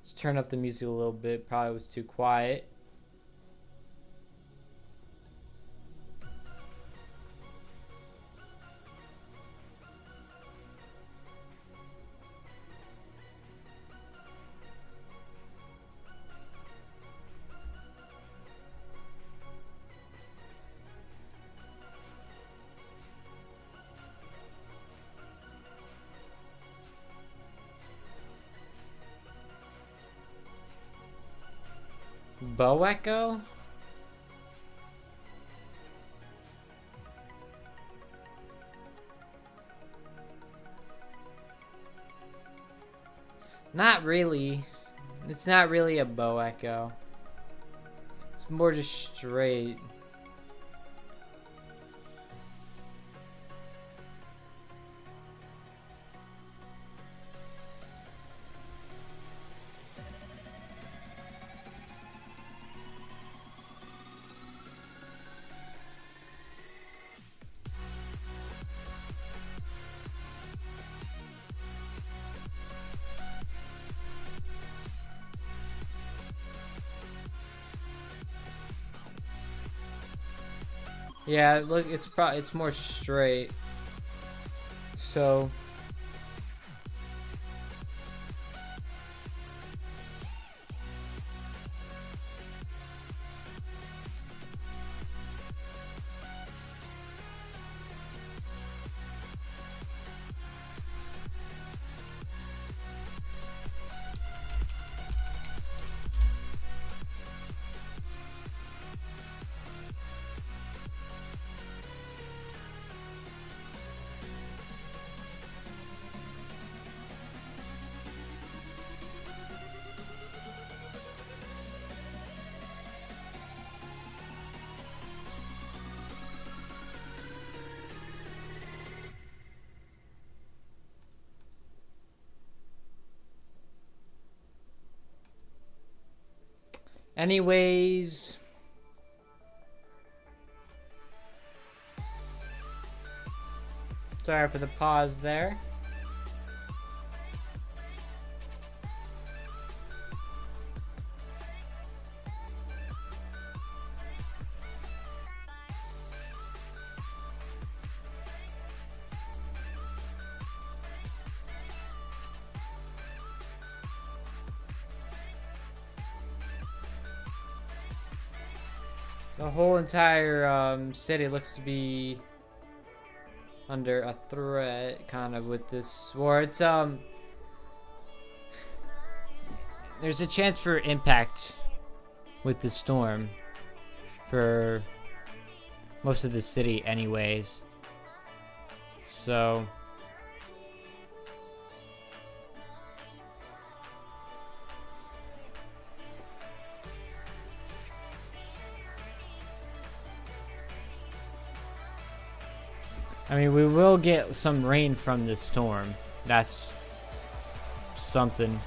Let's turn up the music a little bit. Probably was too quiet. Bow Echo? Not really. It's not really a Bow Echo. It's more just straight. Yeah, look, it's more straight. So anyways, sorry for the pause there. The whole entire city looks to be under a threat, kind of, with this war. It's there's a chance for impact with the storm for most of the city, anyways. So I mean, we will get some rain from the storm. That's something.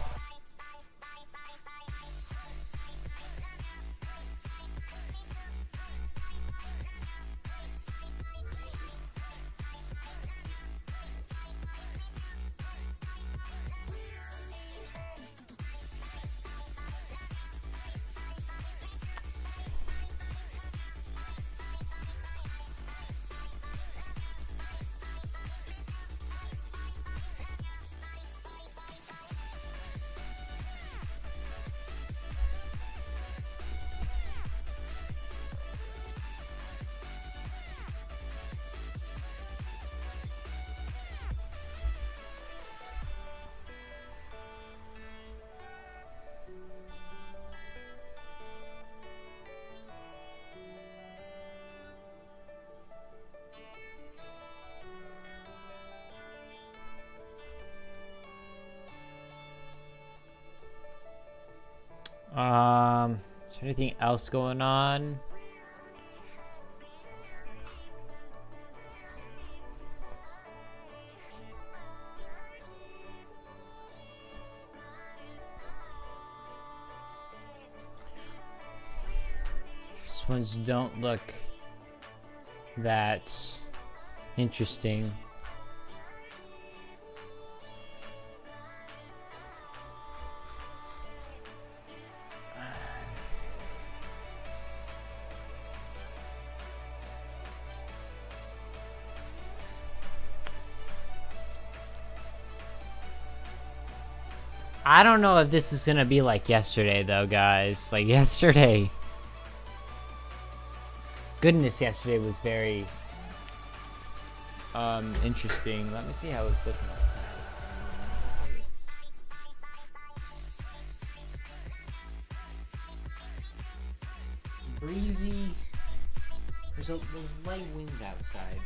Is there anything else going on? These ones don't look that interesting. I don't know if this is gonna be like yesterday though, guys. Like yesterday. Goodness, yesterday was very interesting. Let me see how it's looking outside. Breezy. There's light winds outside.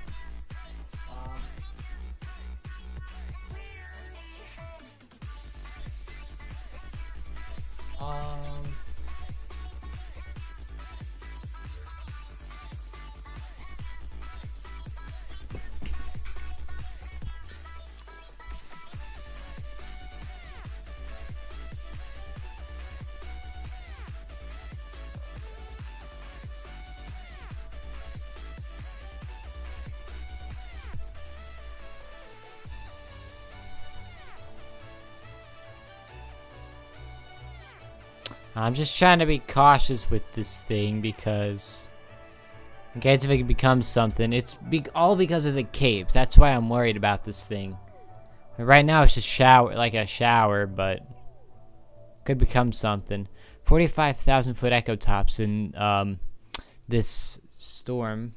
I'm just trying to be cautious with this thing because in case if it becomes something, it's all because of the cape. That's why I'm worried about this thing. Right now it's just a shower, but could become something. 45,000 foot echo tops in this storm.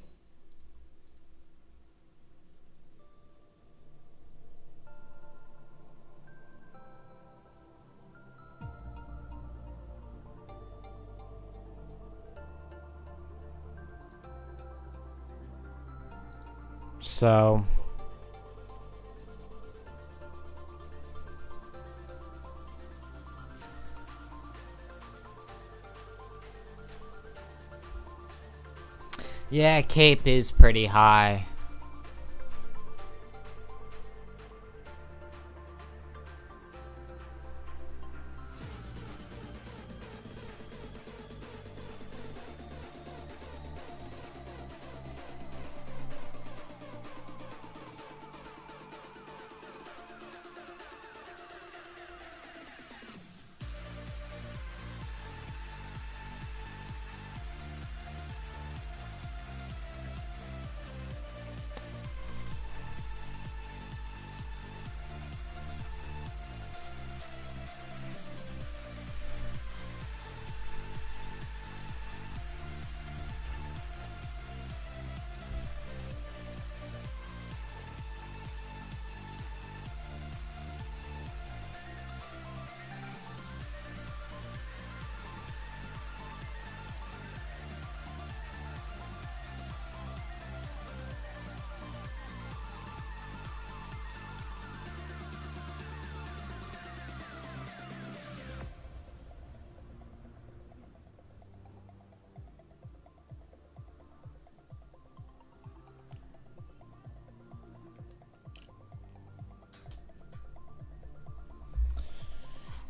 So yeah, cape is pretty high.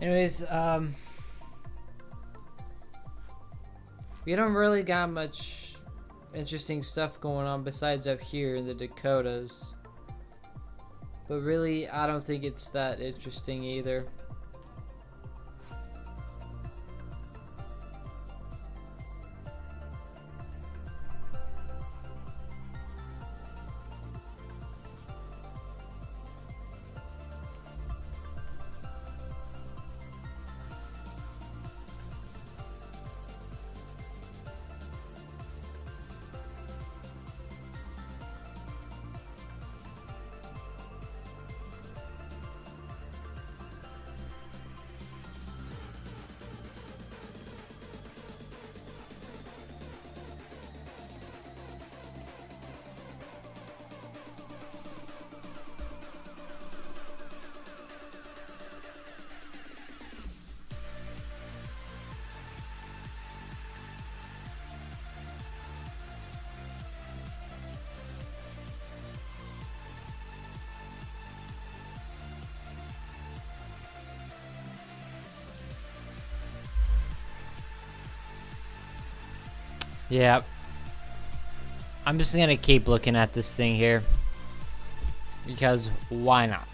Anyways, we don't really got much interesting stuff going on besides up here in the Dakotas. But really, I don't think it's that interesting either. Yeah. I'm just gonna keep looking at this thing here. Because why not?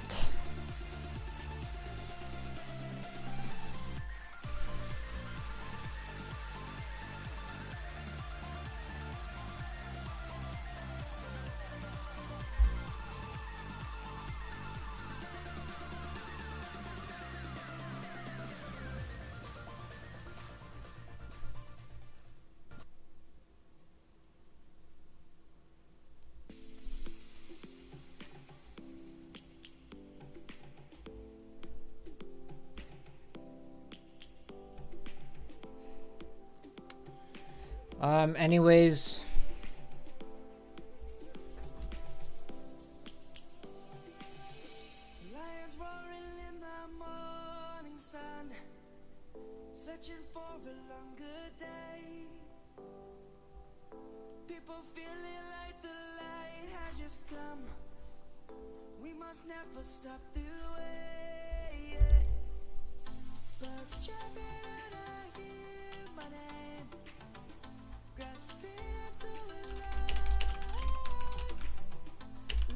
Anyways. Lions roaring in the morning sun, searching for a longer day. People feeling like the light has just come. We must never stop the way. Birds chirping and I hear my name, grasping into life.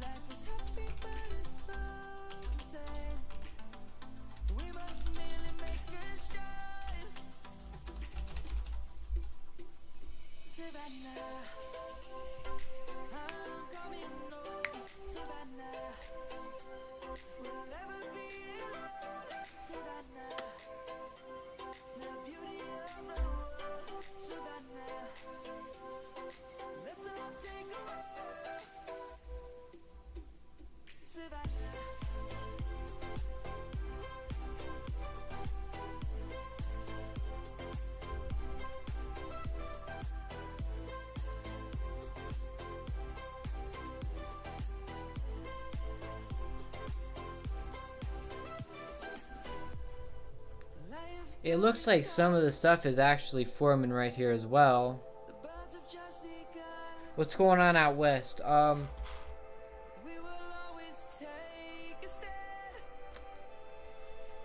Life is happy but it's so insane. We must merely make a start. Savannah, I'm coming home. Savannah, we'll never be alone. Savannah, the beauty of the world. Savannah, let's all take a ride. Savannah. It looks like some of the stuff is actually forming right here as well. The birds have just begun. What's going on out west? We will always take a stand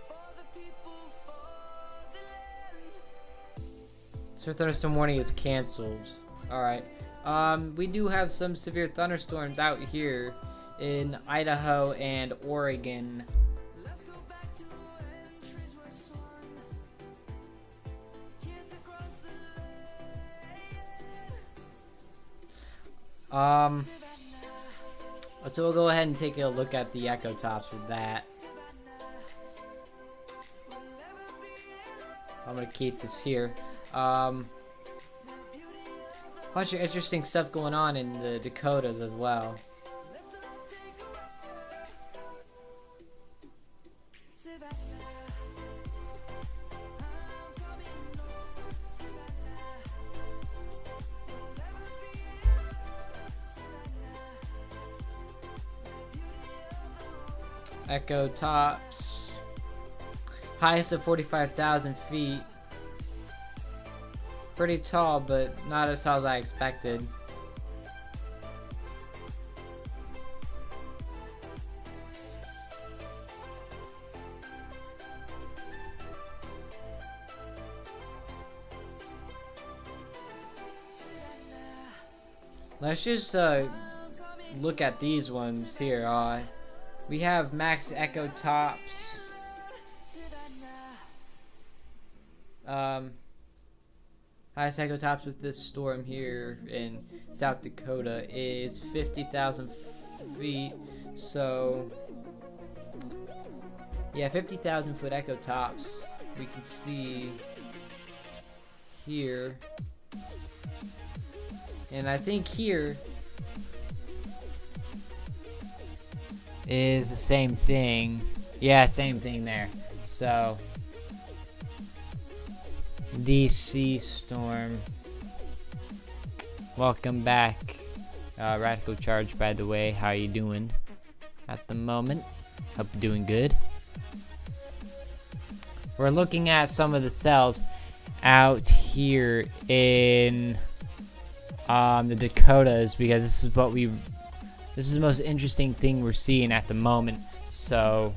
for the people, for the land. Severe thunderstorm warning is canceled. Alright. We do have some severe thunderstorms out here in Idaho and Oregon. Let's go back to when trees were swung. Kids across the land. So we'll go ahead and take a look at the echo tops with that. I'm gonna keep this here. Bunch of interesting stuff going on in the Dakotas as well. Echo tops. Highest of 45,000 feet. Pretty tall, but not as tall as I expected. Let's just look at these ones here. We have max echo tops. Highest echo tops with this storm here in South Dakota is 50,000 feet. So, yeah, 50,000 foot echo tops. We can see here. And I think here is the same thing. Yeah, same thing there. So, DC storm. Welcome back. Radical Charge, by the way. How you doing at the moment? Hope you're doing good. We're looking at some of the cells out here in the Dakotas because this is the most interesting thing we're seeing at the moment. So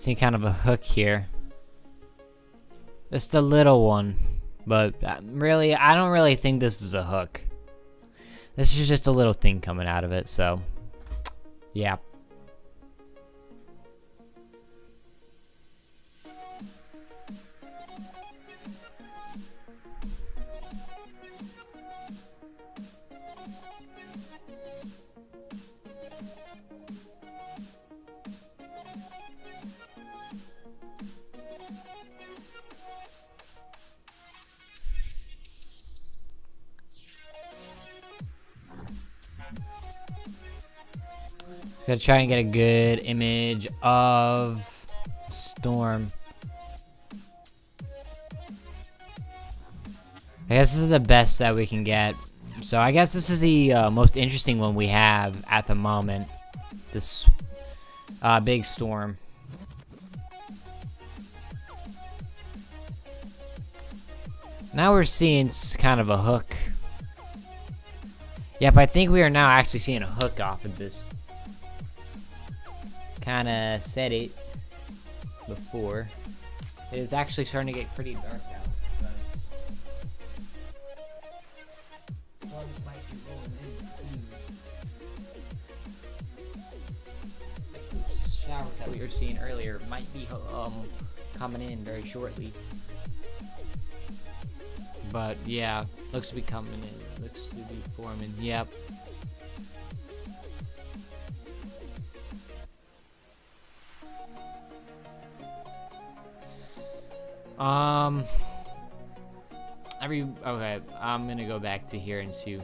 See kind of a hook here. Just a little one. But really, I don't really think this is a hook. This is just a little thing coming out of it, so yeah. Gonna try and get a good image of Storm. I guess this is the best that we can get. So I guess this is the most interesting one we have at the moment. This big storm. Now we're seeing kind of a hook. Yep, I think we are now actually seeing a hook off of this. Kinda said it before. It is actually starting to get pretty dark out because storms might be rolling in soon. Those showers that we were seeing earlier might be coming in very shortly. But yeah, looks to be coming in. Looks to be forming. Yep. Okay, I'm gonna go back to here and see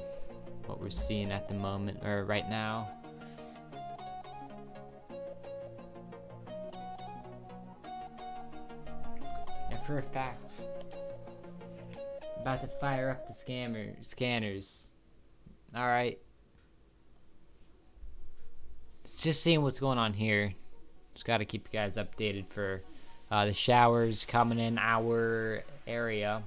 what we're seeing at the moment, or right now. Yeah, for a fact. About to fire up the scanners. Alright. It's just seeing what's going on here. Just gotta keep you guys updated for the showers coming in our area.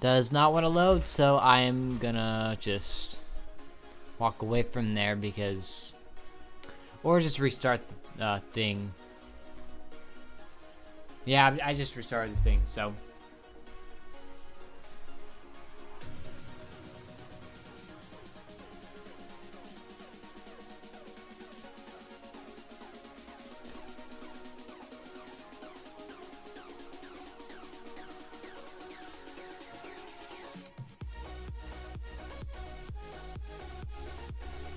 Does not want to load, so I am gonna just walk away from there because, or just restart the thing. Yeah, I just restarted the thing, so.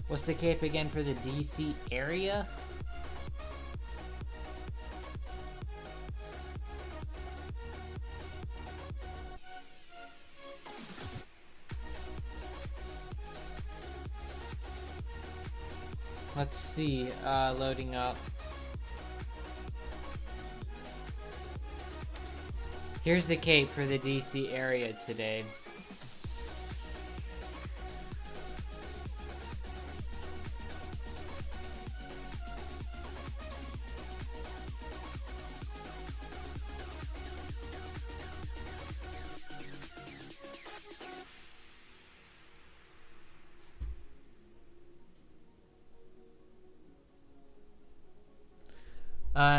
What's the cape again for the DC area? Let's see, loading up. Here's the cape for the DC area today.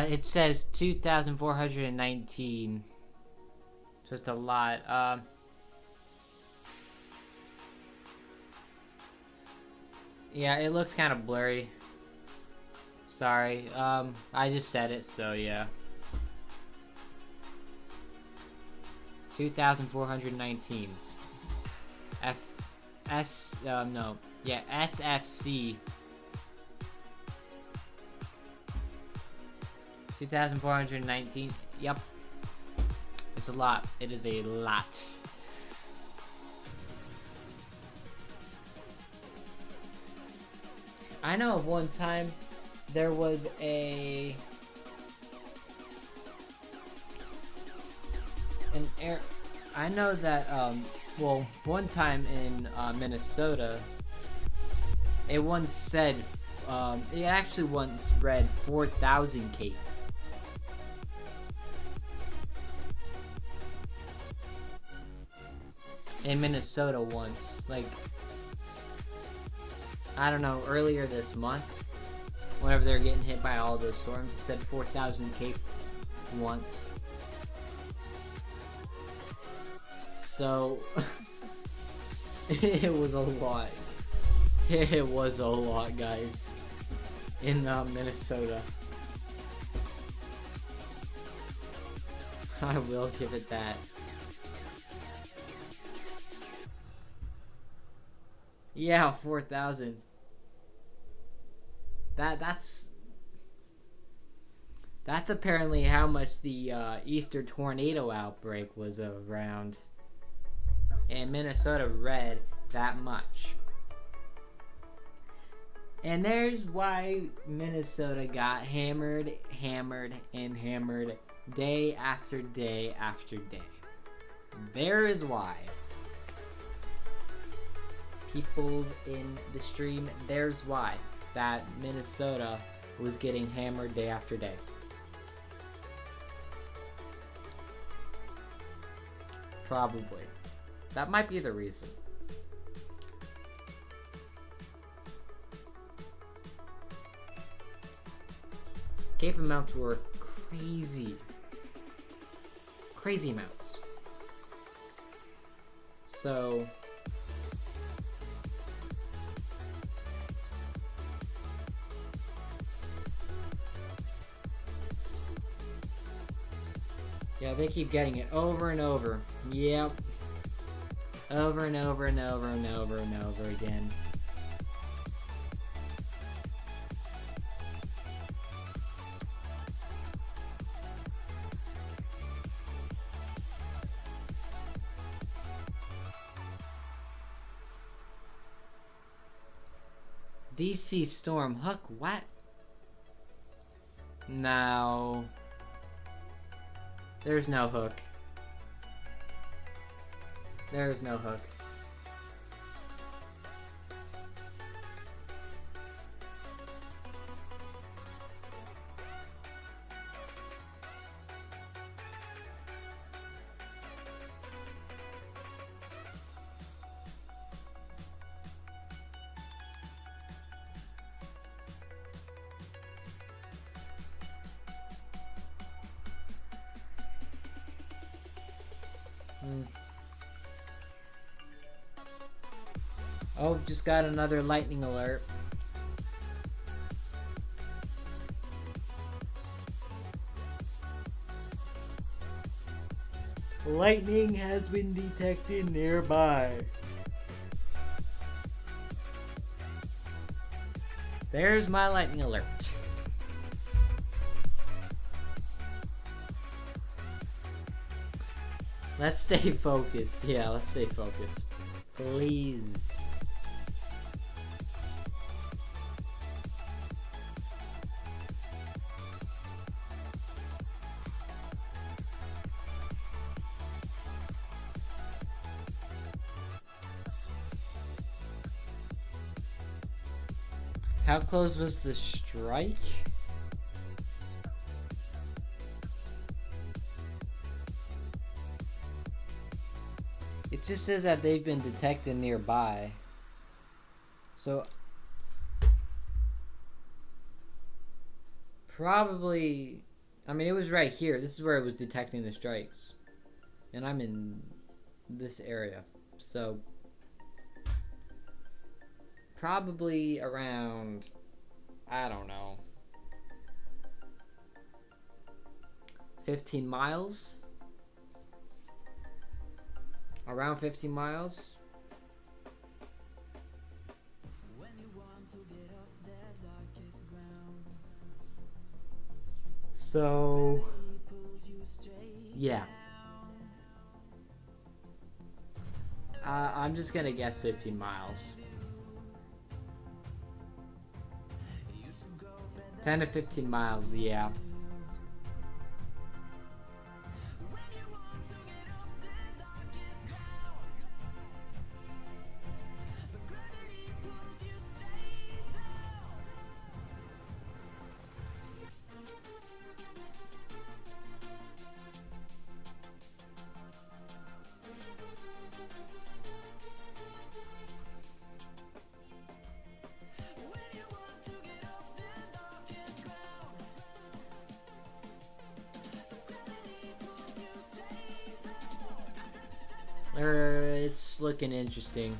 It says 2,419. So it's a lot. Yeah, it looks kind of blurry. Sorry. I just said it, so yeah. 2,419. SFC. 2,419. Yep. It's a lot. It is a lot. I know of one time there was an I know that, well, one time in Minnesota, it once said, it actually once read 4,000 Cape. In Minnesota once, like, I don't know, earlier this month, whenever they're getting hit by all those storms, it said 4,000 Cape once. So, it was a lot. It was a lot, guys, in Minnesota. I will give it that. Yeah, 4,000. That's apparently how much the Easter tornado outbreak was around. And Minnesota read that much. And there's why Minnesota got hammered, hammered, and hammered day after day after day. There is why. Peoples in the stream, there's why that Minnesota was getting hammered day after day. Probably. That might be the reason. Cape amounts were crazy. Crazy amounts. So... yeah, they keep getting it over and over. Yep. Over and over and over and over and over again. DC Storm Hook, what? No. There's no hook. There's no hook. Oh, just got another lightning alert. Lightning has been detected nearby. There's my lightning alert. Let's stay focused. Yeah, let's stay focused. Please. How close was the strike? It just says that they've been detected nearby. So probably, I mean, it was right here. This is where it was detecting the strikes. And I'm in this area. So probably around, I don't know, 15 miles? Around 15 miles? So, yeah. I'm just gonna guess 15 miles. 10 to 15 miles, yeah. It's looking interesting.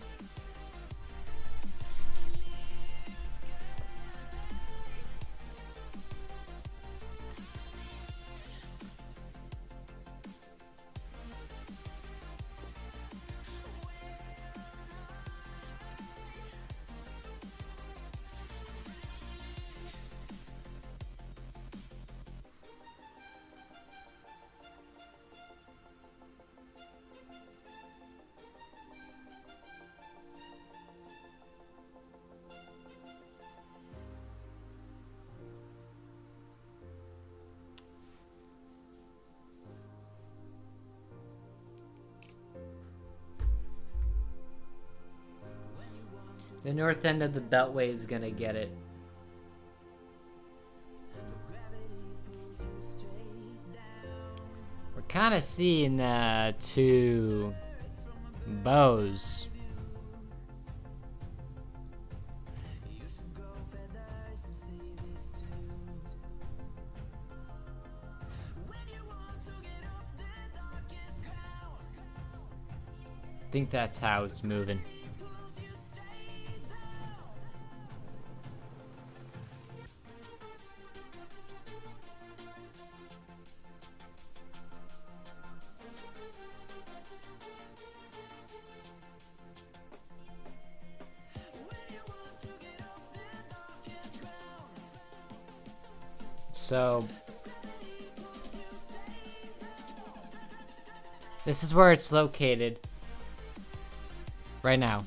The north end of the Beltway is gonna get it. We're kind of seeing two bows. I think that's how it's moving. So this is where it's located right now.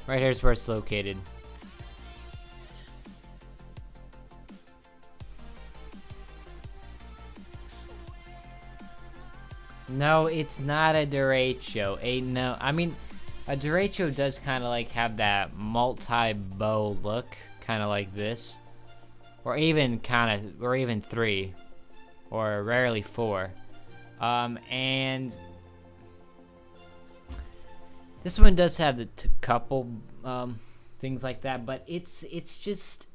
Right here's where it's located. No, it's not a derecho. No, I mean, a derecho does kind of like have that multi-bow look, kind of like this, or even three, or rarely four. And this one does have the couple things like that, but it's just.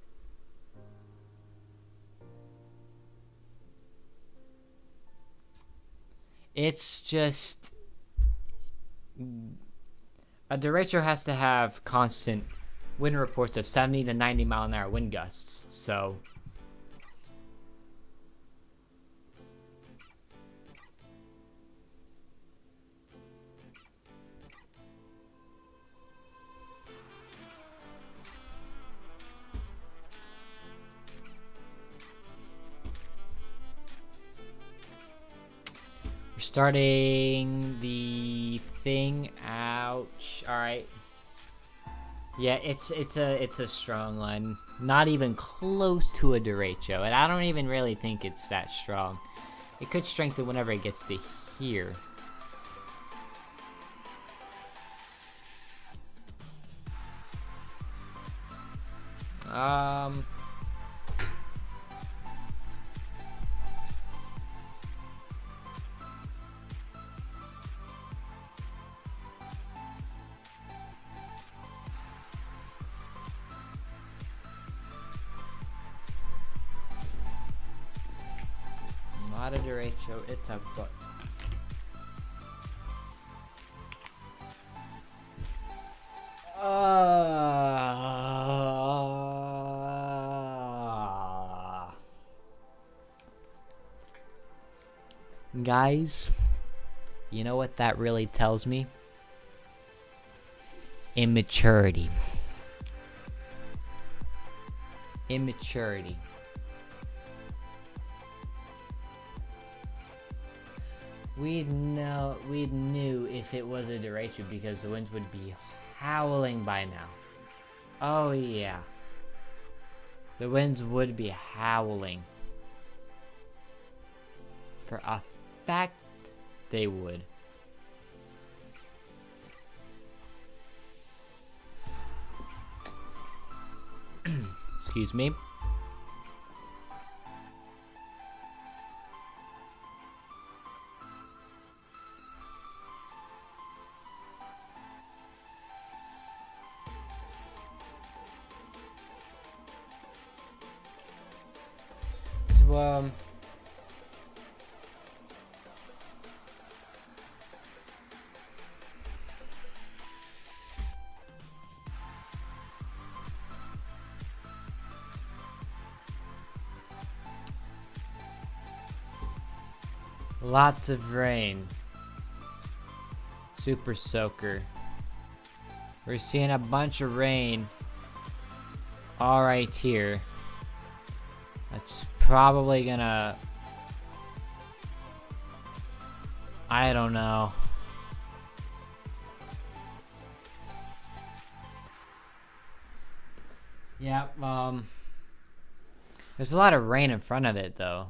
It's just a derecho has to have constant wind reports of 70 to 90 mile an hour wind gusts. So we're starting the thing. Ouch. All right. Yeah, it's a strong line. Not even close to a derecho, and I don't even really think it's that strong. It could strengthen whenever it gets to here. Not a derecho, it's a book. Guys, you know what that really tells me? Immaturity. Immaturity. We knew if it was a derecho because the winds would be howling by now. Oh yeah. The winds would be howling. For a fact, they would. Excuse me. So, Lots of rain. Super soaker. We're seeing a bunch of rain all right here. That's probably gonna... I don't know. Yeah, there's a lot of rain in front of it though.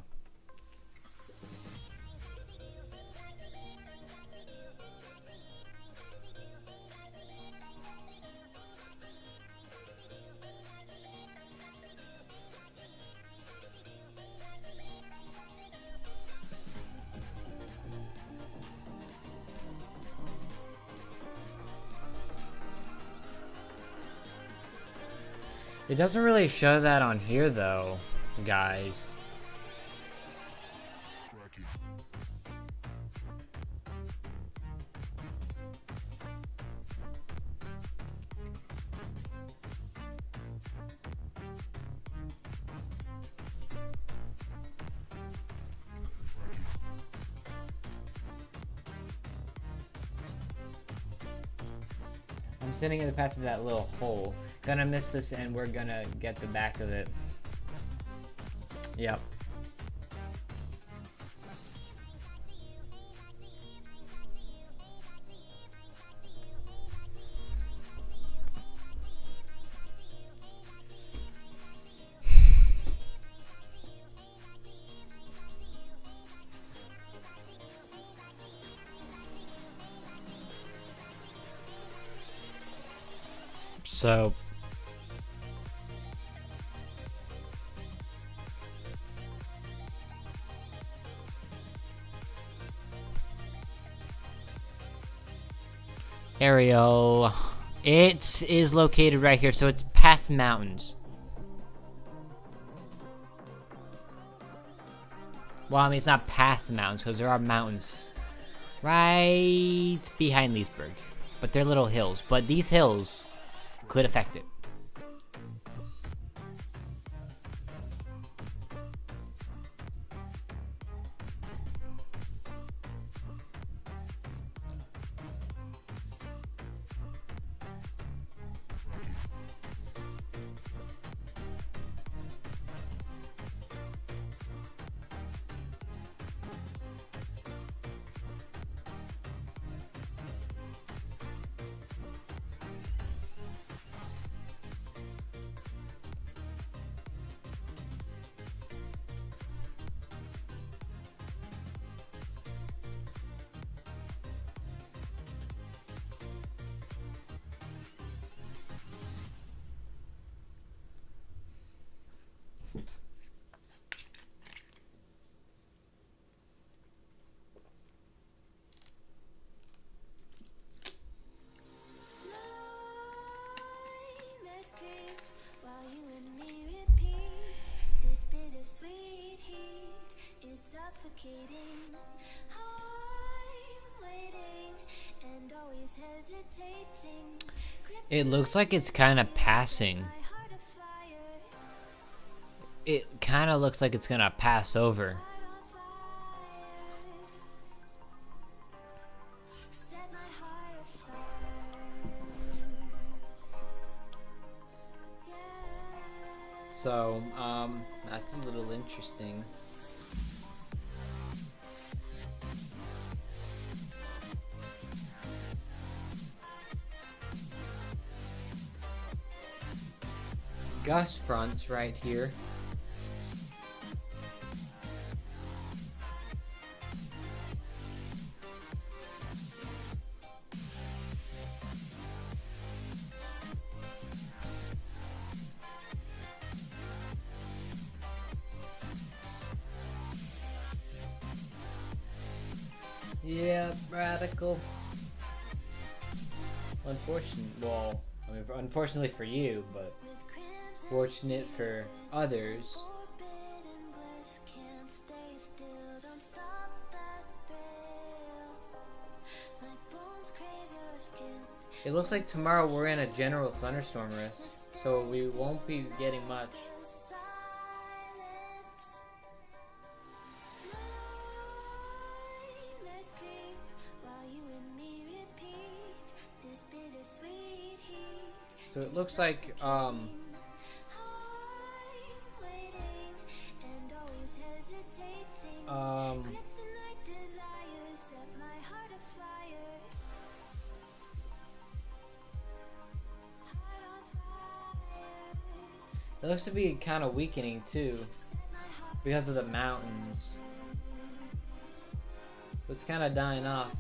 It doesn't really show that on here though, guys. Cracky. I'm sitting in the path of that little hole. Gonna miss this and we're gonna get the back of it. Yep. So Ariel, it is located right here, so it's past the mountains. Well, I mean, it's not past the mountains because there are mountains right behind Leesburg, but they're little hills. But these hills could affect it. Nightmares creep while you and me repeat. This bittersweet heat is suffocating. I'm waiting and always hesitating. It looks like it's kind of passing. My heart afire, It kind of looks like it's gonna pass over. heart on fire. Set my heart afire. Yeah. So, that's a little interesting. Gust fronts right here. Yeah, radical. Unfortunately for you, but With crimson fortunate for others. forbidden bliss, can't stay still, don't stop that thrill. My bones crave your skin. It looks like tomorrow we're in a general thunderstorm risk, so we won't be getting much. Silence. So it looks like it looks to be kind of weakening too because of the mountains. So it's kind of dying off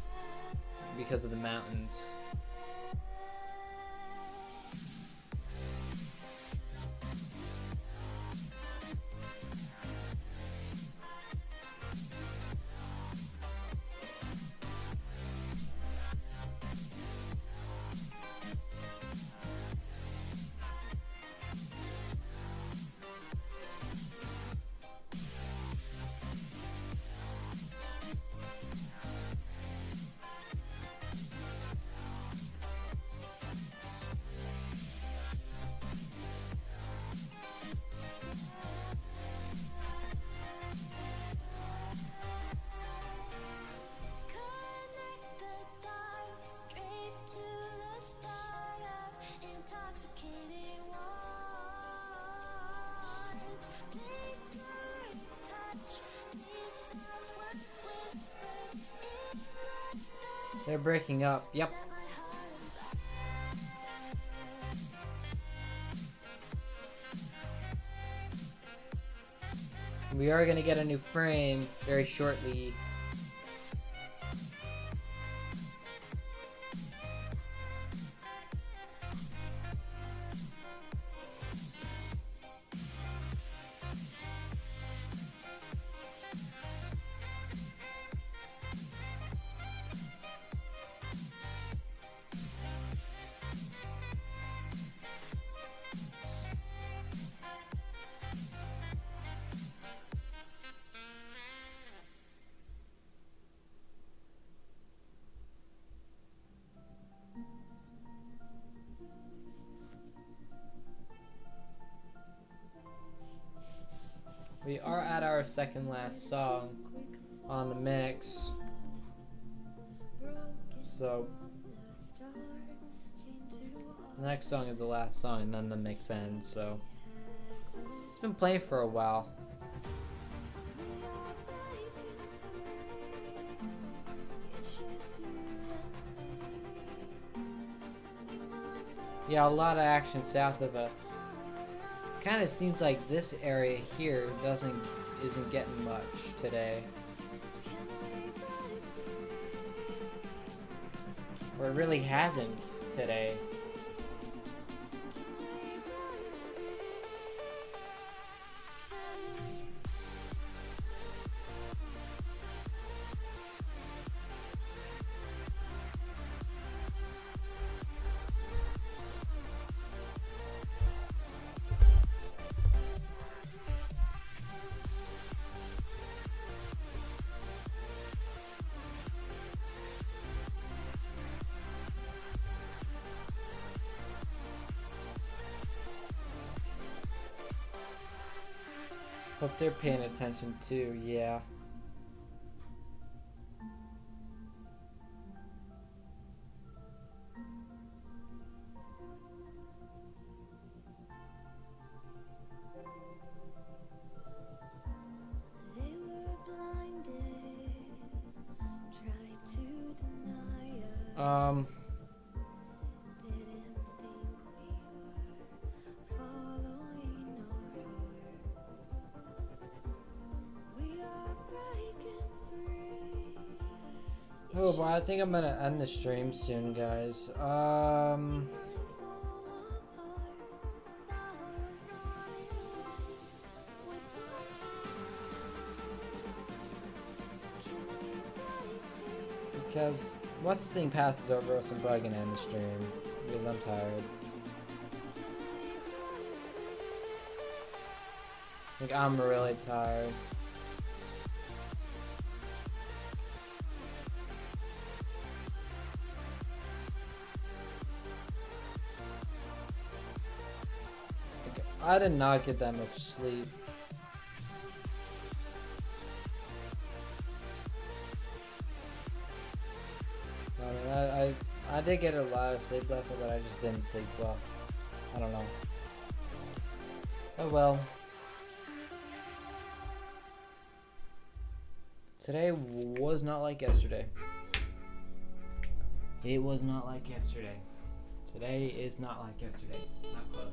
because of the mountains. They're breaking up. Yep. We are gonna get a new frame very shortly. We are at our second last song on the mix. So the next song is the last song and then the mix ends, so it's been playing for a while. Yeah, a lot of action south of us. Kind of seems like this area here isn't getting much today. Or it really hasn't today. Hope they're paying attention too, yeah. They were blinded, tried to deny us. Didn't think we were following our hearts. We are breaking free. Oh, but I think I'm gonna end the stream soon, guys. Because once this thing passes over us, I'm probably gonna end the stream because I'm tired. Like, I'm really tired. Like, I did not get that much sleep. I did get a lot of sleep last night, but I just didn't sleep well. I don't know. Oh well. Today was not like yesterday. It was not like yesterday. Today is not like yesterday. Not close.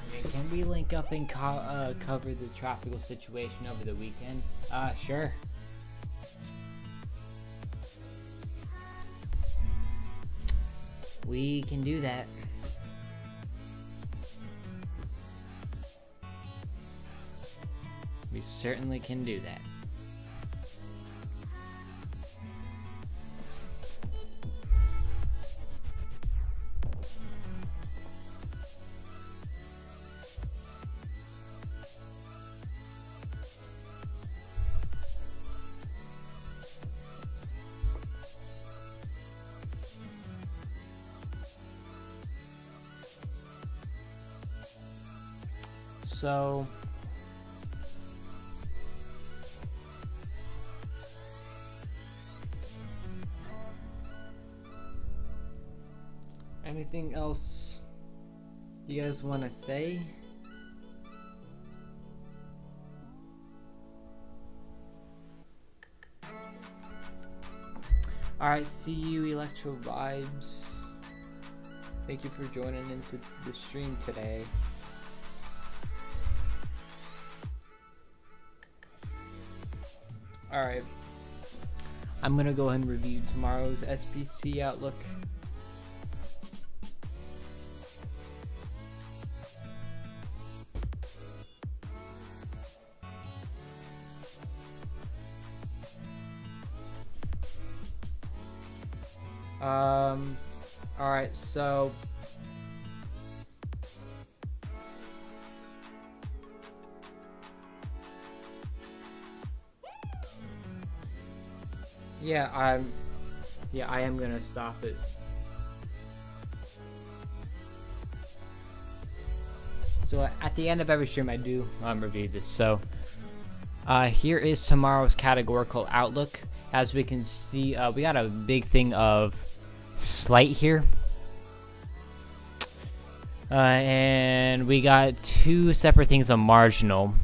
Okay, can we link up and cover the tropical situation over the weekend? Sure. We can do that. We certainly can do that. So anything else you guys want to say? Alright, see you, Electro Vibes. Thank you for joining into the stream today. Alright, I'm gonna go ahead and review tomorrow's SBC outlook. Alright, so I am gonna stop it. So at the end of every stream I do review this. So here is tomorrow's categorical outlook. As we can see, we got a big thing of slight here. And we got two separate things of marginal.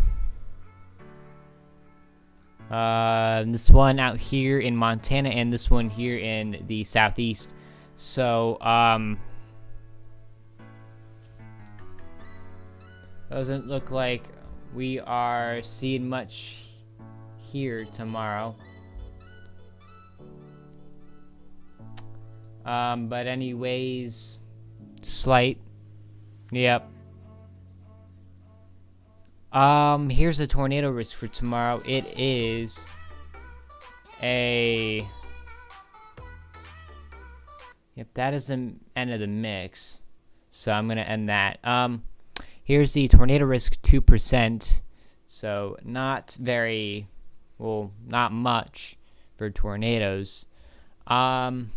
This one out here in Montana and this one here in the southeast. So, doesn't look like we are seeing much here tomorrow. But anyways, slight. Yep. Here's a tornado risk for tomorrow. It is a... Yep, that is the end of the mix. So I'm gonna end that. Here's the tornado risk 2%. So not very, well, not much for tornadoes. Hail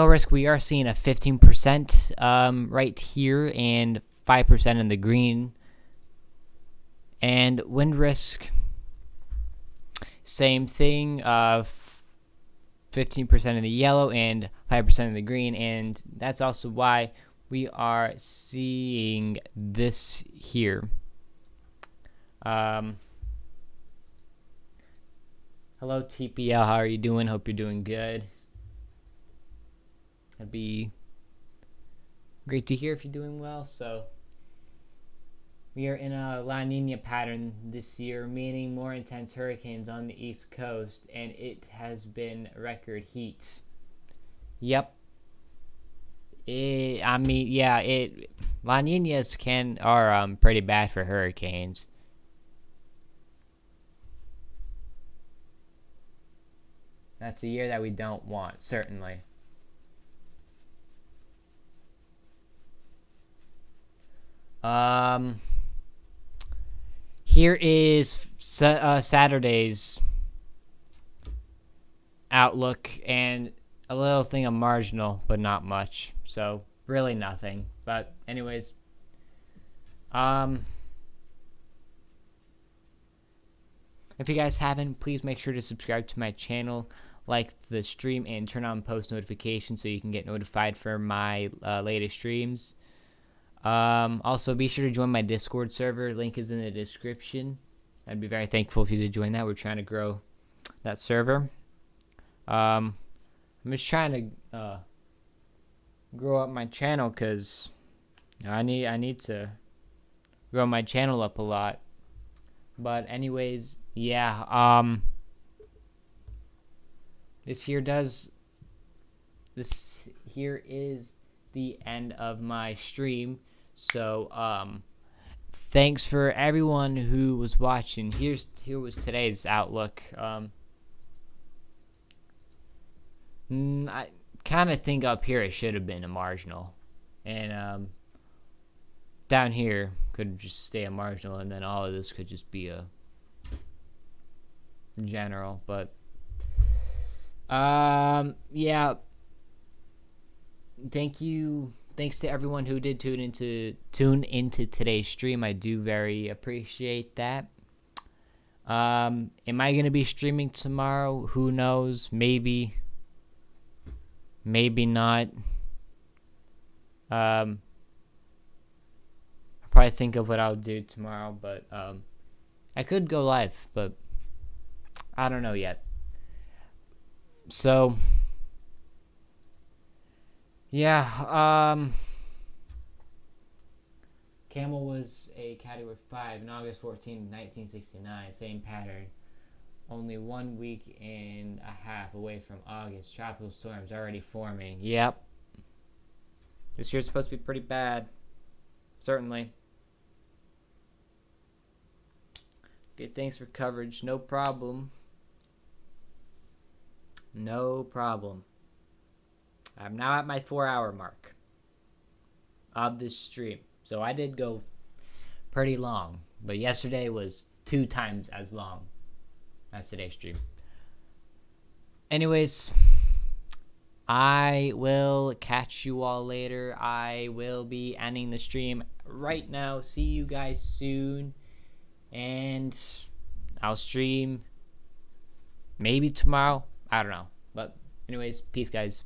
risk, we are seeing a 15% right here and 5% in the green. And wind risk, same thing, 15% in the yellow and 5% in the green, and that's also why we are seeing this here. Hello TPL, how are you doing? Hope you're doing good. That'd be great to hear if you're doing well. So we are in a La Nina pattern this year, meaning more intense hurricanes on the East Coast, and it has been record heat. Yep. La Ninas are pretty bad for hurricanes. That's the year that we don't want, certainly. Here is Saturday's outlook and a little thing of marginal, but not much. So really nothing. But anyways, if you guys haven't, please make sure to subscribe to my channel, like the stream, and turn on post notifications so you can get notified for my latest streams. Also, be sure to join my Discord server. Link is in the description. I'd be very thankful if you did join that. We're trying to grow that server. I'm just trying to grow up my channel because I need to grow my channel up a lot. But anyways, yeah. This here is the end of my stream. So thanks for everyone who was watching. Here was today's outlook. I kind of think up here it should have been a marginal, and down here could just stay a marginal, and then all of this could just be a general. But yeah, thanks to everyone who did tune into today's stream. I do very appreciate that. Am I gonna be streaming tomorrow? Who knows? Maybe not. I'll probably think of what I'll do tomorrow, but I could go live, but I don't know yet. So yeah, Camel was a Category 5 in August 14, 1969. Same pattern. Only 1 week and a half away from August. Tropical storms already forming. Yep. This year's supposed to be pretty bad. Certainly. Okay, thanks for coverage. No problem. No problem. I'm now at my 4-hour mark of this stream. So I did go pretty long. But yesterday was 2 times as long as today's stream. Anyways, I will catch you all later. I will be ending the stream right now. See you guys soon. And I'll stream maybe tomorrow. I don't know. But anyways, peace guys.